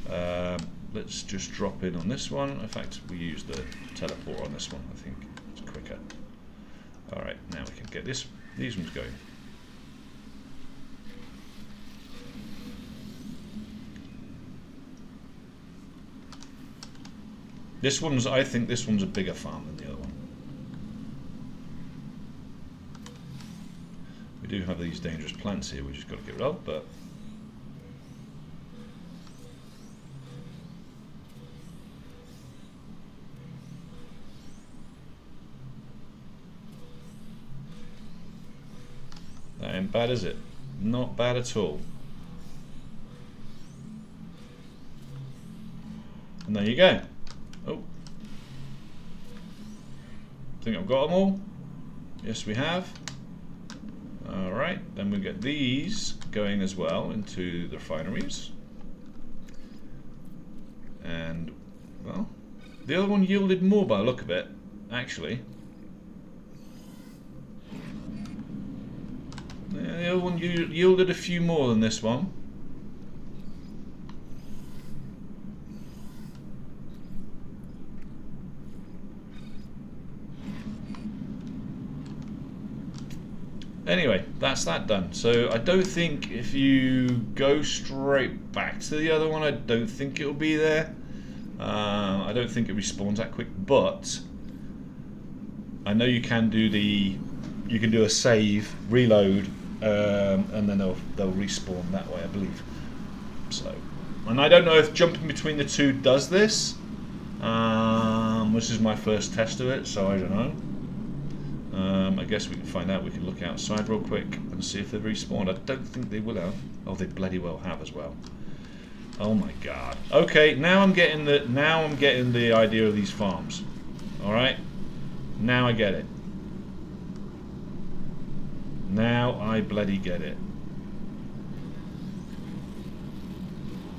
Let's just drop in on this one. In fact, we use the teleport on this one, I think. It's quicker. Alright, now we can get these ones going. I think this one's a bigger farm than the other one. We do have these dangerous plants here, we just got to get rid of, but that ain't bad, is it? Not bad at all. And there you go. Oh, I think I've got them all. Yes, we have. Alright, then we get these going as well into the refineries. And, well, the other one yielded more by the look of it, actually. Yeah, the other one yielded a few more than this one. Anyway, that's that done. So I don't think if you go straight back to the other one, I don't think it'll be there. I don't think it respawns that quick, but I know you can do a save, reload, and then they'll respawn that way, I believe. So, and I don't know if jumping between the two does this. This is my first test of it, so I don't know. I guess we can find out. We can look outside real quick and see if they've respawned. I don't think they will have. Oh, they bloody well have as well. Oh my god. Okay, now I'm getting the idea of these farms. All right, now I get it. Now I bloody get it.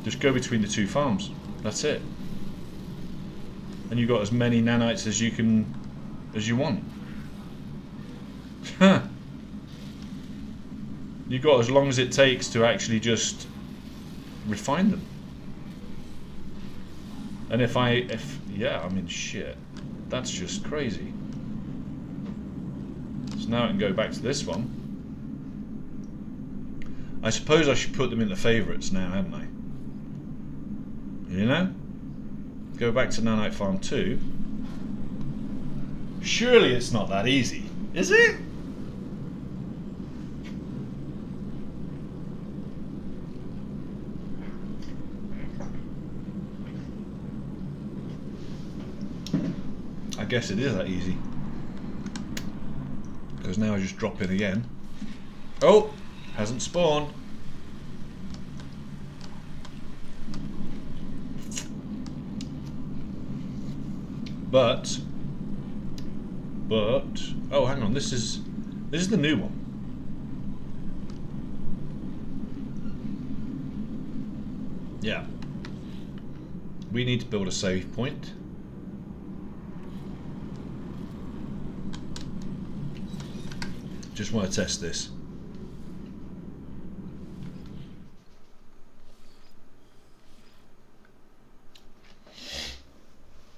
Just go between the two farms. That's it. And you've got as many nanites as you want. Huh. You've got as long as it takes to actually just refine them. And yeah, I mean, shit. That's just crazy. So now I can go back to this one. I suppose I should put them in the favourites now, hadn't I? You know? Go back to Nanite Farm 2. Surely it's not that easy, is it? I guess it is that easy. Because now I just drop in again. Oh, hasn't spawned. But, oh, hang on, this is the new one. Yeah. We need to build a save point. Just want to test this.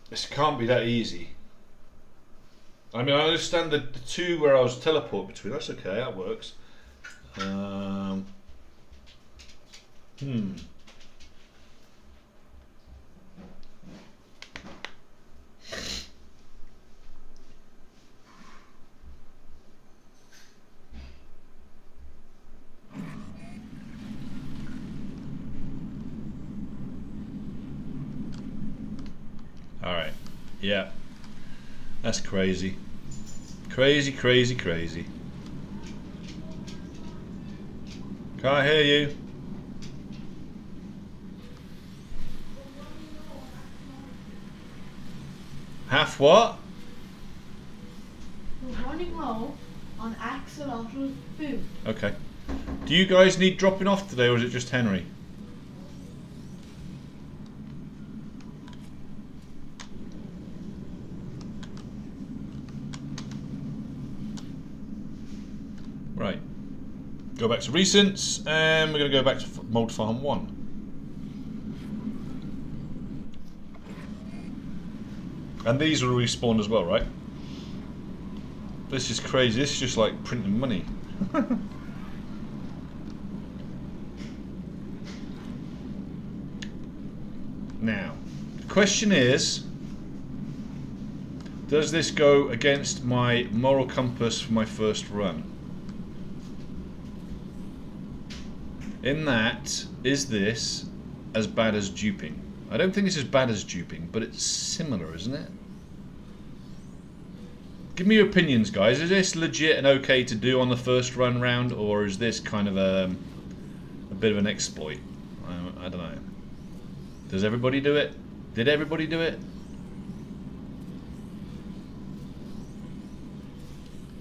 This can't be that easy. I mean, I understand the two where I was teleported between. That's okay, that works. Alright, yeah, that's crazy. Crazy, crazy, crazy. Can't hear you. Half what? We're running low on axolotl food. Okay. Do you guys need dropping off today, or is it just Henry? Right. Go back to recents, and we're going to go back to Mold Farm 1. And these will respawn as well, right? This is crazy. This is just like printing money. Now, the question is, does this go against my moral compass for my first run? In that, is this as bad as duping? I don't think it's as bad as duping, but it's similar, isn't it? Give me your opinions, guys. Is this legit and okay to do on the first run round, or is this kind of a bit of an exploit? I don't know. Does everybody do it? Did everybody do it?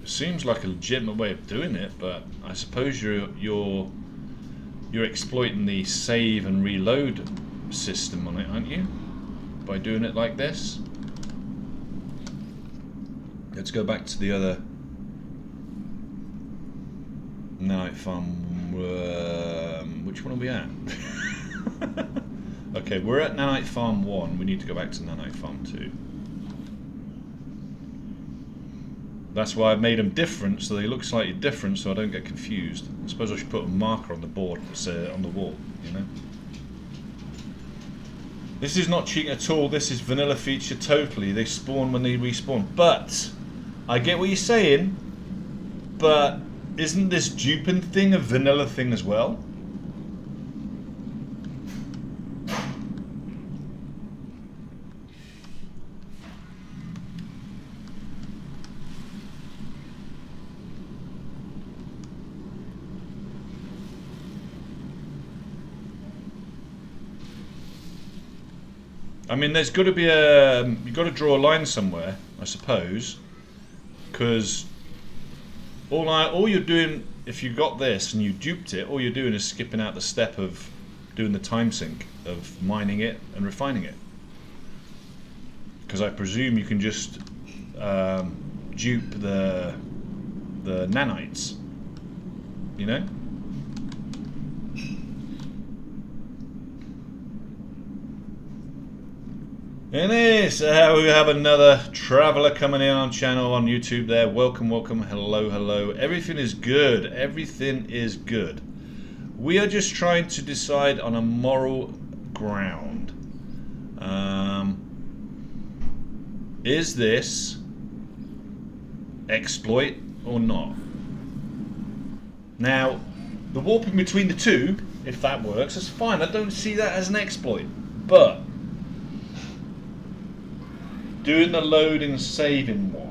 It seems like a legitimate way of doing it, but I suppose you're exploiting the save and reload system on it, aren't you? By doing it like this. Let's go back to the other Nanite Farm. Which one are we at? Okay, we're at Nanite Farm 1. We need to go back to Nanite Farm 2. That's why I've made them different, so they look slightly different, so I don't get confused. I suppose I should put a marker on the board, on the wall, you know? This is not cheating at all. This is vanilla feature totally. They spawn when they respawn. But I get what you're saying, but isn't this duping thing a vanilla thing as well? I mean, there's got to be you've got to draw a line somewhere, I suppose, because all you're doing, if you got this and you duped it, all you're doing is skipping out the step of doing the time sync of mining it and refining it. Because I presume you can just dupe the nanites, you know? In this, we have another traveller coming in on channel on YouTube there. Welcome, welcome, hello, hello. Everything is good. Everything is good. We are just trying to decide on a moral ground. Is this exploit or not. Now, the warping between the two, if that works, that's fine. I don't see that as an exploit. But doing the loading and saving one,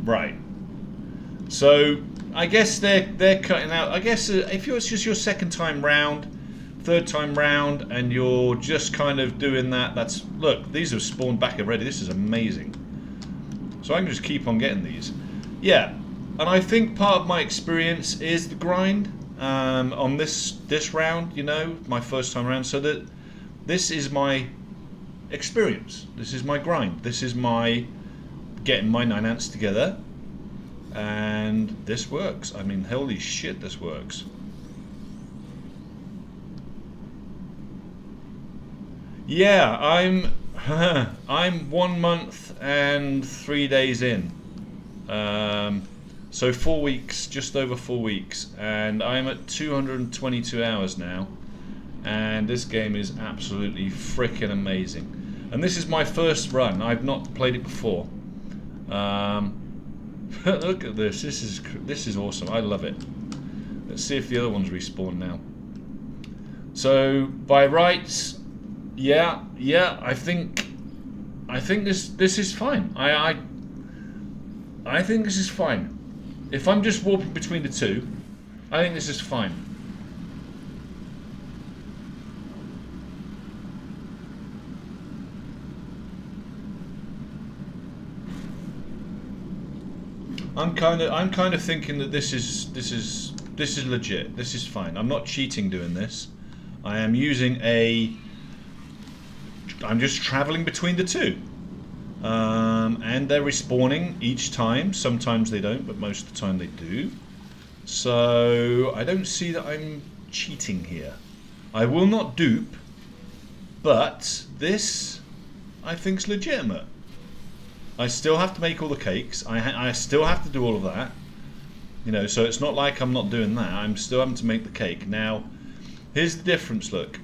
right. So I guess they're cutting out. I guess if it's just your second time round, third time round, and you're just kind of doing that, that's, look, these have spawned back already. This is amazing. So I can just keep on getting these. Yeah, and I think part of my experience is the grind on this round. You know, my first time around. So that this is my experience. This is my grind. This is my getting my 9 ants together. And this works. I mean, holy shit, this works. Yeah, I'm 1 month and 3 days in. So 4 weeks, just over 4 weeks, and I'm at 222 hours now. And this game is absolutely freaking amazing. And this is my first run. I've not played it before. Look at this. This is awesome. I love it. Let's see if the other ones respawn now. So by rights, yeah. I think this is fine. I think this is fine. If I'm just warping between the two, I think this is fine. I'm kind of thinking that this is legit. This is fine. I'm not cheating doing this. I am using I'm just traveling between the two. And they're respawning each time. Sometimes they don't, but most of the time they do. So I don't see that I'm cheating here. I will not dupe, but this I think's legitimate. I still have to make all the cakes. I still have to do all of that. You know, so it's not like I'm not doing that. I'm still having to make the cake. Now, here's the difference, look.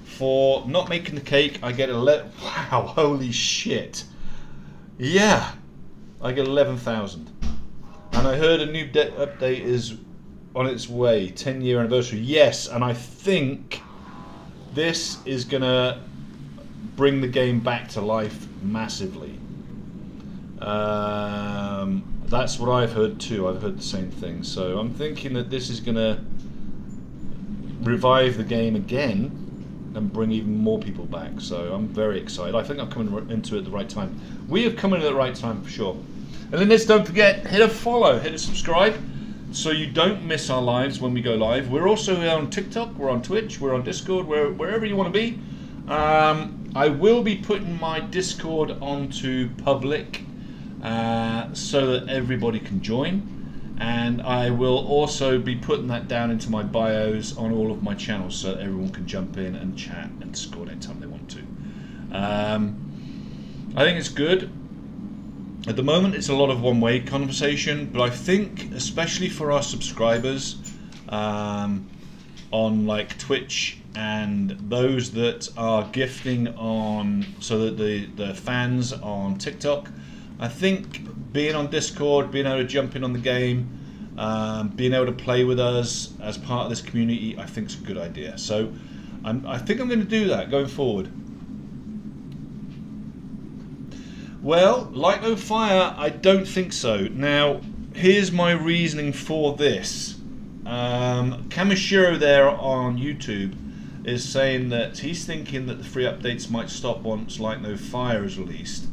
For not making the cake, I get wow, holy shit. Yeah, I get 11,000. And I heard a new update is on its way, 10-year anniversary. Yes, and I think this is gonna bring the game back to life massively. That's what I've heard too. I've heard the same thing. So I'm thinking that this is going to revive the game again and bring even more people back. So I'm very excited. I think I'm coming into it at the right time. We have come in at the right time for sure. And then don't forget, hit a follow, hit a subscribe, so you don't miss our lives when we go live. We're also on TikTok, we're on Twitch, we're on Discord, wherever you want to be. I will be putting my Discord onto public, so that everybody can join, and I will also be putting that down into my bios on all of my channels so that everyone can jump in and chat and Discord anytime they want to. I think it's good. At the moment it's a lot of one-way conversation, but I think especially for our subscribers on like Twitch and those that are gifting on, so that the fans on TikTok, I think being on Discord, being able to jump in on the game, being able to play with us as part of this community, I think is a good idea. So I think I'm going to do that going forward. Well, Light No Fire, I don't think so. Now, here's my reasoning for this. Kamishiro there on YouTube is saying that he's thinking that the free updates might stop once Light No Fire is released.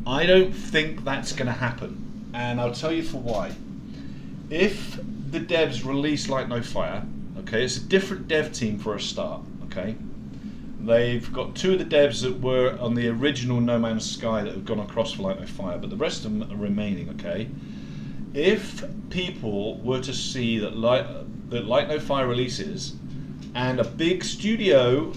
I don't think that's going to happen, and I'll tell you for why. If the devs release Light No Fire, okay, it's a different dev team for a start, okay? They've got 2 of the devs that were on the original No Man's Sky that have gone across for Light No Fire, but the rest of them are remaining, okay? If people were to see that Light No Fire releases, and a big studio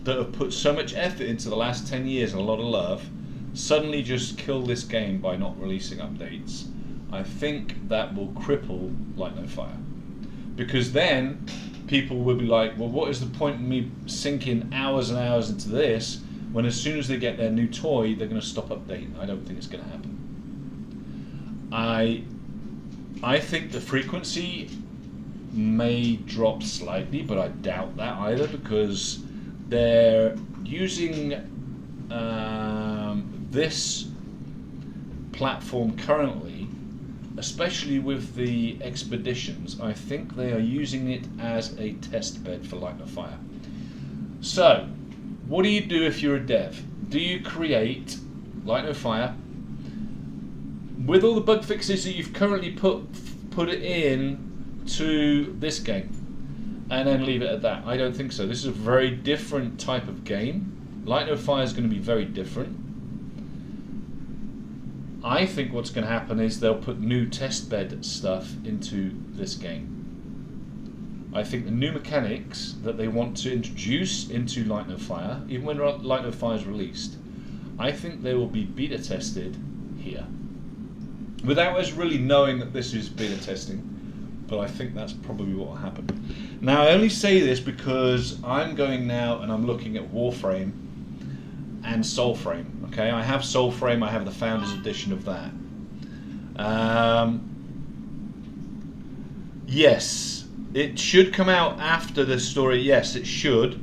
that have put so much effort into the last 10 years and a lot of love, suddenly just kill this game by not releasing updates, I think that will cripple Light No Fire. because then people will be like, well, what is the point in me sinking hours and hours into this when as soon as they get their new toy, they're going to stop updating? I don't think it's going to happen. I think the frequency may drop slightly, but I doubt that either, because they're using this platform currently, especially with the expeditions. I think they are using it as a test bed for Light No Fire. So, what do you do if you're a dev? Do you create Light No Fire with all the bug fixes that you've currently put it in to this game and then leave it at that? I don't think so. This is a very different type of game. Light No Fire is going to be very different. I think what's going to happen is they'll put new testbed stuff into this game. I think the new mechanics that they want to introduce into Light No Fire, even when Light No Fire is released, I think they will be beta tested here. Without us really knowing that this is beta testing, but I think that's probably what will happen. Now, I only say this because I'm going now and I'm looking at Warframe and Soulframe. Okay, I have Soulframe, I have the Founders Edition of that. Yes, it should come out after the story. Yes, it should,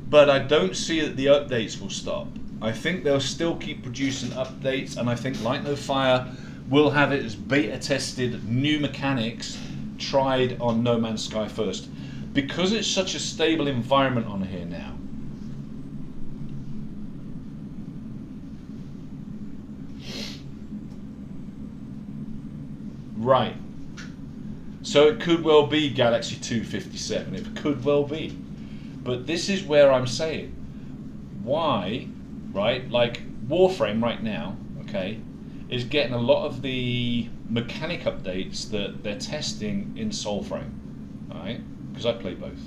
but I don't see that the updates will stop. I think they'll still keep producing updates, and I think Light No Fire will have it as beta tested, new mechanics tried on No Man's Sky first, because it's such a stable environment on here now. Right. So it could well be Galaxy 257. It could well be. But this is where I'm saying, why, right? Like Warframe right now, okay, is getting a lot of the mechanic updates that they're testing in Soulframe, right? Because I play both.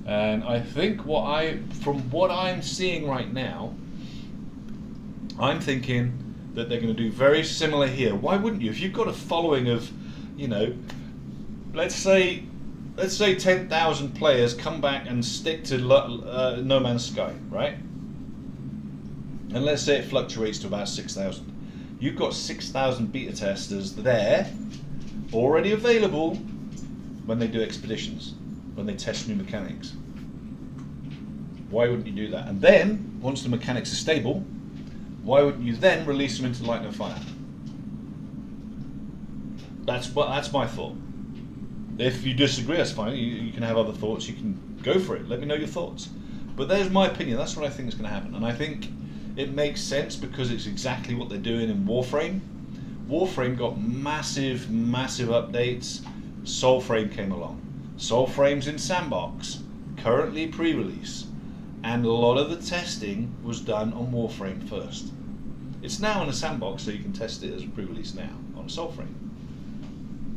And I think from what I'm seeing right now, I'm thinking that they're going to do very similar here. Why wouldn't you? If you've got a following of, you know, let's say 10,000 players come back and stick to No Man's Sky, right? And let's say it fluctuates to about 6,000. You've got 6,000 beta testers there, already available when they do expeditions, when they test new mechanics. Why wouldn't you do that? And then, once the mechanics are stable, why wouldn't you then release them into Light No Fire? That's my thought. If you disagree, that's fine. You can have other thoughts. You can go for it. Let me know your thoughts. But there's my opinion. That's what I think is going to happen. And I think it makes sense because it's exactly what they're doing in Warframe. Warframe got massive, massive updates. Soulframe came along. Soulframe's in Sandbox, currently pre-release. And a lot of the testing was done on Warframe first. It's now in a Sandbox, so you can test it as a pre-release now on Soulframe.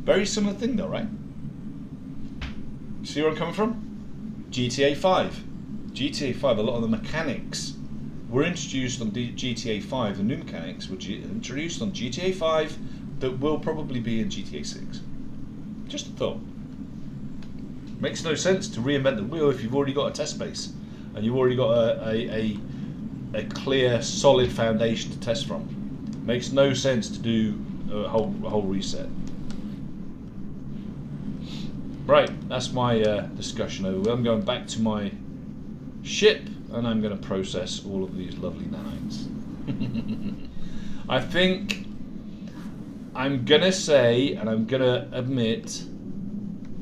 Very similar thing though, right? See where I'm coming from? GTA 5. GTA 5, a lot of the mechanics were introduced on GTA 5. The new mechanics were introduced on GTA 5 that will probably be in GTA 6. Just a thought. Makes no sense to reinvent the wheel if you've already got a test base and you've already got a clear, solid foundation to test from. Makes no sense to do a whole reset. Right, that's my discussion over. I'm going back to my ship and I'm going to process all of these lovely nanites. I think I'm going to say, and I'm going to admit,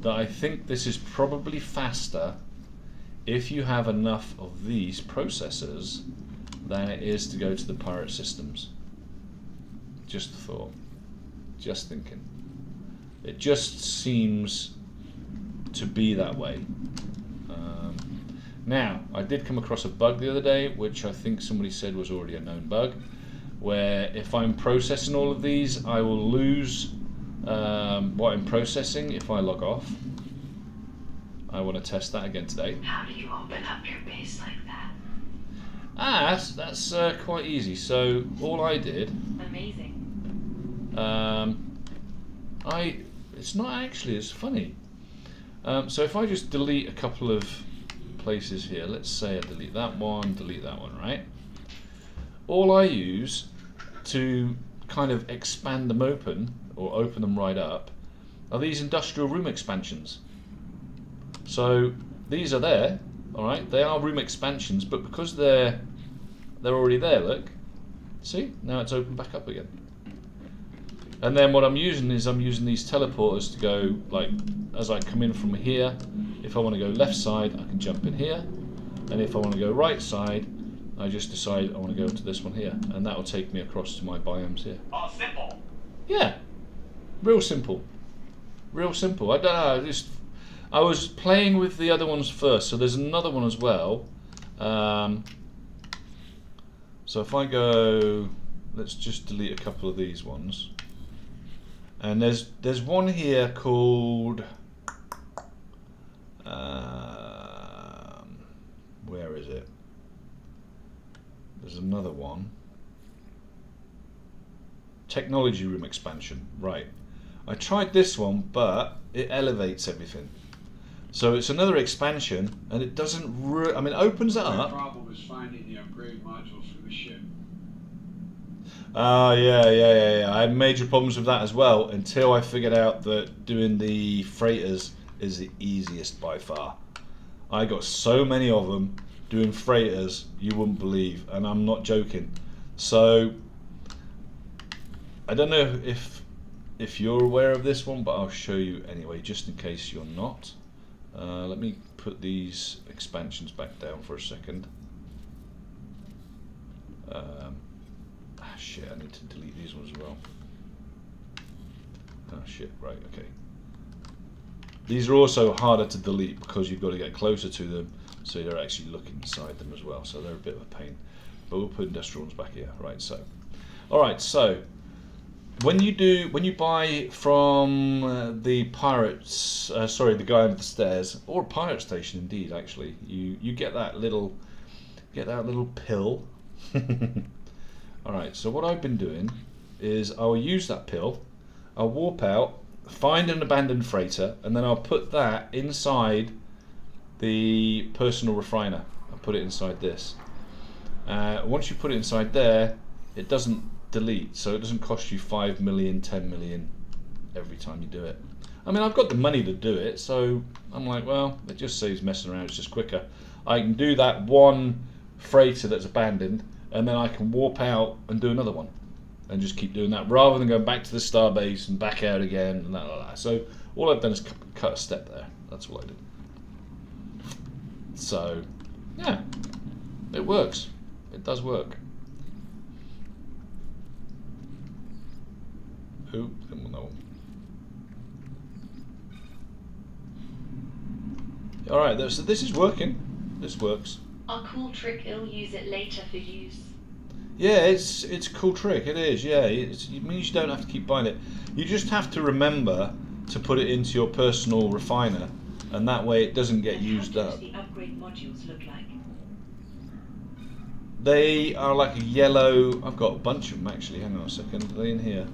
that I think this is probably faster if you have enough of these processors than it is to go to the pirate systems. Just a thought. Just thinking. It just seems to be that way. Now, I did come across a bug the other day, which I think somebody said was already a known bug, where if I'm processing all of these, I will lose what I'm processing if I log off. I want to test that again today. How do you open up your base like that? That's quite easy. So all I did, Amazing. it's not actually as funny. So if I just delete a couple of places here, let's say I delete that one, right? All I use to kind of expand them open, or open them right up, are these industrial room expansions. So these are there, alright, they are room expansions, but because they're already there, look, see, now it's opened back up again. And then what I'm using is these teleporters to go, like, as I come in from here, if I want to go left side, I can jump in here, and if I want to go right side, I just decide I want to go to this one here, and that will take me across to my biomes here. Oh, simple. Yeah, real simple, real simple. I don't know, I was playing with the other ones first, so there's another one as well. So if I go, let's just delete a couple of these ones. And there's one here called where is it? There's another one. Technology room expansion. Right. I tried this one, but it elevates everything. So it's another expansion, and it doesn't. I mean, it opens it My up. problem is finding the upgrade modules for the ship. Yeah. I had major problems with that as well until I figured out that doing the freighters is the easiest by far. I got so many of them doing freighters you wouldn't believe, and I'm not joking. So I don't know if you're aware of this one, but I'll show you anyway, just in case you're not. Let me put these expansions back down for a second. Shit, I need to delete these ones as well. Oh shit, right, okay. These are also harder to delete because you've got to get closer to them, so you're actually looking inside them as well, so they're a bit of a pain. But we'll put industrial ones back here, right, so. Alright, so, when you buy from the pirates, the guy under the stairs, or a pirate station indeed, actually, you get that little pill. Alright, so what I've been doing is I'll use that pill, I'll warp out, find an abandoned freighter, and then I'll put that inside the personal refiner. I'll put it inside this. Once you put it inside there, it doesn't delete, so it doesn't cost you 5 million, 10 million every time you do it. I mean, I've got the money to do it, so I'm like, well, it just saves messing around, it's just quicker. I can do that one freighter that's abandoned, and then I can warp out and do another one, and just keep doing that rather than going back to the starbase and back out again and that. So all I've done is cut a step there. That's all I did. So yeah, it works. It does work. Who? No. All right. So this is working. This works. A cool trick, he'll use it later for use. Yeah, it's a cool trick. It is. Yeah, it means you don't have to keep buying it. You just have to remember to put it into your personal refiner, and that way it doesn't get used up. What do the upgrade modules look like? They are like a yellow. I've got a bunch of them actually. Hang on a second. Are they in here?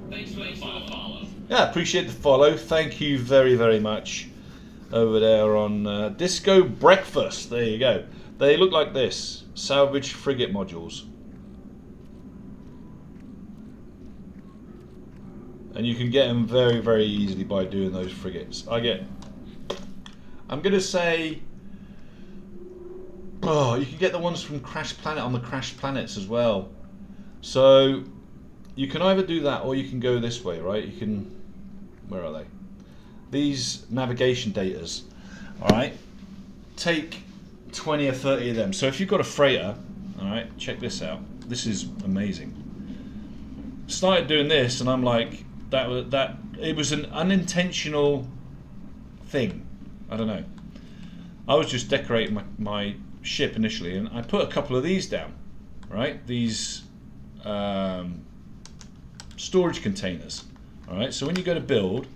Thanks for the follow. Yeah, appreciate the follow. Thank you very, very much. Over there on Disco Breakfast. There you go. They look like this. Salvage frigate modules. And you can get them very, very easily by doing those frigates. I'm going to say... Oh, you can get the ones from Crash Planet on the Crash Planets as well. So, you can either do that or you can go this way, right? You can... Where are they? These navigation datas, alright? Take 20 or 30 of them. So if you've got a freighter, alright, check this out. This is amazing. Started doing this and I'm like, it was an unintentional thing. I don't know. I was just decorating my ship initially and I put a couple of these down, right? These storage containers, alright? So when you go to build,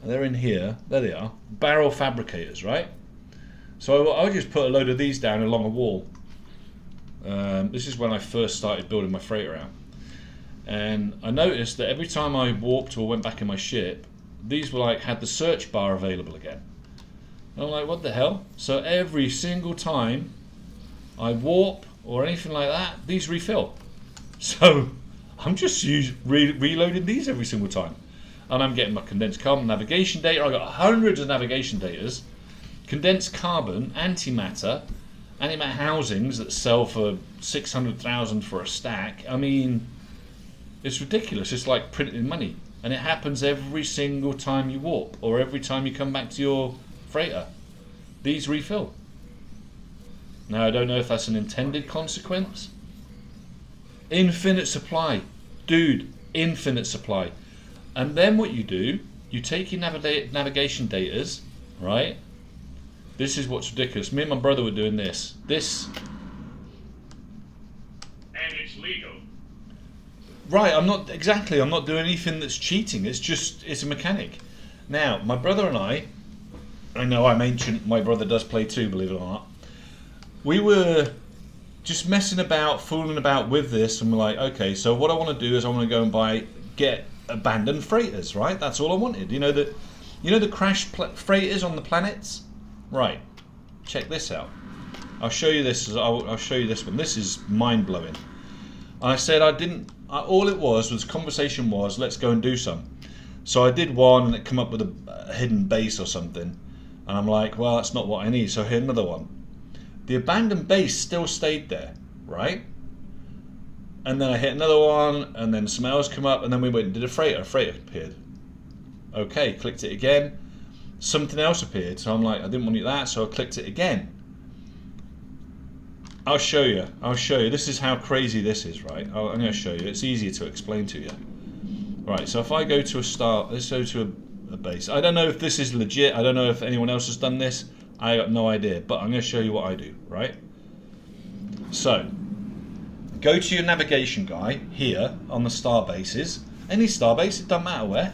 they're in here, there they are, barrel fabricators, right? So I just put a load of these down along a wall. This is when I first started building my freighter out. and I noticed that every time I warped or went back in my ship, these were like had the search bar available again. And I'm like, what the hell? So every single time I warp or anything like that, these refill. So I'm just reloading these every single time. And I'm getting my condensed carbon navigation data. I've got hundreds of navigation datas, condensed carbon, antimatter housings that sell for 600,000 for a stack. I mean, it's ridiculous. It's like printing money. And it happens every single time you warp or every time you come back to your freighter. These refill. Now, I don't know if that's an intended consequence. Infinite supply. Dude, infinite supply. And then what you do, you take your navigation datas, right? This is what's ridiculous. Me and my brother were doing this. And it's legal. Right, I'm not doing anything that's cheating. It's a mechanic. Now, my brother and I know I'm ancient, my brother does play too, believe it or not. We were just messing about, fooling about with this, and we're like, okay, so what I want to do is I want to go and get abandoned freighters, right? That's all I wanted. You know the crashed freighters on the planets? Right. Check this out. I'll show you this. I'll show you this one. This is mind blowing. I said all it was conversation was, let's go and do some. So I did one and it came up with a hidden base or something. And I'm like, well, that's not what I need. So I hit another one. The abandoned base still stayed there, right? And then I hit another one, and then some else come up, and then we went and did a freighter. A freighter appeared. Okay, clicked it again. Something else appeared. So I'm like, I didn't want that, so I clicked it again. I'll show you. This is how crazy this is, right? I'm going to show you. It's easier to explain to you. Right, so if I go to let's go to a base. I don't know if this is legit. I don't know if anyone else has done this. I got no idea, but I'm going to show you what I do, right? So, go to your navigation guy here on the star bases. Any star base, it doesn't matter where.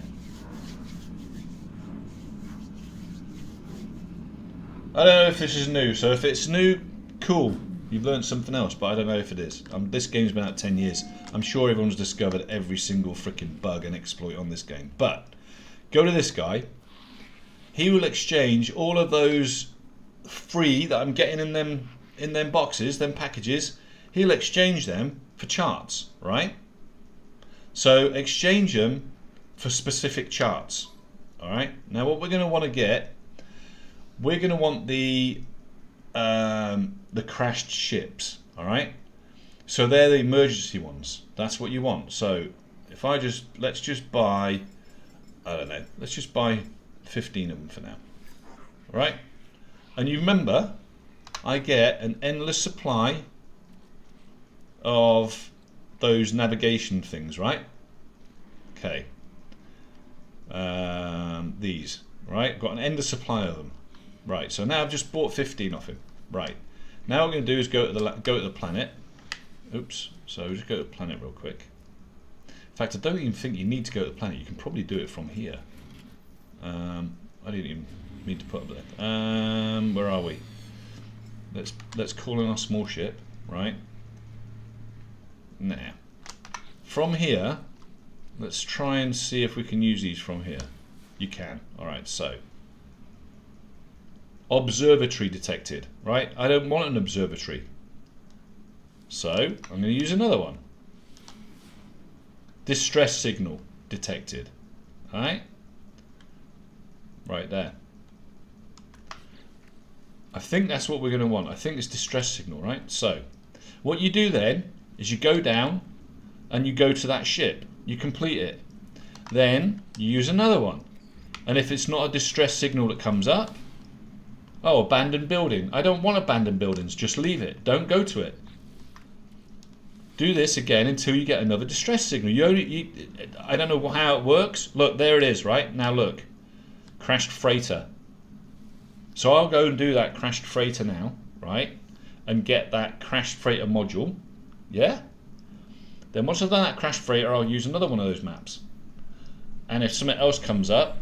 I don't know if this is new, so if it's new, cool. You've learned something else, but I don't know if it is. This game's been out 10 years. I'm sure everyone's discovered every single freaking bug and exploit on this game. But, go to this guy. He will exchange all of those free that I'm getting in them boxes, them packages. He'll exchange them for charts, right? So exchange them for specific charts. All right. Now what we're going to want to get, we're going to want the crashed ships. All right. So they're the emergency ones. That's what you want. So if let's just buy, I don't know, let's just buy 15 of them for now. All right. And you remember, I get an endless supply of those navigation things, right? Okay. These, right? Got an endless supply of them. Right. So now I've just bought 15 off him. Right. Now what we're going to do is go to the planet. Oops. So just go to the planet real quick. In fact, I don't even think you need to go to the planet. You can probably do it from here. I didn't even mean to put up there. Where are we? Let's call in our small ship, right? Now, from here, let's try and see if we can use these from here. You can. All right. So, observatory detected. Right. I don't want an observatory. So I'm going to use another one. Distress signal detected. All right. Right there. I think that's what we're going to want. I think it's distress signal, right? So, what you do then is you go down and you go to that ship. You complete it. Then you use another one. And if it's not a distress signal that comes up, oh, abandoned building. I don't want abandoned buildings. Just leave it. Don't go to it. Do this again until you get another distress signal. I don't know how it works. Look, there it is, right? Now look. Crashed freighter. So I'll go and do that crashed freighter now, right? And get that crashed freighter module. Yeah? Then once I've done that crashed freighter, I'll use another one of those maps. And if something else comes up,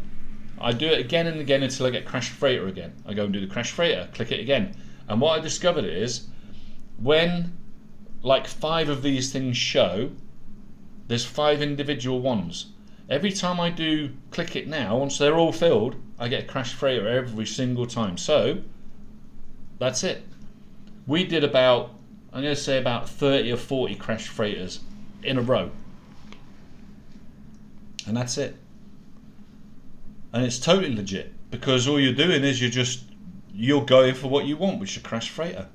I do it again and again until I get crashed freighter again. I go and do the crashed freighter, click it again. And what I discovered is, when like 5 of these things show, There's 5 individual ones. Every time I do click it now, once they're all filled, I get a crash freighter every single time. So that's it. We did about, I'm going to say about 30 or 40 crash freighters in a row. And that's it. And it's totally legit, because all you're doing is you're going for what you want, which is a crash freighter.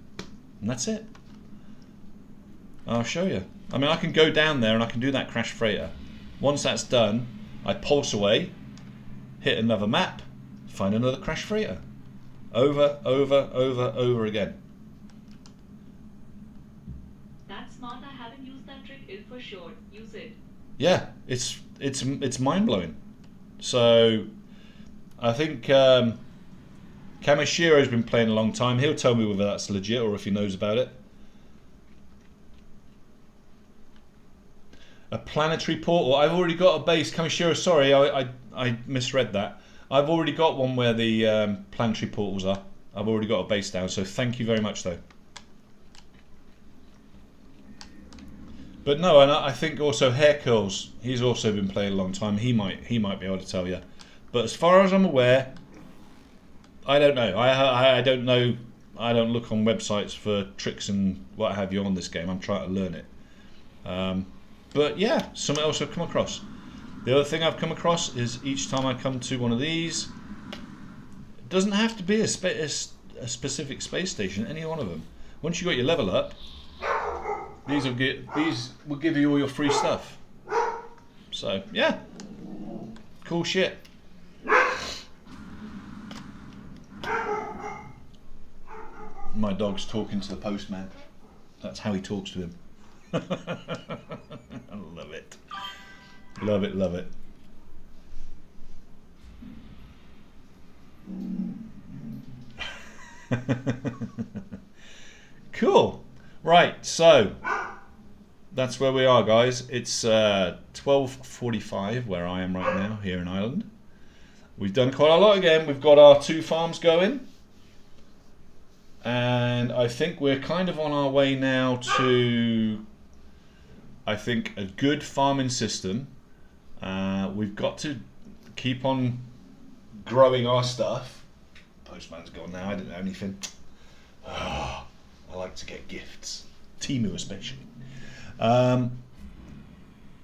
And that's it. I'll show you. I mean, I can go down there and I can do that crash freighter. Once that's done, I pulse away, hit another map, find another crash freighter. Over, over again. That's smart. I haven't used that trick in for sure. Use it. Yeah, it's mind blowing. So I think Kamoshiro's been playing a long time. He'll tell me whether that's legit or if he knows about it. A planetary portal. I've already got a base. Kamishiro, sorry, I misread that. I've already got one where the planetary portals are. I've already got a base down, so thank you very much though. But no, and I think also Hair Curls, he's also been playing a long time. He might be able to tell you. But as far as I'm aware, I don't know. I don't know. I don't look on websites for tricks and what have you on this game. I'm trying to learn it. But yeah, something else I've come across. The other thing I've come across is each time I come to one of these, it doesn't have to be a specific space station, any one of them. Once you got your level up, these will give you all your free stuff. So yeah, cool shit. My dog's talking to the postman. That's how he talks to him. I love it. Love it, love it. Cool. Right, so that's where we are, guys. It's 12:45 where I am right now here in Ireland. We've done quite a lot again. We've got our 2 farms going. And I think we're kind of on our way now to, I think, a good farming system. We've got to keep on growing our stuff. Postman's gone now, I didn't know anything. Oh, I like to get gifts. Temu especially. But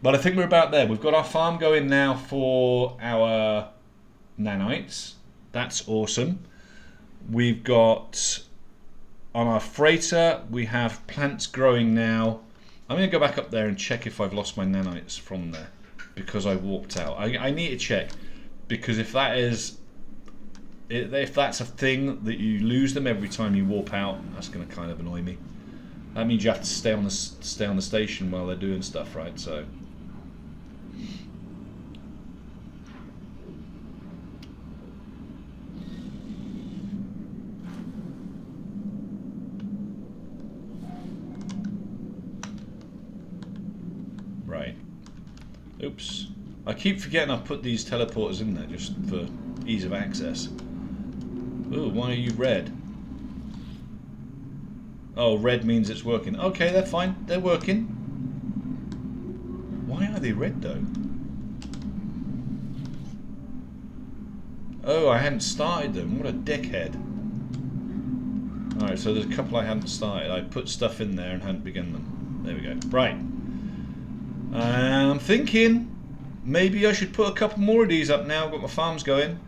I think we're about there. We've got our farm going now for our nanites. That's awesome. We've got, on our freighter, we have plants growing now. I'm going to go back up there and check if I've lost my nanites from there, because I walked out. I need to check, because if that's a thing that you lose them every time you warp out, that's going to kind of annoy me. That means you have to stay on the station while they're doing stuff, right? So. Right. Oops. I keep forgetting I've put these teleporters in there just for ease of access. Ooh, why are you red? Oh, red means it's working. Okay, they're fine. They're working. Why are they red though? Oh, I hadn't started them. What a dickhead. Alright, so there's a couple I hadn't started. I put stuff in there and hadn't begun them. There we go. Right. I'm thinking maybe I should put a couple more of these up now. I've got my farms going.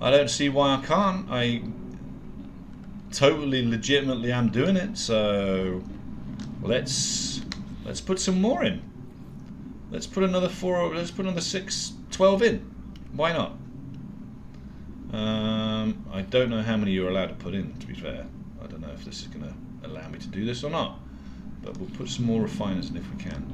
I don't see why I can't. I totally legitimately am doing it, so let's put some more in. Let's put another 4, let's put another 6, 12 in. Why not? I don't know how many you're allowed to put in, to be fair. I don't know if this is going to allow me to do this or not, but we'll put some more refiners in if we can.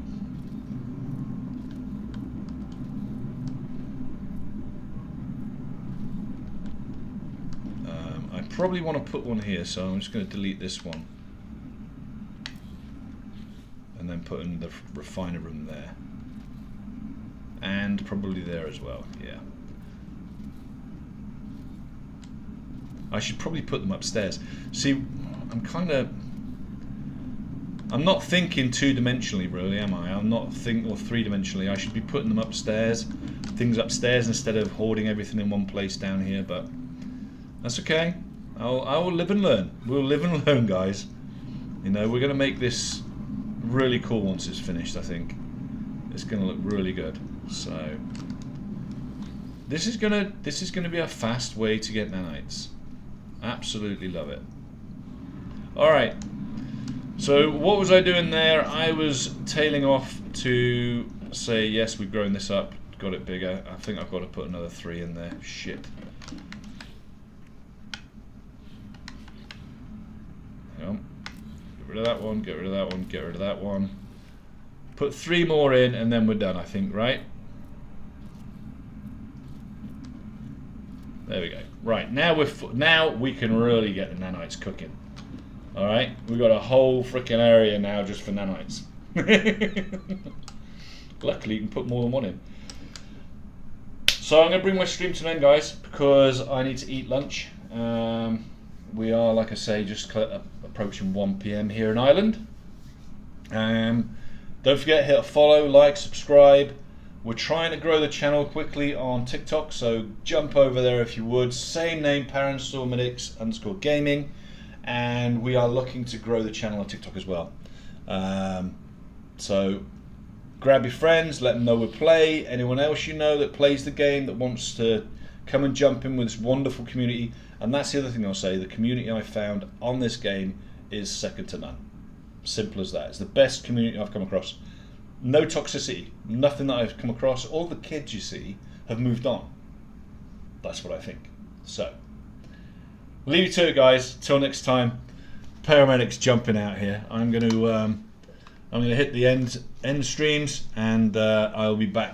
I probably want to put one here, so I'm just going to delete this one and then put in the refiner room there, and probably there as well. Yeah, I should probably put them upstairs. See, I'm not thinking two-dimensionally, really, am I? I'm not thinking, or three-dimensionally. I should be putting them upstairs, things upstairs, instead of hoarding everything in one place down here, but that's okay. I will live and learn. We'll live and learn, guys. You know, we're going to make this really cool once it's finished, I think. It's going to look really good. So, this is going to be a fast way to get nanites. Absolutely love it. Alright. So what was I doing there? I was tailing off to say, yes, we've grown this up, got it bigger. I think I've got to put another 3 in there. Shit. Hang on. Get rid of that one, get rid of that one, get rid of that one. Put 3 more in and then we're done, I think, right? There we go. Right, now we can really get the nanites cooking. Alright, we've got a whole freaking area now just for nanites. Luckily you can put more than one in. So I'm going to bring my stream to an end, guys, because I need to eat lunch. We are, like I say, just approaching 1 PM here in Ireland. Don't forget, hit a follow, like, subscribe. We're trying to grow the channel quickly on TikTok, so jump over there if you would. Same name, Paranormalics_gaming. And we are looking to grow the channel on TikTok as well. So grab your friends, let them know we play. Anyone else you know that plays the game, that wants to come and jump in with this wonderful community. And that's the other thing I'll say, the community I found on this game is second to none. Simple as that. It's the best community I've come across. No toxicity, nothing that I've come across. All the kids you see have moved on. That's what I think. So, leave you to it, guys. Till next time. Paramedics jumping out here. I'm going to hit the end streams, and I'll be back.